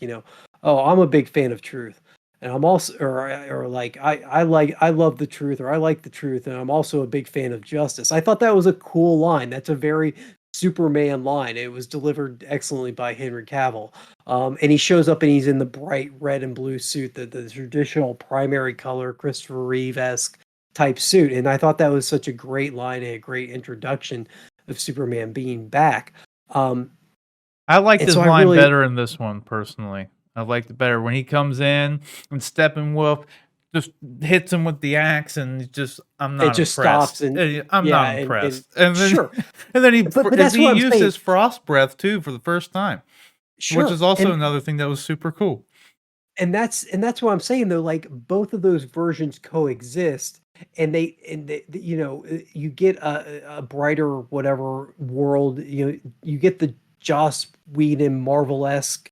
"Oh, I'm a big fan of truth, and I'm also," or like, I love the truth, or I like the truth, and I'm also a big fan of justice." I thought that was a cool line. That's a very Superman line. It was delivered excellently by Henry Cavill. And he shows up and he's in the bright red and blue suit, the traditional primary color Christopher Reeve-esque type suit. And I thought that was such a great line and a great introduction of Superman being back. I liked And his so I line really, better in this one personally. I liked it better when he comes in and Steppenwolf just hits him with the axe and just I'm it not just stops impressed. and I'm not yeah, and impressed. And then sure, and then but that's he what I'm used saying. his frost breath too for the first time, which is Sure. also another thing that was super cool. And that's what I'm saying though, like both of those versions coexist and you get a brighter whatever world, you get the Joss Whedon Marvel-esque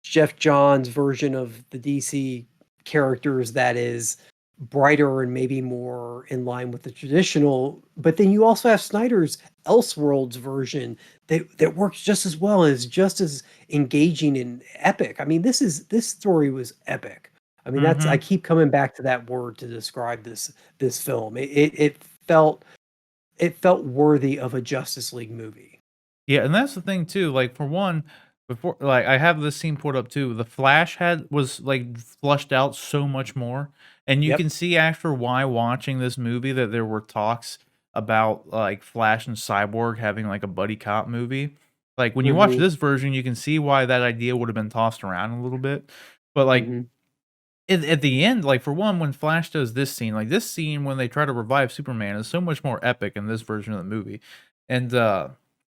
Jeff Johns version of the DC characters that is brighter and maybe more in line with the traditional. But then you also have Snyder's Elseworlds version that works just as well and is just as engaging and epic. I mean, this story was epic. I mean, I Mhm. keep coming back to that word to describe this film. It felt worthy of a Justice League movie. Yeah, and that's the thing too. Like for one, before like I have this scene pulled up too. The Flash was like flushed out so much more, and you Yep. can see after why watching this movie that there were talks about like Flash and Cyborg having like a buddy cop movie. Like when you watch Mhm. this version, you can see why that idea would have been tossed around a little bit. But like Mhm. at the end, like for one, when Flash does this scene, like this scene when they try to revive Superman is so much more epic in this version of the movie. And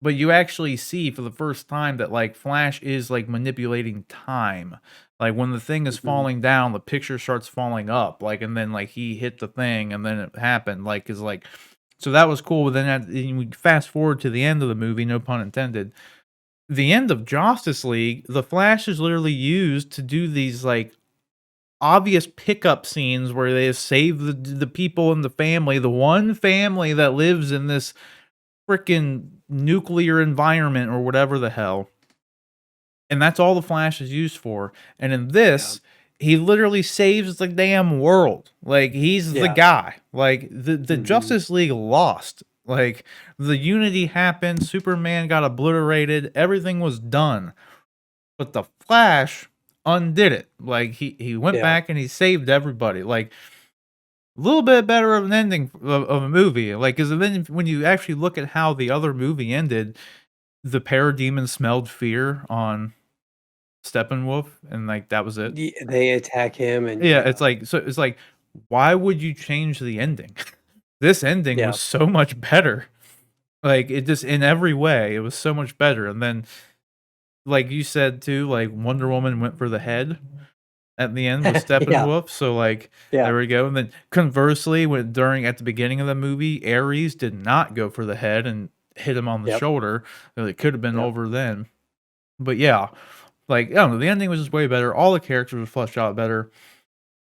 but you actually see for the first time that like Flash is like manipulating time. Like when the thing is Mhm. falling down, the picture starts falling up, like and then like he hit the thing and then it happened. Like is like so that was cool. But then and we fast forward to the end of the movie, no pun intended. The end of Justice League, the Flash is literally used to do these like obvious pickup scenes where they save the people in the family, the one family that lives in this freaking nuclear environment or whatever the hell. And that's all the Flash is used for. And in Yeah. this, he literally saves the damn world. Like he's the Yeah. guy. Like the Mhm. Justice League lost. Like the unity happened, Superman got obliterated, everything was done. But the Flash undid it. Like he went Yeah. back and he saved everybody. Like a little bit better of an ending of a movie, like, 'cause then when you actually look at how the other movie ended, the parademon smelled fear on Steppenwolf, and, like, that was it. They attack him and Yeah, yeah. it's like, why would you change the ending? This ending Yeah. was so much better. Like, it just in every way, it was so much better, and then, like you said too, like, Wonder Woman went for the head at the end with Yeah. Steppenwolf, so, like, Yeah. there we go, and then conversely, when during at the beginning of the movie, Ares did not go for the head and hit him on the Yep. shoulder, it could have been Yep. over then. But yeah, like, I don't know, the ending was just way better, all the characters were fleshed out better,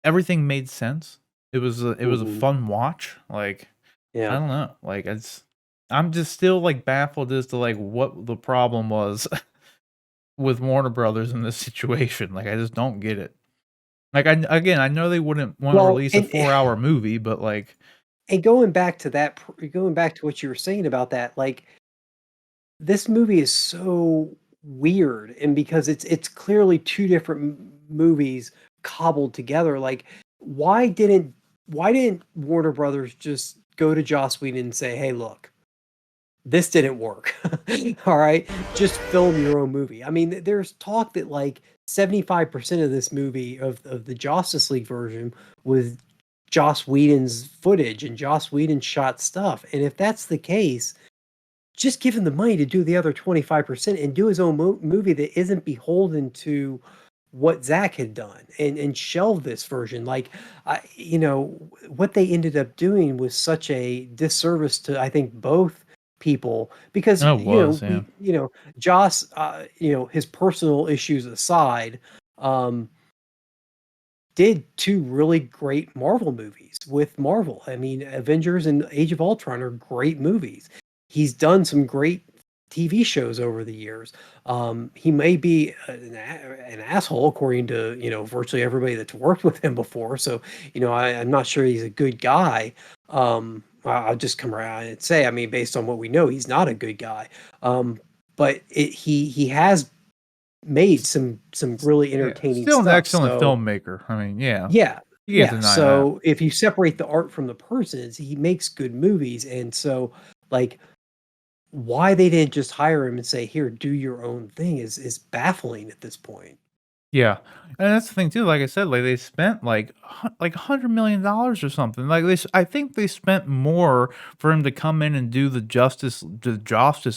everything made sense. It was a Mhm. fun watch, like, I Yeah. don't know, like, I'm just still, like, baffled as to, like, what the problem was with Warner Brothers in this situation, like, I just don't get it. Like, I know they wouldn't wanna Well, release a and 4-hour movie, but, like and going back to what you were saying about that, like, this movie is so weird, and because it's clearly 2 different movies cobbled together, like, why didn't why didn't Warner Brothers just go to Joss Whedon and say, "Hey, look, this didn't work. All right, just film your own movie." I mean, there's talk that like 75% of this movie of the Justice League version was Joss Whedon's footage and Joss Whedon shot stuff. And if that's the case, just give him the money to do the other 25% and do his own movie that isn't beholden to what Zach had done and shelve this version. Like, what they ended up doing was such a disservice to, I think, both people because Oh, it was, yeah. Joss, his personal issues aside, um, did two really great Marvel movies with Marvel. I mean, Avengers and Age of Ultron are great movies. He's done some great TV shows over the years. He may be an asshole according to virtually everybody that's worked with him before. So I'm not sure he's a good guy. I'll just come around and say, I mean, based on what we know, he's not a good guy. But he has made some really Yeah, entertaining still an stuff. excellent So filmmaker. I mean, yeah, yeah, you can't yeah. deny that. So if you separate the art from the persons, he makes good movies. And so like why they didn't just hire him and say, here, do your own thing is baffling at this point. Yeah, and that's the thing too, like I said, like, they spent, like, $100 million or something, like, I think they spent more for him to come in and do the Justice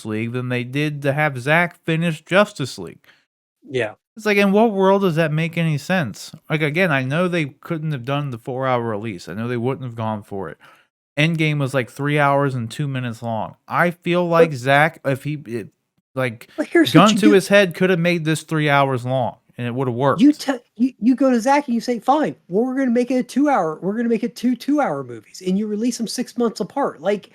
League than they did to have Zack finish Justice League. Yeah. It's like, in what world does that make any sense? Like, again, I know they couldn't have done the 4-hour release, I know they wouldn't have gone for it. Endgame was, like, 3 hours and 2 minutes long. I feel like But Zack, if like, but here's what gun you to do. his head, coulda made this 3 hours long, and it would've worked. You go to Zach and you say, fine, well, we're gonna make it a 2 hour, we're gonna make it two-hour movies, and you release them 6 months apart. Like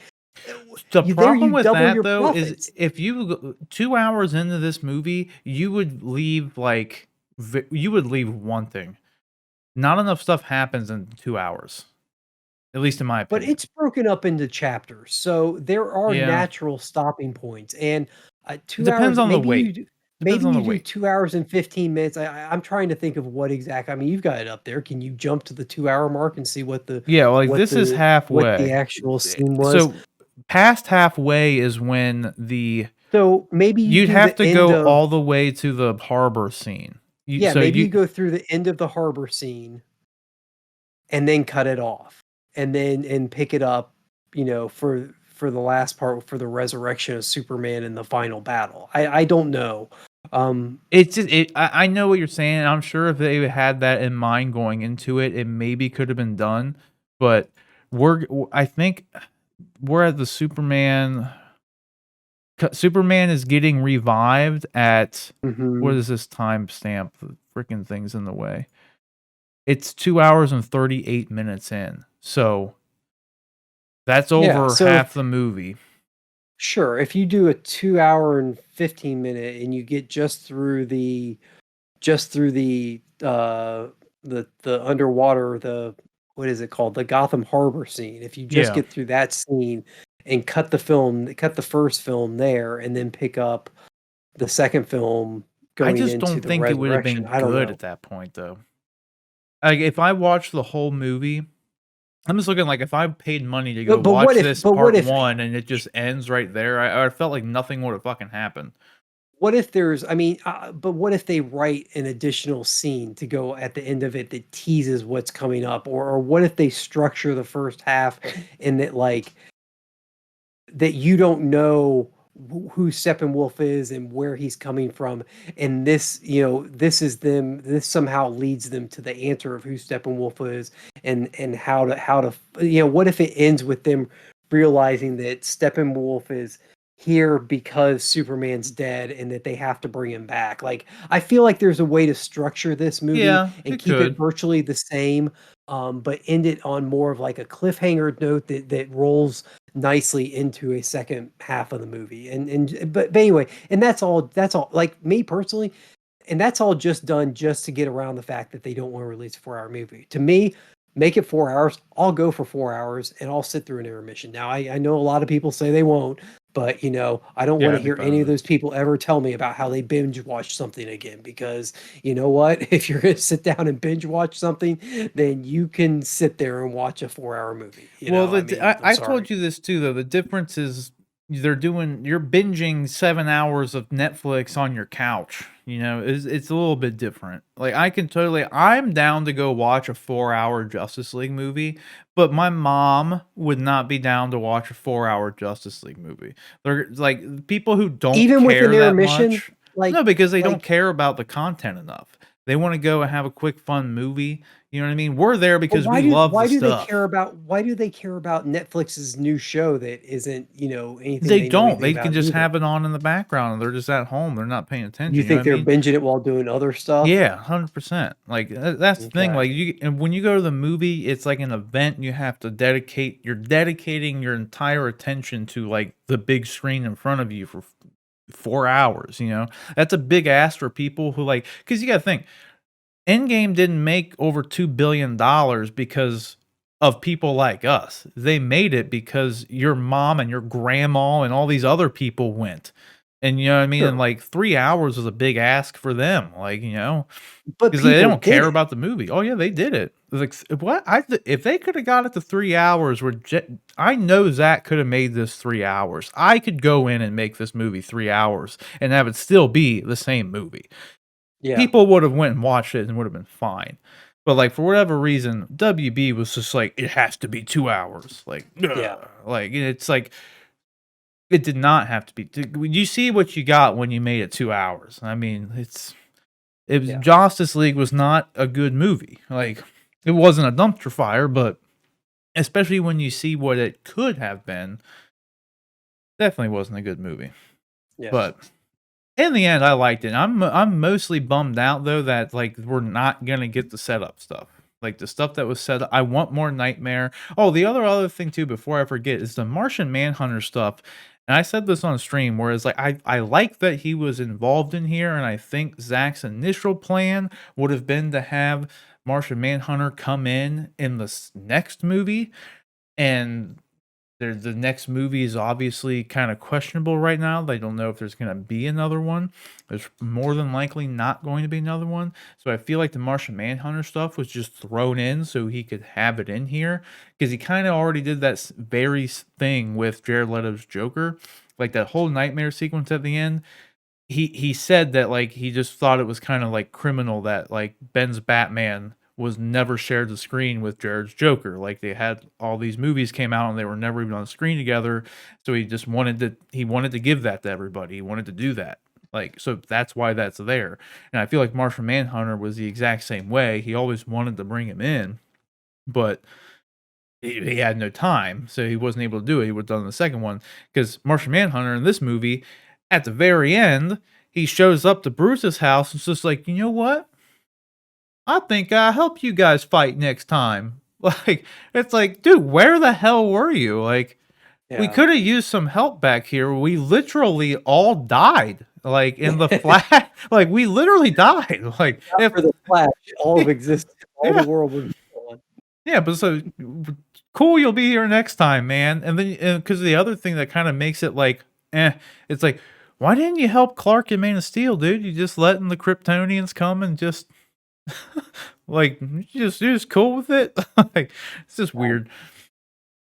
The you problem with double that, your though, is profits. if you 2 hours into this movie, you would leave, you would leave one thing. Not enough stuff happens in 2 hours, at least in my But opinion. it's broken up into chapters, so there are Yeah. natural stopping points, and, It 2 depends hours on the weight. Depends maybe on you the do weight. 2 hours and 15 minutes. I'm trying to think of what exact I mean, you've got it up there. Can you jump to the 2-hour mark and see Yeah, like, what this is the halfway. actual scene was? So, past halfway is when So, maybe you you'd do have the to end go of all the way to the harbor scene. You yeah, so maybe you you go through the end of the harbor scene and then cut it off, and pick it up, for the last part for the resurrection of Superman in the final battle. I don't know. Um, It's just I know what you're saying, and I'm sure if they had that in mind going into it, it maybe could have been done, but I think we're at the Superman is getting revived at what mhm. is this timestamp? The freaking thing's in the way. It's 2 hours and 38 minutes in, so that's Yeah, over so half the movie. sure, if you do a 2 hour and 15 minute and you get just through the underwater, what is it called? The Gotham Harbor scene. If you just Yeah. get through that scene and cut the first film there and then pick up the second film I going just into don't the think it would have resurrection, been I don't good know. at that point, though. Like, if I watched the whole movie, I'm just looking like if I paid money to go But watch this what part if 1 and it just ends right there, I felt like nothing would have fucking happened. there's I mean, but what if they write an additional scene to go at the end of it that teases what's coming up? Or what if they structure the first half and that, like, that you don't know who Steppenwolf is and where he's coming from, and this somehow leads them to the answer of who Steppenwolf is, and how to what if it ends with them realizing that Steppenwolf is here because Superman's dead and that they have to bring him back. Like, I feel like there's a way to structure this movie Yeah, and it keep it could. virtually the same, but end it on more of like a cliffhanger note that rolls nicely into a second half of the movie. But anyway, and that's all like me personally, and that's all just done just to get around the fact that they don't want to release a 4-hour movie. To me, make it 4 hours. I'll go for 4 hours and I'll sit through an intermission. Now, I know a lot of people say they won't, but I don't want Yeah, to I'd be hear fine any with of it. those people ever tell me about how they binge watch something again, because you know what? If you're going to sit down and binge watch something, then you can sit there and watch a 4-hour movie. Well, I mean, I'm I've sorry. told you this too, though. The difference is you're binging 7 hours of Netflix on your couch. It's a little bit different. Like I'm down to go watch a 4-hour Justice League movie, but my mom would not be down to watch a 4-hour Justice League movie. They're like people who don't Even with an care that intermission, much. like No, because they don't like care about the content enough. They want to go and have a quick, fun movie. You know what I mean? We're there But because we love the stuff. why do they care about Netflix's new show that isn't, anything They they know don't. anything They can about just either? have it on in the background. They're just at home. They're not paying You attention. You know what think I they're mean? binging it while doing other stuff? Yeah, 100%. Like that's the thing. Okay. Like and when you go to the movie, it's like an event. You have to dedicate. You're dedicating your entire attention to like the big screen in front of you for 4 hours. That's a big ask for people who like. Because you got to think, Endgame didn't make over $2 billion because of people like us. They made it because your mom and your grandma and all these other people went. And you know what I mean? And Sure. like 3 hours was a big ask for them. Like, But because they people don't did care it. about the movie. Oh yeah, they did it. Like what? If they could have got it to 3 hours, I know Zach could have made this 3 hours. I could go in and make this movie 3 hours and have it still be the same movie. Yeah. People would have went and watched it and would have been fine. But like for whatever reason, WB was just like it has to be 2 hours. Like, Yeah. like it's like it did not have to be. You see what you got when you made it 2 hours. I mean, it was Yeah. Justice League was not a good movie. Like it wasn't a dumpster fire, but especially when you see what it could have been, definitely wasn't a good movie. Yeah. But in the end, I liked it. I'm mostly bummed out though that like we're not gonna get the setup stuff. Like the stuff that was set up. I want more Nightmare. Oh, the other thing too, before I forget, is the Martian Manhunter stuff. And I said this on stream, whereas like I like that he was involved in here, and I think Zach's initial plan would have been to have Martian Manhunter come in the next movie, and the next movie is obviously kind of questionable right now. They don't know if there's going to be another one. There's more than likely not going to be another one. So I feel like the Martian Manhunter stuff was just thrown in so he could have it in here because he kind of already did that very thing with Jared Leto's Joker, like that whole nightmare sequence at the end. He said that like he just thought it was kind of like criminal that like Ben's Batman was never shared the screen with Jared's Joker. Like they had all these movies came out and they were never even on the screen together. So he wanted to give that to everybody. He wanted to do that. Like so that's why that's there. And I feel like Martian Manhunter was the exact same way. He always wanted to bring him in, but he had no time, so he wasn't able to do it. He would have done the second one because Martian Manhunter in this movie, at the very end, he shows up to Bruce's house and it's just like, you know what? I think I'll help you guys fight next time. Like, it's like, dude, where the hell were you? Like, we Yeah. could have used some help back here. We literally all died. Like in the flat, like we literally died. Like Not if for the Flash, all of existence, all the yeah, world would be gone. yeah, but so cool, you'll be here next time, man. And then because the other thing that kind of makes it like, it's like, why didn't you help Clark in Man of Steel, dude? You just letting the Kryptonians come and just like you're just cool with it. Like it's just Um, weird.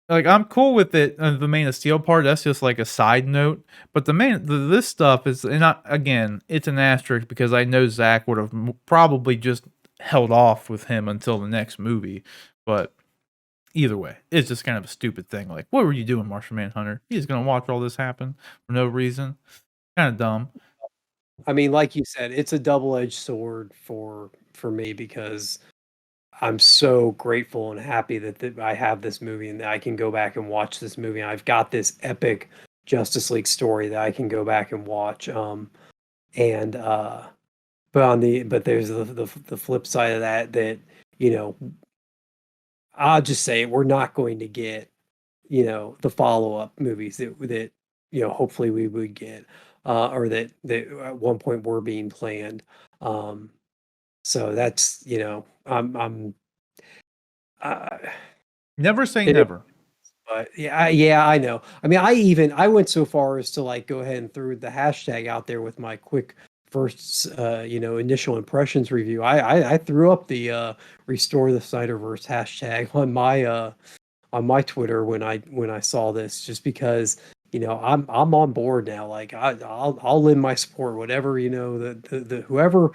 Like I'm cool with it. The Man of Steel part, that's just like a side note. But this stuff is, and again, it's an asterisk because I know Zach would have probably just held off with him until the next movie. But either way, it's just kind of a stupid thing. Like, what were you doing, Martian Manhunter? He's gonna watch all this happen for no reason. Kind of dumb. I mean, like you said, it's a double-edged sword for me because I'm so grateful and happy that I have this movie and that I can go back and watch this movie. I've got this epic Justice League story that I can go back and watch. And but there's the flip side of that you know I'll just say we're not going to get the follow-up movies that hopefully we would get or that at one point were being planned. Um, so that's I'm uh, Never say it is, never. but yeah, I know. I mean, I went so far as to like go ahead and throw the hashtag out there with my quick first initial impressions review. I threw up the restore the Snyderverse hashtag on my Twitter when I saw this, just because I'm on board now. Like I'll lend my support, whatever the whoever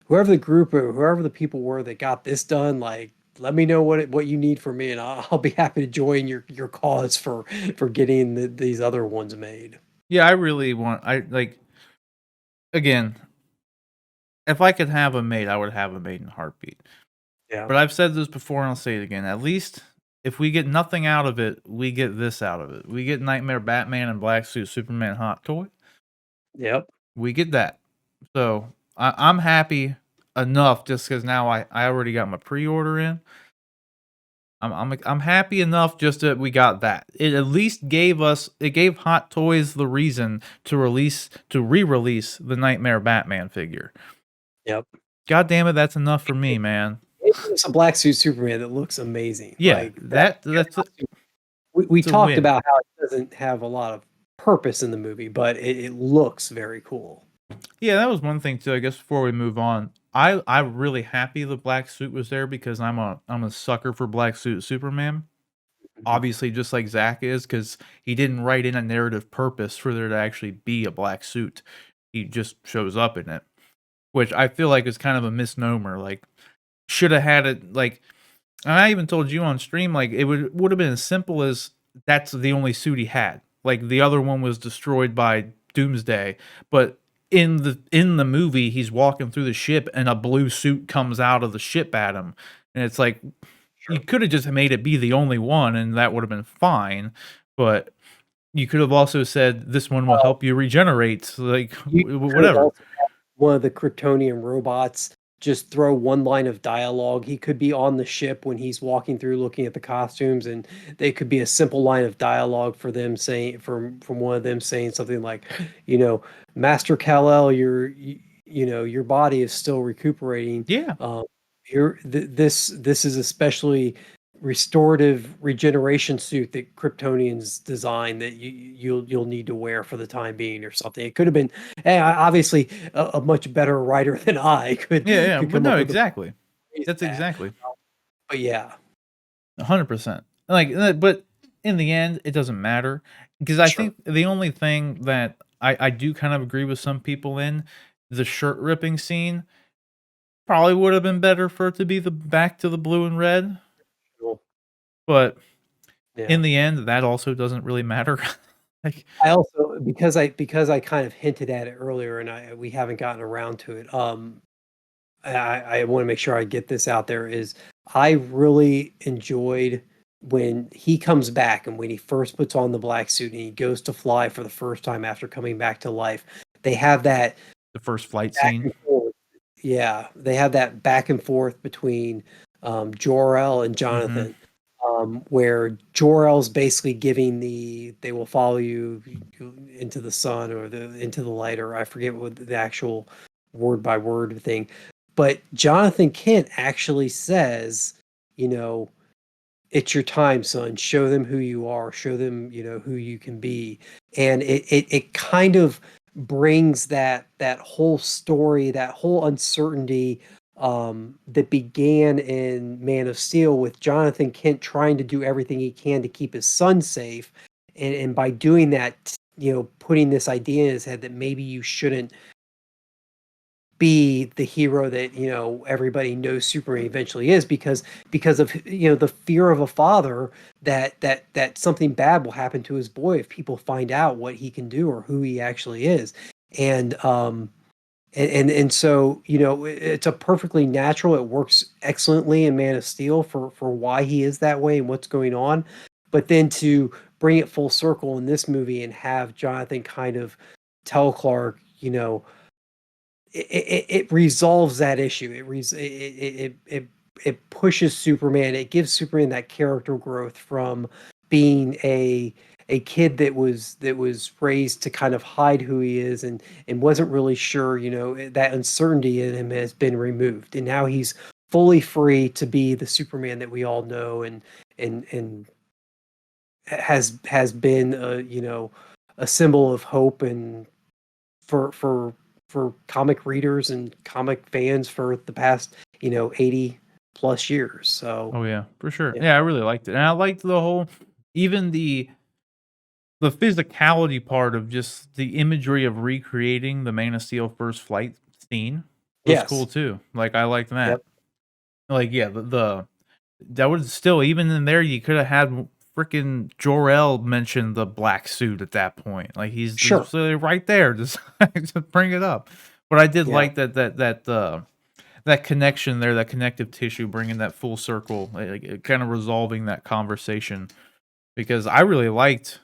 the group or whoever the people were that got this done. Like let me know what you need from me, and I'll be happy to join your cause for getting these other ones made. Yeah, I really want. I like again. if I could have him made, I would have him made in a heartbeat. Yeah. But I've said this before and I'll say it again. At least if we get nothing out of it, we get this out of it. We get Nightmare Batman and Black Suit Superman hot toy. Yep. We get that. So I'm happy enough just because now I already got my pre-order in. I'm happy enough just that we got that. It at least gave Hot Toys the reason to re-release the Nightmare Batman figure. Yep. God damn it, that's enough for me, man. It's a black suit Superman that looks amazing. Yeah, Like that's we it's a talked win. about how it doesn't have a lot of purpose in the movie, but it looks very cool. Yeah, that was one thing too. I guess before we move on, I'm really happy the black suit was there because I'm a sucker for black suit Superman. Mhm. Obviously, just like Zach is, because he didn't write in a narrative purpose for there to actually be a black suit. He just shows up in it, which I feel like is kind of a misnomer. Like, should have had it like. And I even told you on stream, like it would have been as simple as that's the only suit he had. Like the other one was destroyed by Doomsday, but in the movie, he's walking through the ship and a blue suit comes out of the ship at him, and it's like you Sure. could have just made it be the only one, and that would have been fine. But you could have also said this one will help you regenerate, like You could have whatever. also had one of the Kryptonian robots just throw one line of dialogue. He could be on the ship when he's walking through looking at the costumes, and they could be a simple line of dialogue for them saying from one of them saying something like, you know, Master Kal-El, your body is still recuperating. Yeah, This is especially restorative regeneration suit that Kryptonians design that you'll need to wear for the time being or something. It could have been obviously a much better writer than I yeah. could But come up no, with a exactly. phrase That's that. exactly. But yeah, 100%. Like, but in the end, it doesn't matter because I sure. think the only thing that I do kind of agree with some people in the shirt ripping scene probably would have been better for it to be the back to the blue and red, Cool. but Yeah. in the end, that also doesn't really matter. Like, I also because I kind of hinted at it earlier and we haven't gotten around to it. I want to make sure I get this out there is I really enjoyed when he comes back and when he first puts on the black suit and he goes to fly for the first time after coming back to life. They have that the first flight back scene. and forth. Yeah, they have that back and forth between Jor-El and Mhm. Jonathan, where Jor-El's basically giving they will follow you into the sun or into the light, or I forget what the actual word by word thing. But Jonathan Kent actually says, you know, it's your time, son. Show them who you are. Show them, who you can be. And it kind of brings that whole story, that whole uncertainty that began in Man of Steel with Jonathan Kent trying to do everything he can to keep his son safe. And by doing that, putting this idea in his head that maybe you shouldn't be the hero that everybody knows Superman eventually is because of the fear of a father that something bad will happen to his boy if people find out what he can do or who he actually is. And um and and, and so it's a perfectly natural, it works excellently in Man of Steel for why he is that way and what's going on, but then to bring it full circle in this movie and have Jonathan kind of tell Clark, it resolves that issue. It pushes Superman. It gives Superman that character growth from being a kid that was raised to kind of hide who he is and wasn't really sure. That uncertainty in him has been removed, and now he's fully free to be the Superman that we all know and has been a symbol of hope and for for for comic readers and comic fans for the past 80 plus years. So Oh yeah, for sure. yeah. Yeah, I really liked it. And I liked the whole even the physicality part of just the imagery of recreating the Man of Steel first flight scene was cool Yes. too. Like I liked that. Yep. Like yeah, the that was still even in there you could have had freaking Jor-El mention the black suit at that point. Like he's Sure. just right there. Just just bring it up. But I did Yeah. like that connection there, that connective tissue, bringing that full circle, like, kind of resolving that conversation, because I really liked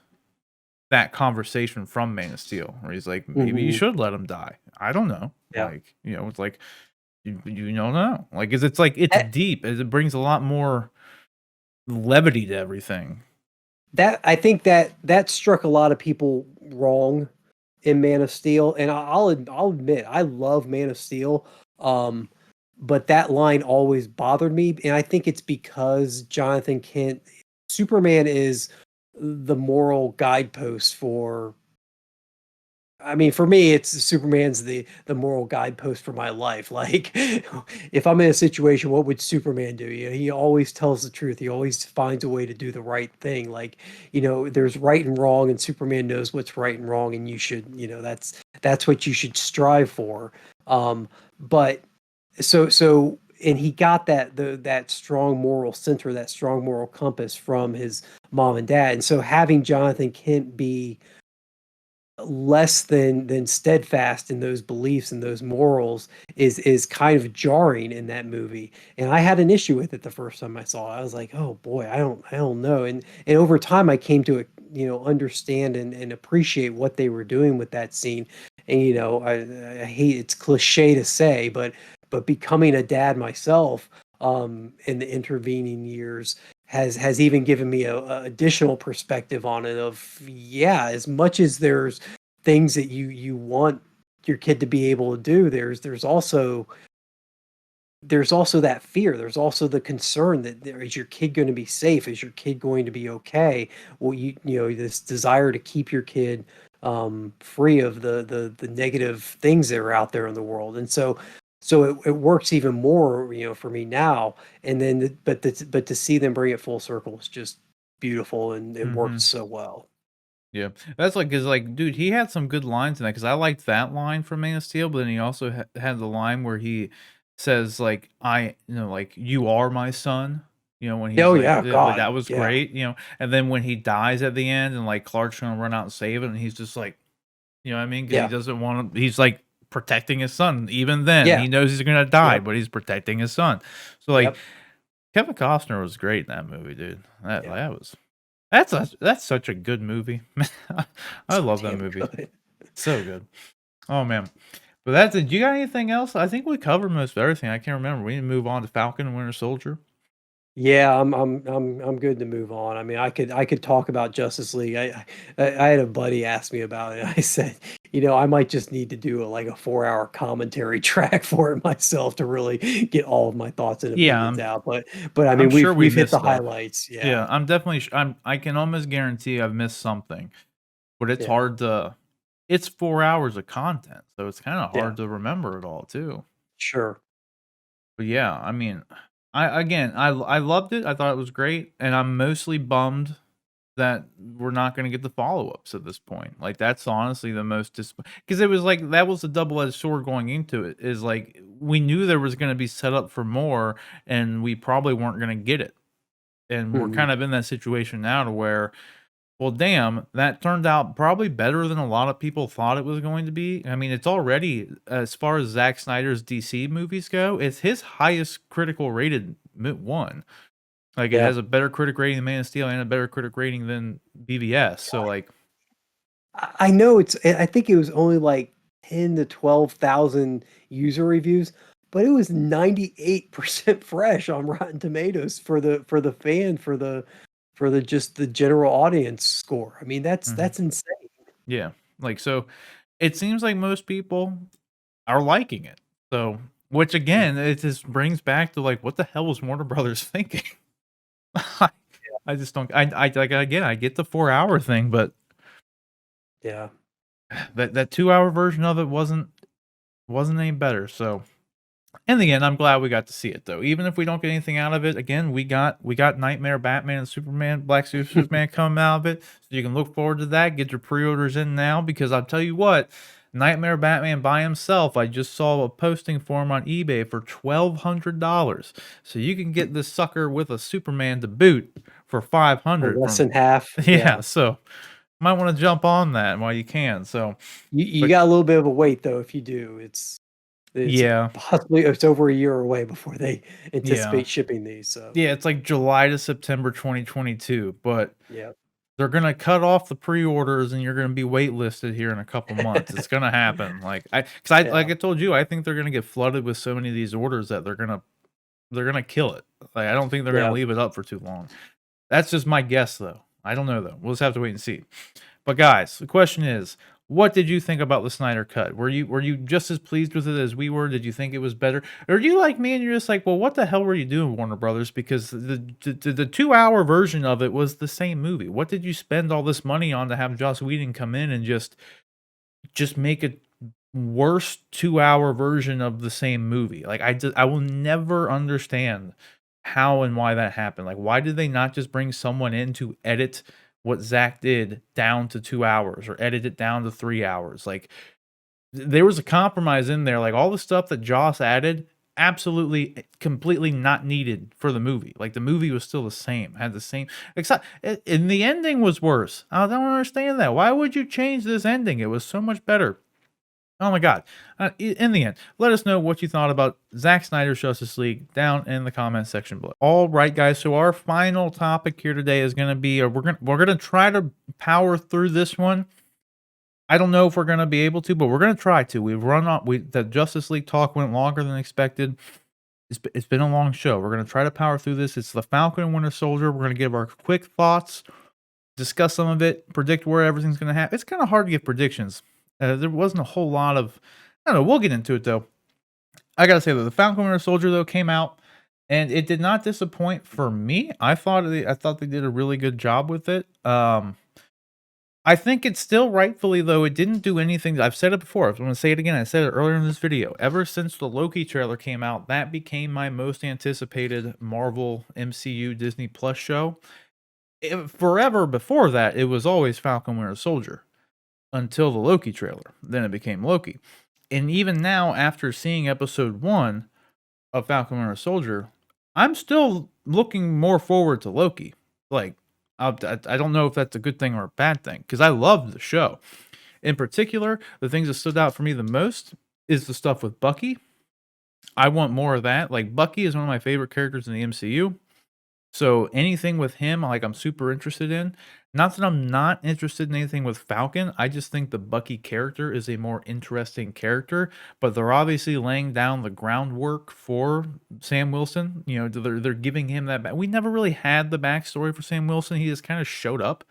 that conversation from Man of Steel, where he's like, "Maybe you Hmm. should let him die. I don't know." Yeah. Like, it's like, you don't know. Like, 'cause it's like it's That, deep, it brings a lot more levity to everything. that I think that struck a lot of people wrong in Man of Steel, and I'll admit I love Man of Steel, um, but that line always bothered me, and I think it's because Jonathan Kent, Superman is the moral guidepost for. I mean, for me, it's Superman's the moral guidepost for my life. Like, if I'm in a situation, what would Superman do? He always tells the truth. He always finds a way to do the right thing. Like, there's right and wrong, and Superman knows what's right and wrong, and you should, that's what you should strive for. But and he got that strong moral center, that strong moral compass from his mom and dad, and so having Jonathan Kent be less than steadfast in those beliefs and those morals is kind of jarring in that movie, and I had an issue with it the first time I saw it. I was like, oh boy, I don't know, and over time I came to understand and appreciate what they were doing with that scene. And I hate, it's cliche to say, but becoming a dad myself in the intervening years has even given me a additional perspective on it. Of, yeah, as much as there's things that you want your kid to be able to do, there's also that fear, there's also the concern that, is your kid going to be safe, is your kid going to be okay? Well, this desire to keep your kid free of the negative things that are out there in the world. And so it works even more, for me now. And then but to see them bring it full circle is just beautiful, and it worked Mhm. so well. Yeah. That's like, 'cause, like, dude, he had some good lines in that, 'cause I liked that line from Man of Steel, but then he also had the line where he says, like, like, "You are my son," when he's Oh like, yeah, like, God, that was yeah, great, and then when he dies at the end and, like, Clark's gonna run out and save him, and he's just like, what I mean? 'Cause he yeah, doesn't want to, he's, like, protecting his son even then. yeah, He knows he's gonna die, yep, but he's protecting his son. So, like, yep, Kevin Costner was great in that movie, dude. That yeah. that was that's such a good movie. I So love that damn movie. good. So good. Oh, man. But that's it. You got anything else? I think we covered most of everything. I can't remember. We need to move on to Falcon and Winter Soldier. Yeah, I'm good to move on. I mean, I could talk about Justice League. I had a buddy ask me about it. I said, I might just need to do like a 4-hour commentary track for it myself to really get all of my thoughts and Yeah, opinions out. But I I'm mean, sure we've we we've hit missed the stuff. highlights. Yeah, Yeah, I'm definitely I can almost guarantee I've missed something, but it's yeah, hard to it's 4 hours of content, so it's kinda yeah, hard to remember it all too. sure. But yeah, I mean, I loved it. I thought it was great, and I'm mostly bummed that we're not gonna get the follow-ups at this point. Like, that's honestly the most because it was like that was a double-edged sword going into it, is like, we knew there was gonna be set up for more, and we probably weren't gonna get it. And we're Hmm. kind of in that situation now to where, well, damn, that turned out probably better than a lot of people thought it was going to be. I mean, it's already, as far as Zack Snyder's DC movies go, it's his highest critical rated one. Like, it Yeah. has a better critic rating than Man of Steel and a better critic rating than BVS. So, like, I know I think it was only like 10 to 12,000 user reviews, but it was 98% fresh on Rotten Tomatoes for the fan, for the just the general audience score. I mean, that's mhm, that's insane. yeah, like, so it seems like most people are liking it. So, which Mm, again, it just brings back to like, what the hell was Warner Brothers thinking? I I just don't. I like, again, I get the 4 hour thing, but yeah. that 2 hour version of it wasn't any better. So in the end, I'm glad we got to see it though. Even if we don't get anything out of it, again, we got Nightmare, Batman, and Superman, Black Suit Superman coming out of it. So you can look forward to that. Get your pre-orders in now, because I'll tell you what, Nightmare Batman by himself, I just saw a posting for him on eBay for $1,200. So you can get this sucker with a Superman to boot for For 500 less from than half. yeah. Yeah. So might want to jump on that while you can. So, You but got a little bit of a wait though if you do. Yeah, It's over a year away before they yeah, anticipate shipping these. So yeah. It's like July to September 2022, but yeah, they're gonna cut off the pre-orders, and you're gonna be waitlisted here in a couple months. It's gonna happen. Like yeah, I told you, I think they're gonna get flooded with so many of these orders that they're gonna kill it. Like I don't think they're gonna yeah. leave it up for too long. That's just my guess, though. I don't know though. We'll just have to wait and see. But guys, the question is, what did you think about the Snyder Cut? Were you just as pleased with it as we were? Did you think it was better, or do you like me and you're just like, well, what the hell were you doing, Warner Brothers? Because the 2 hour version of it was the same movie. What did you spend all this money on to have Joss Whedon come in and just make a worse 2 hour version of the same movie? Like I will never understand how and why that happened. Like why did they not just bring someone in to edit what Zach did down to 2 hours or edit it down to 3 hours? Like there was a compromise in there. Like all the stuff that Joss added, absolutely, completely not needed for the movie. Like the movie was still the same, had the same, except and the ending was worse. I don't understand that. Why would you change this ending? It was so much better. Oh my God. In the end, let us know what you thought about Zack Snyder's Justice League down in the comment section below. All right, guys. So our final topic here today is going to be, we're gonna try to power through this one. I don't know if we're gonna be able to, but we're gonna try to. We've run on. The Justice League talk went longer than expected. It's been a long show. We're gonna try to power through this. It's the Falcon and Winter Soldier. We're gonna give our quick thoughts, discuss some of it, predict where everything's gonna happen. It's kind of hard to give predictions. There wasn't a whole lot of. I don't know. We'll get into it though. I gotta say though, the Falcon and Winter Soldier though came out, and it did not disappoint for me. I thought they did a really good job with it. I think it's still rightfully though, it didn't do anything. I've said it before. I'm gonna say it again. I said it earlier in this video. Ever since the Loki trailer came out, that became my most anticipated Marvel MCU Disney Plus show. Forever before that, it was always Falcon Winter Soldier until the Loki trailer. Then it became Loki. And even now, after seeing episode 1 of Falcon Winter Soldier, I'm still looking more forward to Loki. Like, I don't know if that's a good thing or a bad thing because I loved the show. In particular, the things that stood out for me the most is the stuff with Bucky. I want more of that. Like, Bucky is one of my favorite characters in the MCU. So anything with him, like I'm super interested in. Not that I'm not interested in anything with Falcon. I just think the Bucky character is a more interesting character. But they're obviously laying down the groundwork for Sam Wilson. You know, they're giving him that. We never really had the backstory for Sam Wilson. He just kind of showed up.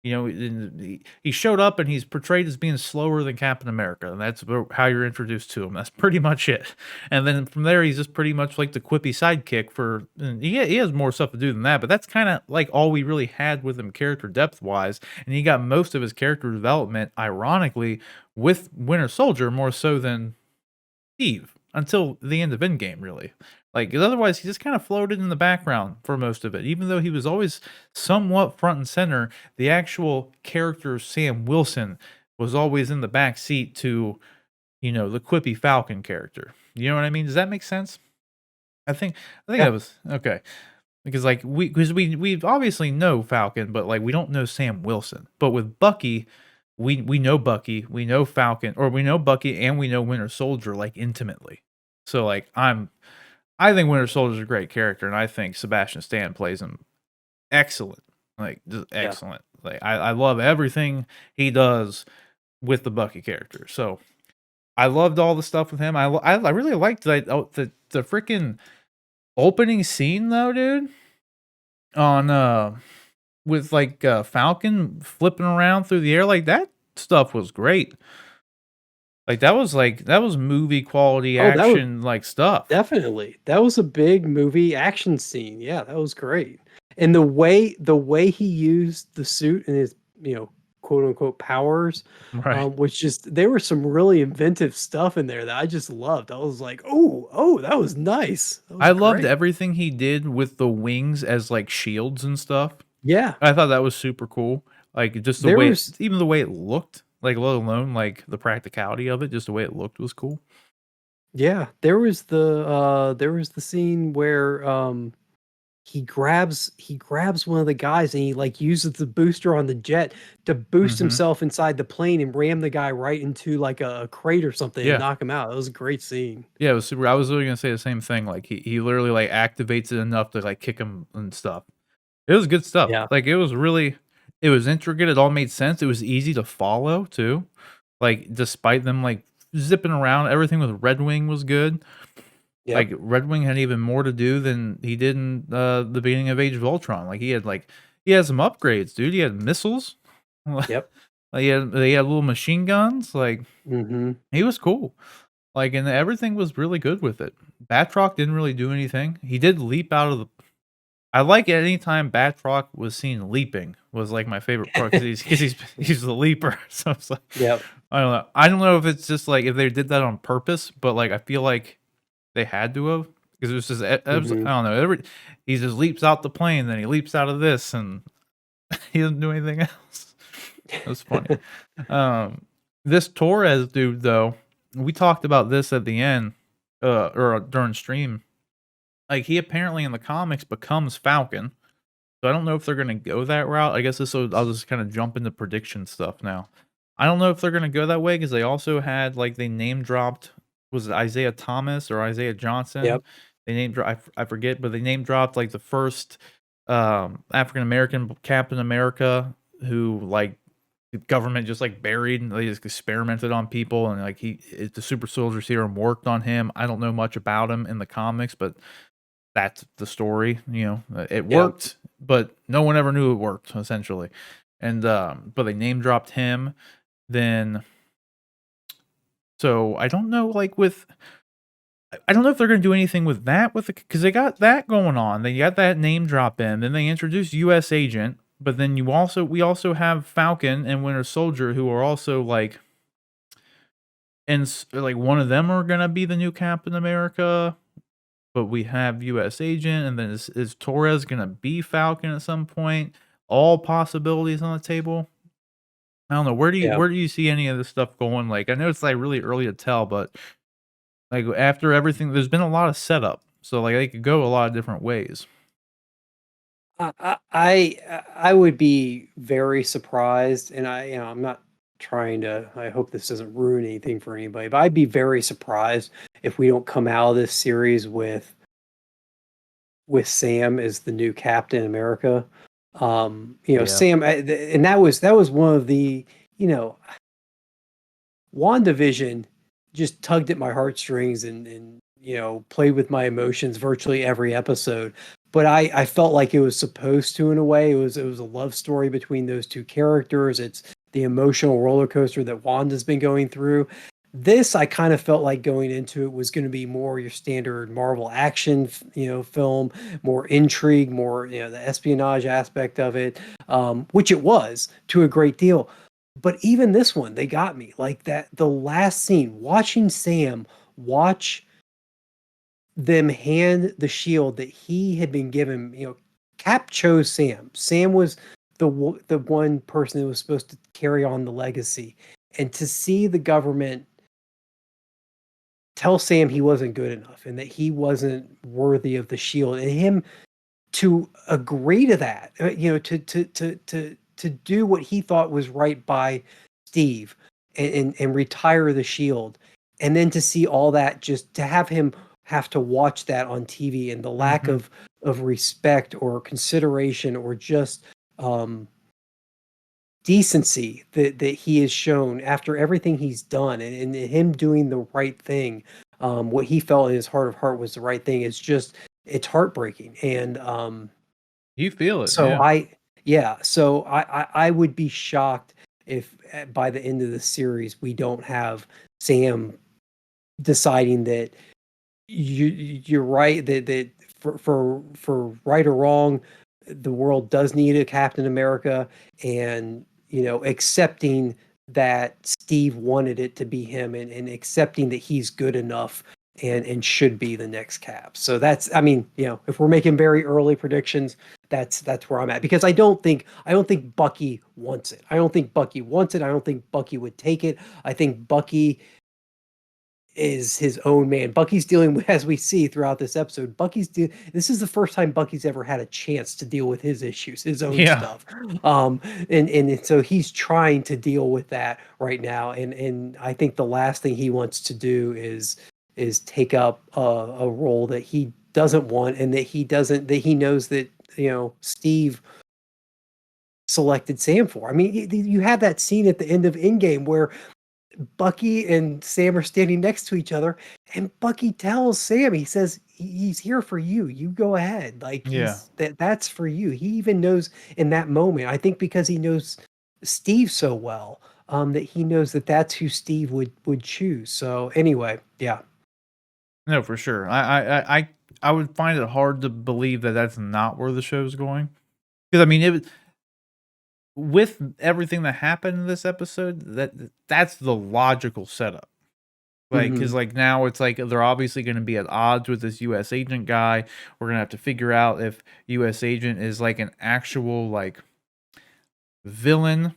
You know, he showed up and he's portrayed as being slower than Captain America, and that's how you're introduced to him. That's pretty much it. And then from there, he's just pretty much like the quippy sidekick for. And he has more stuff to do than that, but that's kind of like all we really had with him character depth wise. And he got most of his character development, ironically, with Winter Soldier more so than Steve until the end of Endgame, really. Like, 'cause otherwise, he just kind of floated in the background for most of it. Even though he was always somewhat front and center, the actual character Sam Wilson was always in the back seat to, the quippy Falcon character. You know what I mean? Does that make sense? I think Yeah. that was okay. Because like we obviously know Falcon, but like we don't know Sam Wilson. But with Bucky, we know Bucky, we know Falcon, or we know Bucky and we know Winter Soldier like intimately. So like I think Winter Soldier's a great character, and I think Sebastian Stan plays him excellent. Like just Yeah. excellent. Like I love everything he does with the Bucky character. So I loved all the stuff with him. I really liked the freaking opening scene though, dude. On with like Falcon flipping around through the air, like that stuff was great. That was movie quality Oh, that was action like stuff. definitely. That was a big movie action scene. Yeah, that was great. And the way he used the suit and his, quote unquote powers, Right. was just there was some really inventive stuff in there that I just loved. I was like, oh, that was nice. That was I loved great. everything he did with the wings as like shields and stuff. Yeah. I thought that was super cool. Like just the There way was even the way it looked, like let alone like the practicality of it, just the way it looked was cool. Yeah, there was the scene where he grabs one of the guys and he like uses the booster on the jet to boost Mhm. himself inside the plane and ram the guy right into like a crate or something and Yeah. knock him out. It was a great scene. Yeah, it was super I was literally gonna say the same thing, like, he literally, like, activates it enough to, like, kick him and stuff. It was good stuff. Yeah. Like, it was intricate, it all made sense, it was easy to follow too. Like, despite them, like, zipping around, everything with Red Wing was good. Yep. Like, Red Wing had even more to do than he did in, the beginning of Age of Ultron. He had some upgrades, dude. He had missiles. Yep. Like, he had little machine guns, like, Mm-hmm. he was cool. Like, and everything was really good with it. Batroc didn't really do anything. He did leap out of the I like it anytime Batroc was seen leaping was, like, my favorite part because he's the leaper, so it's like Yep. I don't know. I don't know if it's just, like, if they did that on purpose, but, like, I feel like they had to have because it was just it was I Mm-hmm. don't know, he just leaps out the plane, then he leaps out of this, and he doesn't do anything else. It was funny. Um, this Torres dude, though, we talked about this at the end, or during stream. Like, he apparently in the comics becomes Falcon, so I don't know if they're gonna go that route. I guess I'll just kinda jump into prediction stuff now. I don't know if they're gonna go that way because they also had, like, they name dropped was it Isaiah Thomas or Isaiah Johnson? Yep. They name dro I forget, but they name dropped, like, the first, African American Captain America who, like, the government just, like, buried and they just experimented on people and, like, the super soldier serum worked on him. I don't know much about him in the comics, but that's the story, it Yep. worked, but no one ever knew it worked, essentially, and, but they name dropped him, then so I don't know, like, I don't know if they're gonna do anything with that because they got that going on, they got that name drop in, then they introduced US Agent, but then we also have Falcon and Winter Soldier who are also, like like, one of them are gonna be the new Captain America. But we have US Agent, and then is Torres gonna be Falcon at some point? All possibilities on the table. I don't know, Yep. where do you see any of this stuff going? Like, I know it's, like, really early to tell, but, like, after everything there's been a lot of setup, so, like, they could go a lot of different ways. I would be very surprised, and I'm not trying to. I hope this doesn't ruin anything for anybody, but I'd be very surprised if we don't come out of this series with Sam as the new Captain America. Yeah. Sam, and that was one of the you know WandaVision just tugged at my heartstrings and played with my emotions virtually every episode. But I felt like it was supposed to in a way. It was a love story between those two characters. It's the emotional roller coaster that Wanda's been going through. This I kind of felt like going into it was going to be more your standard Marvel action, film, more intrigue, more the espionage aspect of it, which it was to a great deal. But even this one, they got me. Like that, the last scene, watching Sam watch them hand the shield that he had been given. Cap chose Sam. Sam was the one person that was supposed to carry on the legacy, and to see the government tell Sam he wasn't good enough and that he wasn't worthy of the shield, and him to agree to that, to do what he thought was right by Steve and retire the shield, and then to see all that, just to have him have to watch that on TV and the lack Mhm. of respect or consideration or just decency that he has shown after everything he's done, and him doing the right thing, what he felt in his heart of heart was the right thing, it's heartbreaking. And You feel it, so yeah. I would be shocked if by the end of the series we don't have Sam deciding that you're right, that for right or wrong, the world does need a Captain America, and accepting that Steve wanted it to be him, and accepting that he's good enough and should be the next Cap. So that's, I mean, if we're making very early predictions, that's where I'm at, because I don't think Bucky wants it. I don't think Bucky wants it. I don't think Bucky would take it. I think Bucky is his own man. Bucky's dealing with, as we see throughout this episode, this is the first time Bucky's ever had a chance to deal with his issues, his own Yeah. stuff. And so he's trying to deal with that right now. And I think the last thing he wants to do is take up a role that he doesn't want, and that he knows that, Steve selected Sam for. I mean, you have that scene at the end of Endgame where Bucky and Sam are standing next to each other, and Bucky tells Sam, he says, he's here for you. You go ahead. Like, Yeah. that's for you. He even knows in that moment, I think because he knows Steve so well, that he knows that that's who Steve would choose. So anyway, yeah. No, for sure. I would find it hard to believe that that's not where the show's going. Because I mean, with everything that happened in this episode, that's the logical setup. Like, because Mhm. like now it's like they're obviously going to be at odds with this U.S. agent guy. We're gonna have to figure out if U.S. agent is like an actual like villain,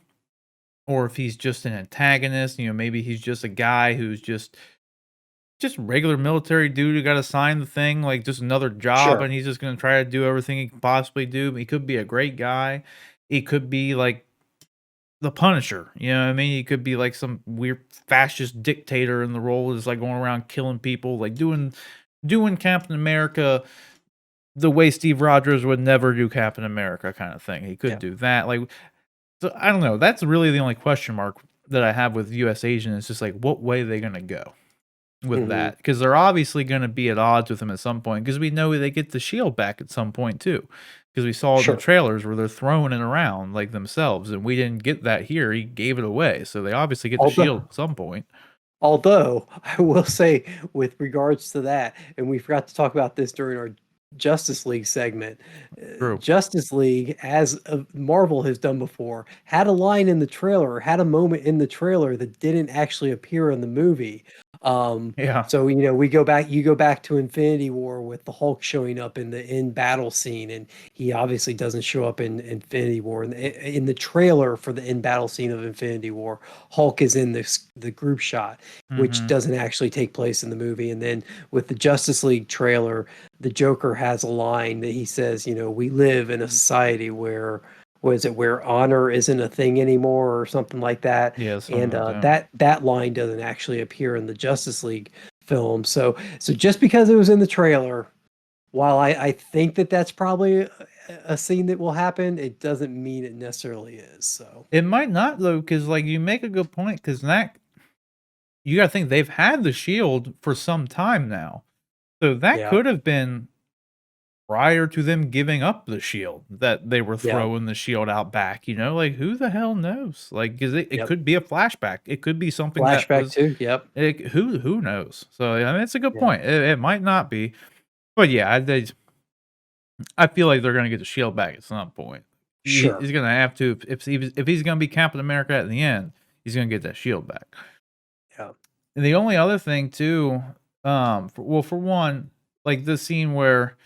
or if he's just an antagonist. Maybe he's just a guy who's just regular military dude who got assigned the thing, like just another job, Sure. and he's just gonna try to do everything he can possibly do. He could be a great guy. He could be like the Punisher. You know what I mean? He could be like some weird fascist dictator in the role, is like going around killing people, like doing Captain America the way Steve Rogers would never do Captain America kind of thing. He could Yeah. do that. Like, so I don't know. That's really the only question mark that I have with US Agent. Is just like, what way are they gonna go with Mhm. that? Because they're obviously gonna be at odds with him at some point, because we know they get the shield back at some point too. Because we saw it in the Sure. trailers where they're throwing it around like themselves, and we didn't get that here. He gave it away, so they obviously get the shield Although at some point. Although, I will say with regards to that, and we forgot to talk about this during our Justice League segment, True. Justice League, as Marvel has done before, had a line in the trailer, had a moment in the trailer that didn't actually appear in the movie. Um, Yeah. so you go back to Infinity War with the Hulk showing up in the in battle scene, and he obviously doesn't show up in Infinity War. In the trailer for the in battle scene of Infinity War, Hulk is in the group shot, which Mm-hmm. doesn't actually take place in the movie. And then with the Justice League trailer, the Joker has a line that he says, we live in a society where, where honor isn't a thing anymore, or something like that. Yeah, something And like that. that line doesn't actually appear in the Justice League film. So just because it was in the trailer, while I think that that's probably a scene that will happen, it doesn't mean it necessarily is. So It might not though, because like you make a good point. Because that, you got to think they've had the shield for some time now, so that yeah, could have been prior to them giving up the shield, that they were yeah, throwing the shield out back. Like who the hell knows? Like, because it yep. could be a flashback. It could be something that Flashback was. too. Yep. Who knows? So I mean, it's a good Yeah. point. It might not be, but yeah, I feel like they're gonna get the shield back at some point. Sure. He's gonna have to, if he's gonna be Captain America at the end, he's gonna get that shield back. Yeah. And the only other thing too, for one, like the scene where,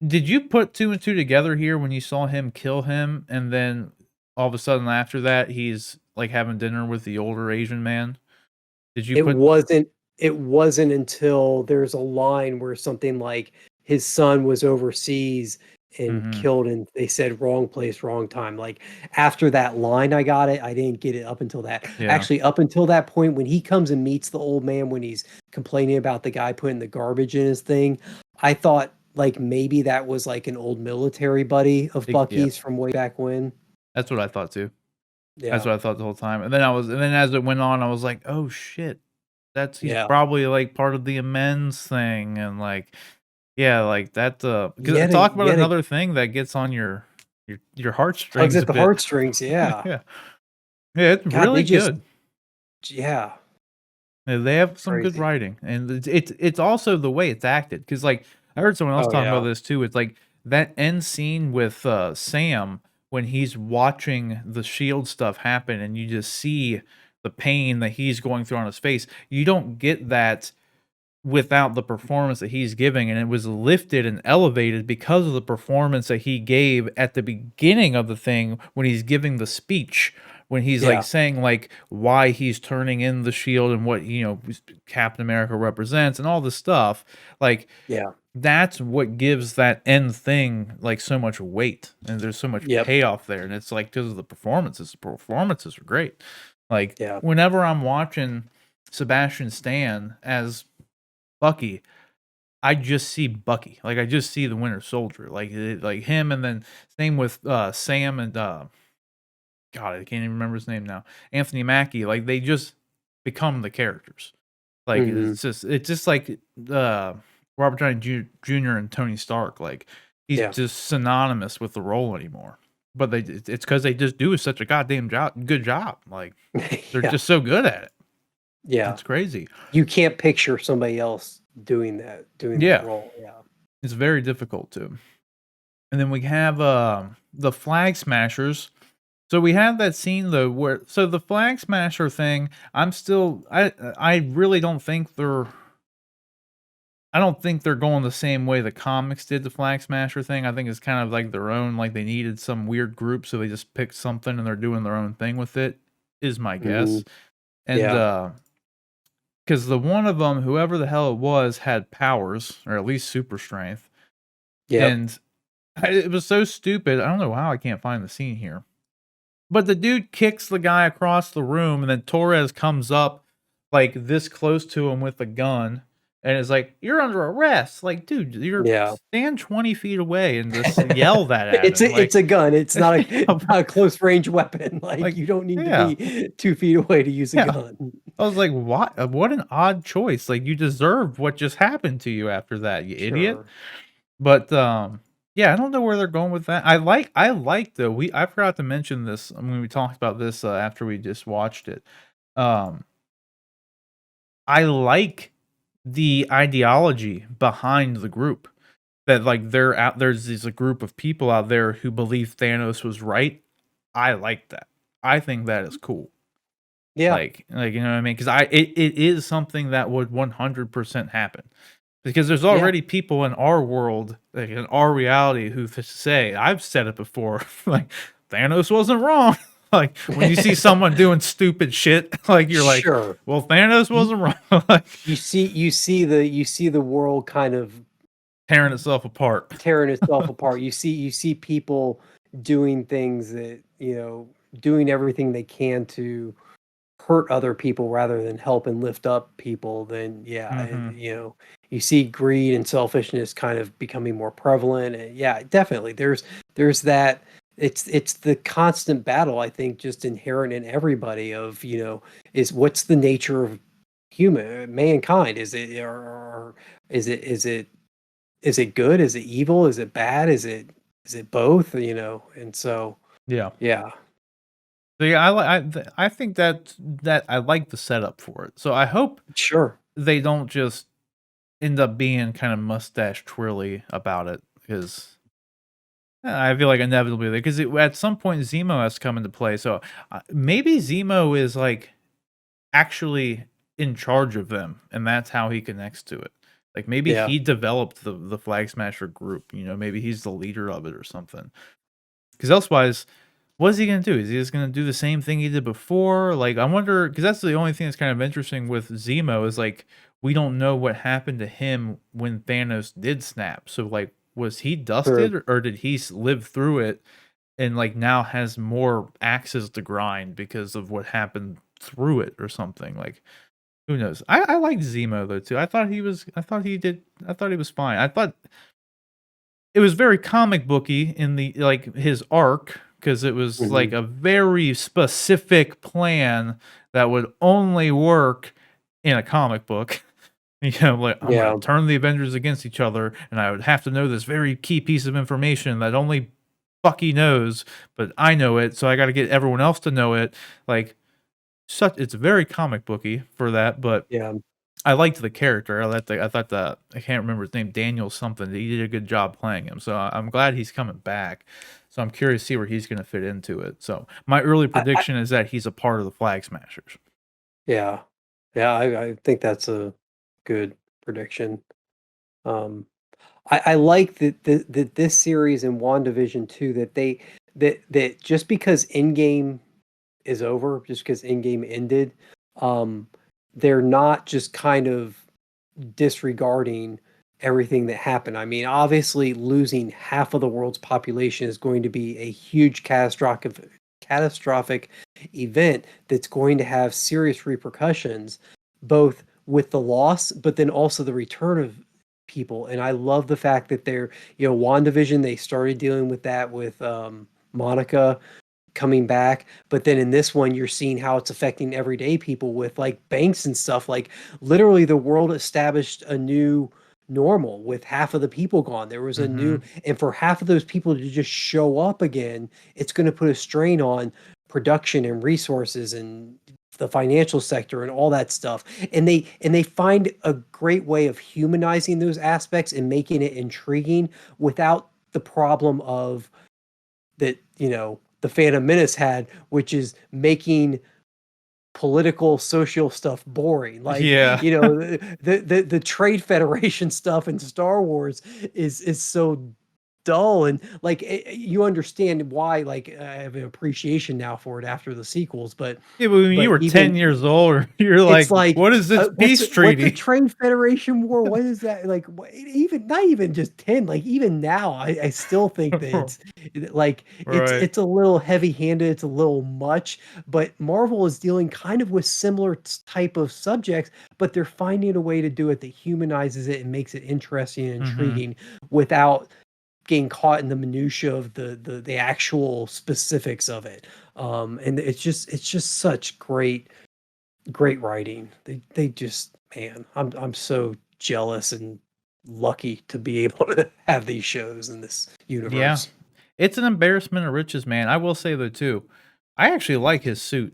did you put two and two together here when you saw him kill him, and then all of a sudden after that he's like having dinner with the older Asian man? Did you It put? wasn't it wasn't until there's a line where something like his son was overseas and Mhm. killed, and they said wrong place, wrong time. Like, after that line, I got it. I didn't get it up until that. Yeah. Actually, up until that point when he comes and meets the old man when he's complaining about the guy putting the garbage in his thing, I thought like maybe that was like an old military buddy of Yeah. Bucky's from way back when. That's what I thought too. That's Yeah. what I thought the whole time. And then as it went on, I was like, "Oh shit. He's Yeah. probably like part of the amends thing." And like, yeah, like that, because Yet talk about yet another thing that gets on your tugs heartstrings at a the bit. heartstrings. Yeah. Yeah. Yeah, it's God, really good. yeah, Yeah, they have some good crazy. writing, and it's also the way it's acted. Because like, I heard someone else Oh, talking about yeah. this too. It's like that end scene with, Sam, when he's watching the SHIELD stuff happen, and you just see the pain that he's going through on his face. You don't get that without the performance that he's giving, and it was lifted and elevated because of the performance that he gave at the beginning of the thing when he's giving the speech, when he's like Yeah. saying like why he's turning in the shield and what Captain America represents and all this stuff. Like Yeah. that's what gives that end thing like so much weight, and there's so much Yep. payoff there, and it's like because of the performances are great. Like Yeah. whenever I'm watching Sebastian Stan as Bucky, I just see Bucky. Like I just see the Winter Soldier, like him, and then same with Sam and God, I can't even remember his name now. Anthony Mackie. Like they just become the characters. Like Hmm. it's just like Robert Downey Jr. and Tony Stark. Like he's Yeah. just synonymous with the role anymore. But it's because they just do such a goddamn good job. Like they're Yeah. just so good at it. Yeah. It's crazy. You can't picture somebody else doing that Yeah, role. Yeah. it's very difficult to. And then we have the Flag Smashers. So we have that scene though where the Flag Smasher thing. I really don't think they're going the same way the comics did the Flag Smasher thing. I think it's kind of like their own, like they needed some weird group, so they just picked something and they're doing their own thing with it, is my Hmm. guess. And Yeah. because the one of them, whoever the hell it was, had powers, or at least super strength. Yep. And it was so stupid. I don't know how I can't find the scene here. But the dude kicks the guy across the room, and then Torres comes up like this close to him with a gun and is like, "You're under arrest." Like, dude, you're Yeah. stand 20 feet away and just yell that at him. It's Like, a gun. It's not a close range weapon. Like like, you don't need to yeah, be 2 feet away to use a yeah. gun. I was like, what an odd choice. Like, you deserve what just happened to you after that, you idiot. Sure. But yeah, I don't know where they're going with that. I like though. I forgot to mention this when we talked about this after we just watched it. Um I like the ideology behind the group. That like there's a group of people out there who believe Thanos was right. I like that. I think that is cool. Yeah. Like you know what I mean? Because it is something that would 100% happen. Because there's Yeah. already people in our world, like in our reality, who say, I've said it before, like Thanos wasn't wrong. Like when you see someone doing stupid shit, like you're like, Sure. well, Thanos You wasn't wrong. Like you see the world kind of tearing itself apart. tearing itself apart. You see people doing things that, doing everything they can to hurt other people rather than help and lift up people. Then yeah, Hmm. you see greed and selfishness kind of becoming more prevalent. And yeah, definitely there's that. It's the constant battle, I think, just inherent in everybody of, is what's the nature of mankind? Is it, or is it good? Is it evil? Is it bad? Is it both? And so Yeah. yeah. So yeah, I think that I like the setup for it. So I hope Sure. they don't just end up being kind of mustache twirly about it, because I feel like inevitably, because at some point Zemo has come into play. So maybe Zemo is like actually in charge of them, and that's how he connects to it. Like maybe Yeah. he developed the Flag Smasher group. Maybe he's the leader of it or something. Because otherwise, what is he gonna do? Is he just gonna do the same thing he did before? Like I wonder, because that's the only thing that's kind of interesting with Zemo is like we don't know what happened to him when Thanos did snap. So like, was he True. dusted, or did he live through it and like now has more axes to grind because of what happened through it or something? Like who knows? I liked Zemo though too. I thought he was fine. I thought it was very comic booky in the like his arc, because it was Hmm. like a very specific plan that would only work in a comic book. Like I'm gonna Yeah. turn the Avengers against each other, and I would have to know this very key piece of information that only Bucky knows, but I know it, so I got to get everyone else to know it. Like it's very comic booky for that, but Yeah. I liked the character. I thought that I can't remember his name, Daniel something. He did a good job playing him, so I'm glad he's coming back. So I'm curious to see where he's going to fit into it. So my early I prediction is that he's a part of the Flag Smashers. Yeah. Yeah, I think that's a good prediction. Um, I like that this series and WandaVision too, that just because Endgame is over, just because Endgame ended, um, they're not just kind of disregarding everything that happened. I mean, obviously, losing half of the world's population is going to be a huge catastrophic event that's going to have serious repercussions, both with the loss, but then also the return of people. And I love the fact that they're, WandaVision, they started dealing with that with Monica coming back, but then in this one you're seeing how it's affecting everyday people with like banks and stuff. Like literally the world established a new normal with half of the people gone. There was a new, and for half of those people to just show up again, it's going to put a strain on production and resources and the financial sector and all that stuff. And they find a great way of humanizing those aspects and making it intriguing without the problem of that, the Phantom Menace had, which is making political social stuff boring. Like, Yeah. the Trade Federation stuff in Star Wars is so dull, and like you understand why. Like, I have an appreciation now for it after the sequels, but Yeah, but when you were 10 even years old, you're it's like, like, what is this peace what's a treaty? Trade Federation War? What is that? Like, even not even just 10, like even now, I still think that like Right. it's a little heavy-handed, it's a little much, but Marvel is dealing kind of with similar type of subjects, but they're finding a way to do it that humanizes it and makes it interesting and intriguing without getting caught in the minutia of the actual specifics of it. And it's just such great writing. They just, man, I'm so jealous and lucky to be able to have these shows in this Yeah. universe. It's an embarrassment of riches, man. I will say though too, I actually like his suit.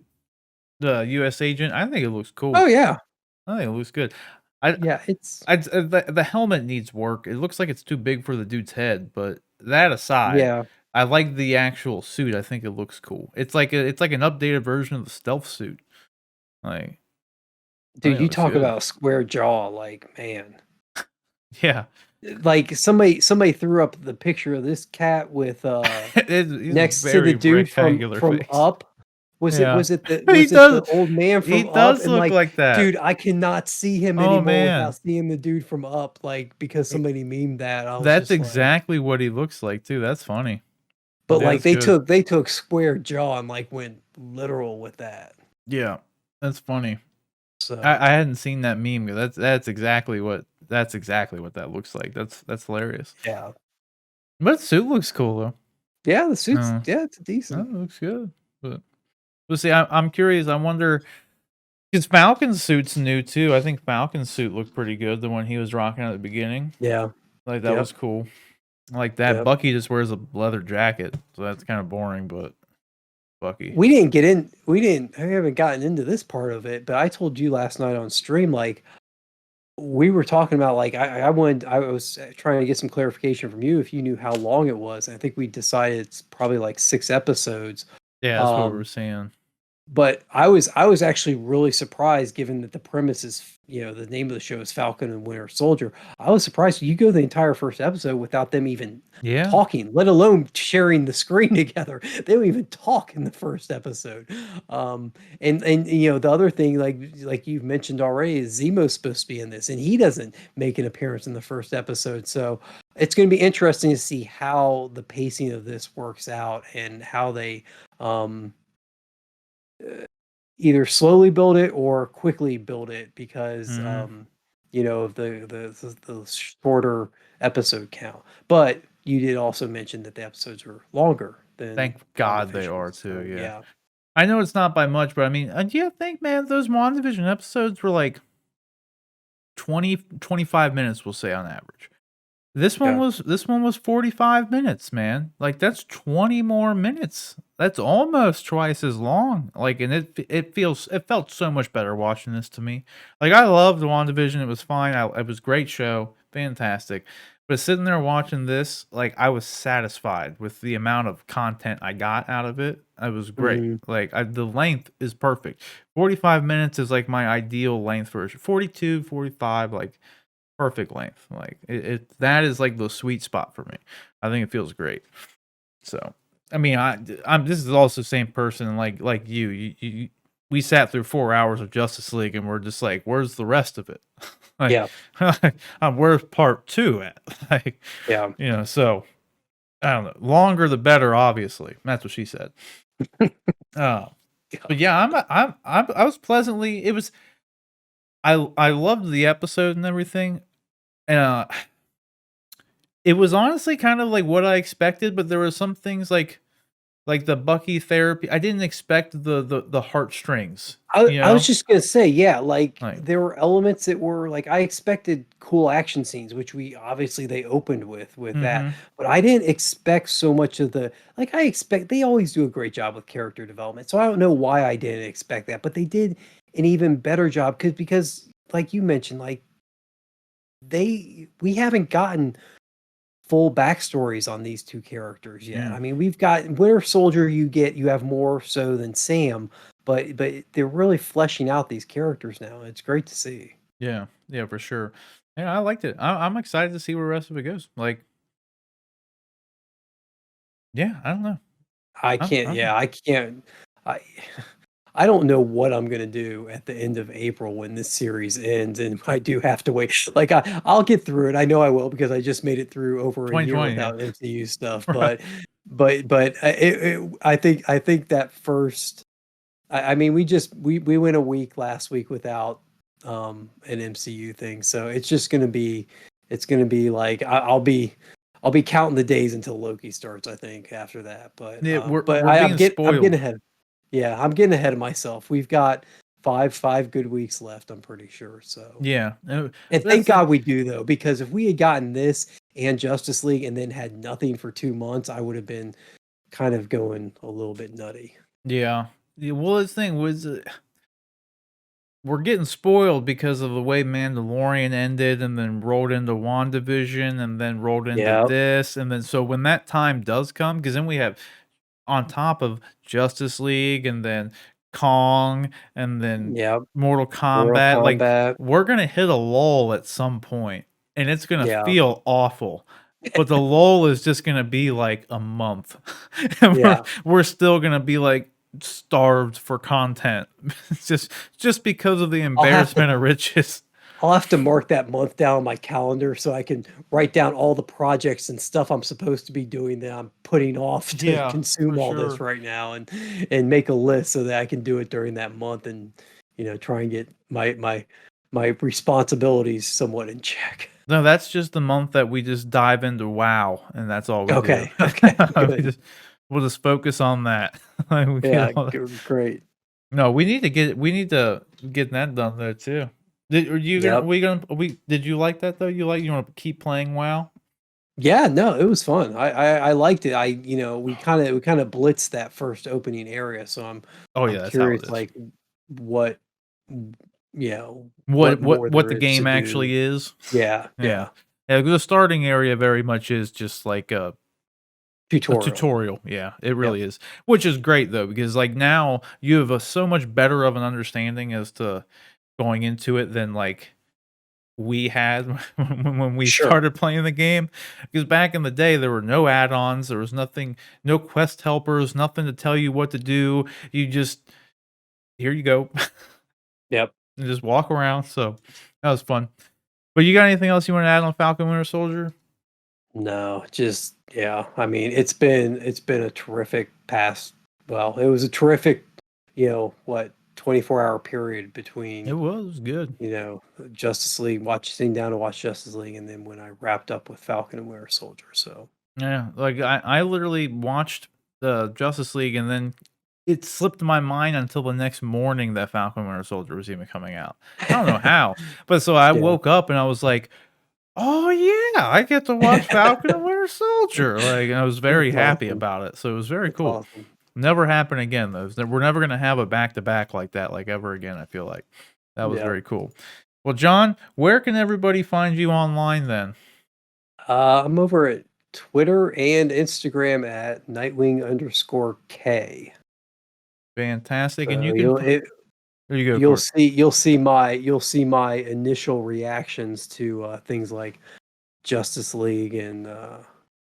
The US agent, I think it looks Oh cool. yeah. I think it looks good. I Yeah, it's the helmet needs work. It looks like it's too big for the dude's head, but that aside, yeah. I like the actual suit. I think it looks cool. It's like an updated version of the stealth suit. Like, I Dude, think it you looks talk good. about a square jaw, like, man. Yeah. Like somebody threw up the picture of this cat with He's a next to the very dude rectangular from face. Up. Was it Yeah. was it the He was it the does old man he from Up? does And look like, like that. dude, I cannot see him Oh, anymore man. without seeing the dude from Up, like because somebody memed that. I was That's just like, exactly what he looks like too. That's funny. but Yeah, like that's good. they took square jaw and like went literal with that. Yeah, that's funny. So I hadn't seen that meme. That's exactly what that looks like. That's hilarious. yeah. But suit looks cool though. Yeah, the suits, No, yeah, it's no, decent. it looks good. But we'll see. I'm curious. I wonder because Falcon's suit's new too. I think Falcon's suit looked pretty good. The one he was rocking at the beginning, Yeah. like that was Yep. cool. Like that. Yep. Bucky just wears a leather jacket, so that's kind of boring. But Bucky, I haven't gotten into this part of it, but I told you last night on stream, like we were talking about, like I was trying to get some clarification from you if you knew how long it was. I think we decided it's probably like 6 episodes. yeah, that's what we were Um, saying. but I was actually really surprised, given that the premise is, the name of the show is Falcon and Winter Soldier. I was surprised you go the entire first episode without them even Yeah, talking, let alone sharing the screen together. They don't even talk in the first episode. And the other thing, like you've mentioned already, is Zemo's supposed to be in this, and he doesn't make an appearance in the first episode. So it's going to be interesting to see how the pacing of this works out and how they um either slowly build it or quickly build it, because hmm of the shorter episode count. But you did also mention that the episodes are longer than thank God they WandaVision. are too. So Yeah. yeah. I know it's not by much, but I mean, do you think, man, those WandaVision episodes were like 25 minutes, we'll say on average. Yeah. This one was 45 minutes, man. Like that's 20 more minutes. That's almost twice as long. Like, and it felt so much better watching this to me. Like I loved WandaVision. It was fine. It was a great show, fantastic. But sitting there watching this, like I was satisfied with the amount of content I got out of it. It was great. Mhm. Like the length is perfect. 45 minutes is like my ideal length version. 42, 45, like perfect length. Like that is like the sweet spot for me. I think it feels great. So I mean, I'm this is also the same person like you. We sat through 4 hours of Justice League, and we're just like, "Where's the rest of it?" Like, Yeah, where's part 2 at? Like, yeah. so I don't know. Longer the better, obviously. That's what she said. Uh, but yeah, I was pleasantly it was I loved the episode and everything. Uh, it was honestly kind of like what I expected, but there were some things like the Bucky therapy. I didn't expect the heartstrings, you I was know? just gonna say, yeah, like Like, there were elements that were like I expected cool action scenes, which we obviously they opened with that, mhm. but I didn't expect so much of the like I expect they always do a great job with character development. So I don't know why I didn't expect that, but they did an even better job because like you mentioned, like we haven't gotten full backstories on these two characters yet. Yeah. I mean, we've got Winter Soldier, you have more so than Sam, but they're really fleshing out these characters now. It's great to see. Yeah. Yeah, for sure. Yeah, I liked it. I'm excited to see where the rest of it goes. Like, yeah, I don't know. I don't know. I can't I I don't know what I'm gonna do at the end of April when this series ends, and I do have to wait. Like I'll get through it. I know I will because I just made it through over a year 2020, yeah. without MCU stuff. Right. I think that first I mean, we went a week last week without an MCU thing, so it's gonna be like I'll be counting the days until Loki starts. I think after that, Yeah, but we're being I'm getting spoiled. ahead. Yeah, I'm getting ahead of myself. We've got five good weeks left. I'm pretty sure. So, Yeah. and That's thank the God we do though, because if we had gotten this and Justice League and then had nothing for 2 months, I would have been kind of going a little bit nutty. yeah. Yeah, well, this thing was we're getting spoiled because of the way Mandalorian ended and then rolled into WandaVision and then rolled into Yeah. this. And then so when that time does come, because then we have on top of Justice League and then Kong and then Yeah. Mortal Mortal Kombat, like Kombat. we're gonna hit a lull at some point and it's gonna Yeah. feel awful. But the lull is just gonna be like a month. And Yeah. we're still gonna be like starved for content. It's just because of the I'll have to embarrassment of riches. I'll have to mark that month down on my calendar so I can write down all the projects and stuff I'm supposed to be doing that I'm putting off to Yeah, consume for all this sure. right now and make a list so that I can do it during that month and try and get my responsibilities somewhat in check. No, that's just the month that we just dive into WoW, and that's all we do. Okay. Okay. We Good. just we'll just focus on that. Like, we get Yeah. all the Great. no, we need to get that done though too. Are you gonna Yep. we did you like that though? You wanna keep playing WoW? Yeah, no, it was fun. I liked it. We kind of blitzed that first opening area, so Oh I'm yeah, that's how it curious is. like what what more What there the is to game do. actually is? Yeah, Yeah. yeah. Yeah, the starting area very much is just like a Tutorial. tutorial, yeah, it Yep. really is, which is great though because like now you have a so much better of an understanding as to going into it than like we had when we Sure. started playing the game. Because back in the day, there were no add-ons, there was nothing, no quest helpers, nothing to tell you what to do. You just here you go, Yep. and just walk around. So that was fun. But you got anything else you want to add on Falcon Winter Soldier? No, just yeah. I mean, it's been a terrific past. Well, it was a terrific, 24-hour period It between was good. Justice League, sitting down to watch Justice League, and then when I wrapped up with Falcon and Winter Soldier. So Yeah, like I literally watched the Justice League and then it slipped my mind until the next morning that Falcon Winter Soldier was even coming out. I don't know how, but so I yeah, woke up and I was like, "Oh yeah, I get to watch Falcon and Winter Soldier." Like, and I was very that's happy awesome. about it. So it was very That's cool. awesome. Never happen again though. We're never gonna have a back to back like that like ever again. I feel like that was Yeah. very cool. Well, John, where can everybody find you online then? I'm over at Twitter and Instagram at Nightwing_K. Fantastic, and So you can. There you go, Court. you'll see my initial reactions to things like Justice League and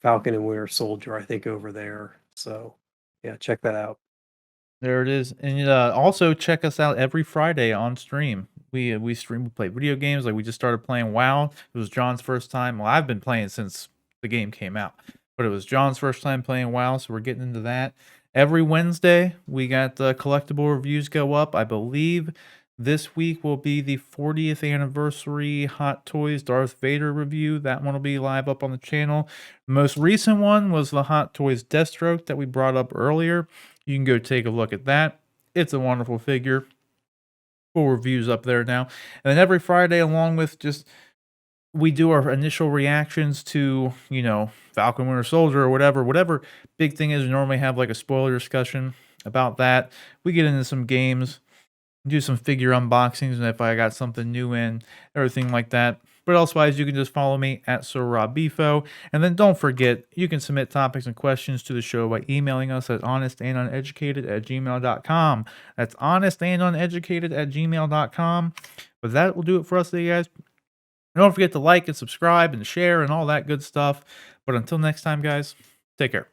Falcon and Winter Soldier. I think over there. So yeah, check that out. There it is, and also check us out every Friday on stream. We stream, we play video games. Like we just started playing WoW. It was John's first time. Well, I've been playing since the game came out, but it was John's first time playing WoW, so we're getting into that. Every Wednesday, we got collectible reviews go up. I believe this week will be the 40th anniversary Hot Toys Darth Vader review. That one will be live up on the channel. The most recent one was the Hot Toys Deathstroke that we brought up earlier. You can go take a look at that. It's a wonderful figure. Full reviews up there now. And then every Friday, along with just we do our initial reactions to, Falcon Winter Soldier or whatever big thing is. We normally have like a spoiler discussion about that. We get into some games, do some figure unboxings, and if I got something new in, everything like that. But elsewise, you can just follow me at Bifo. And then don't forget, you can submit topics and questions to the show by emailing us at honestanduneducated@gmail.com. That's honestanduneducated@gmail.com. But that will do it for us today, guys. Don't forget to like and subscribe and share and all that good stuff. But until next time, guys, take care.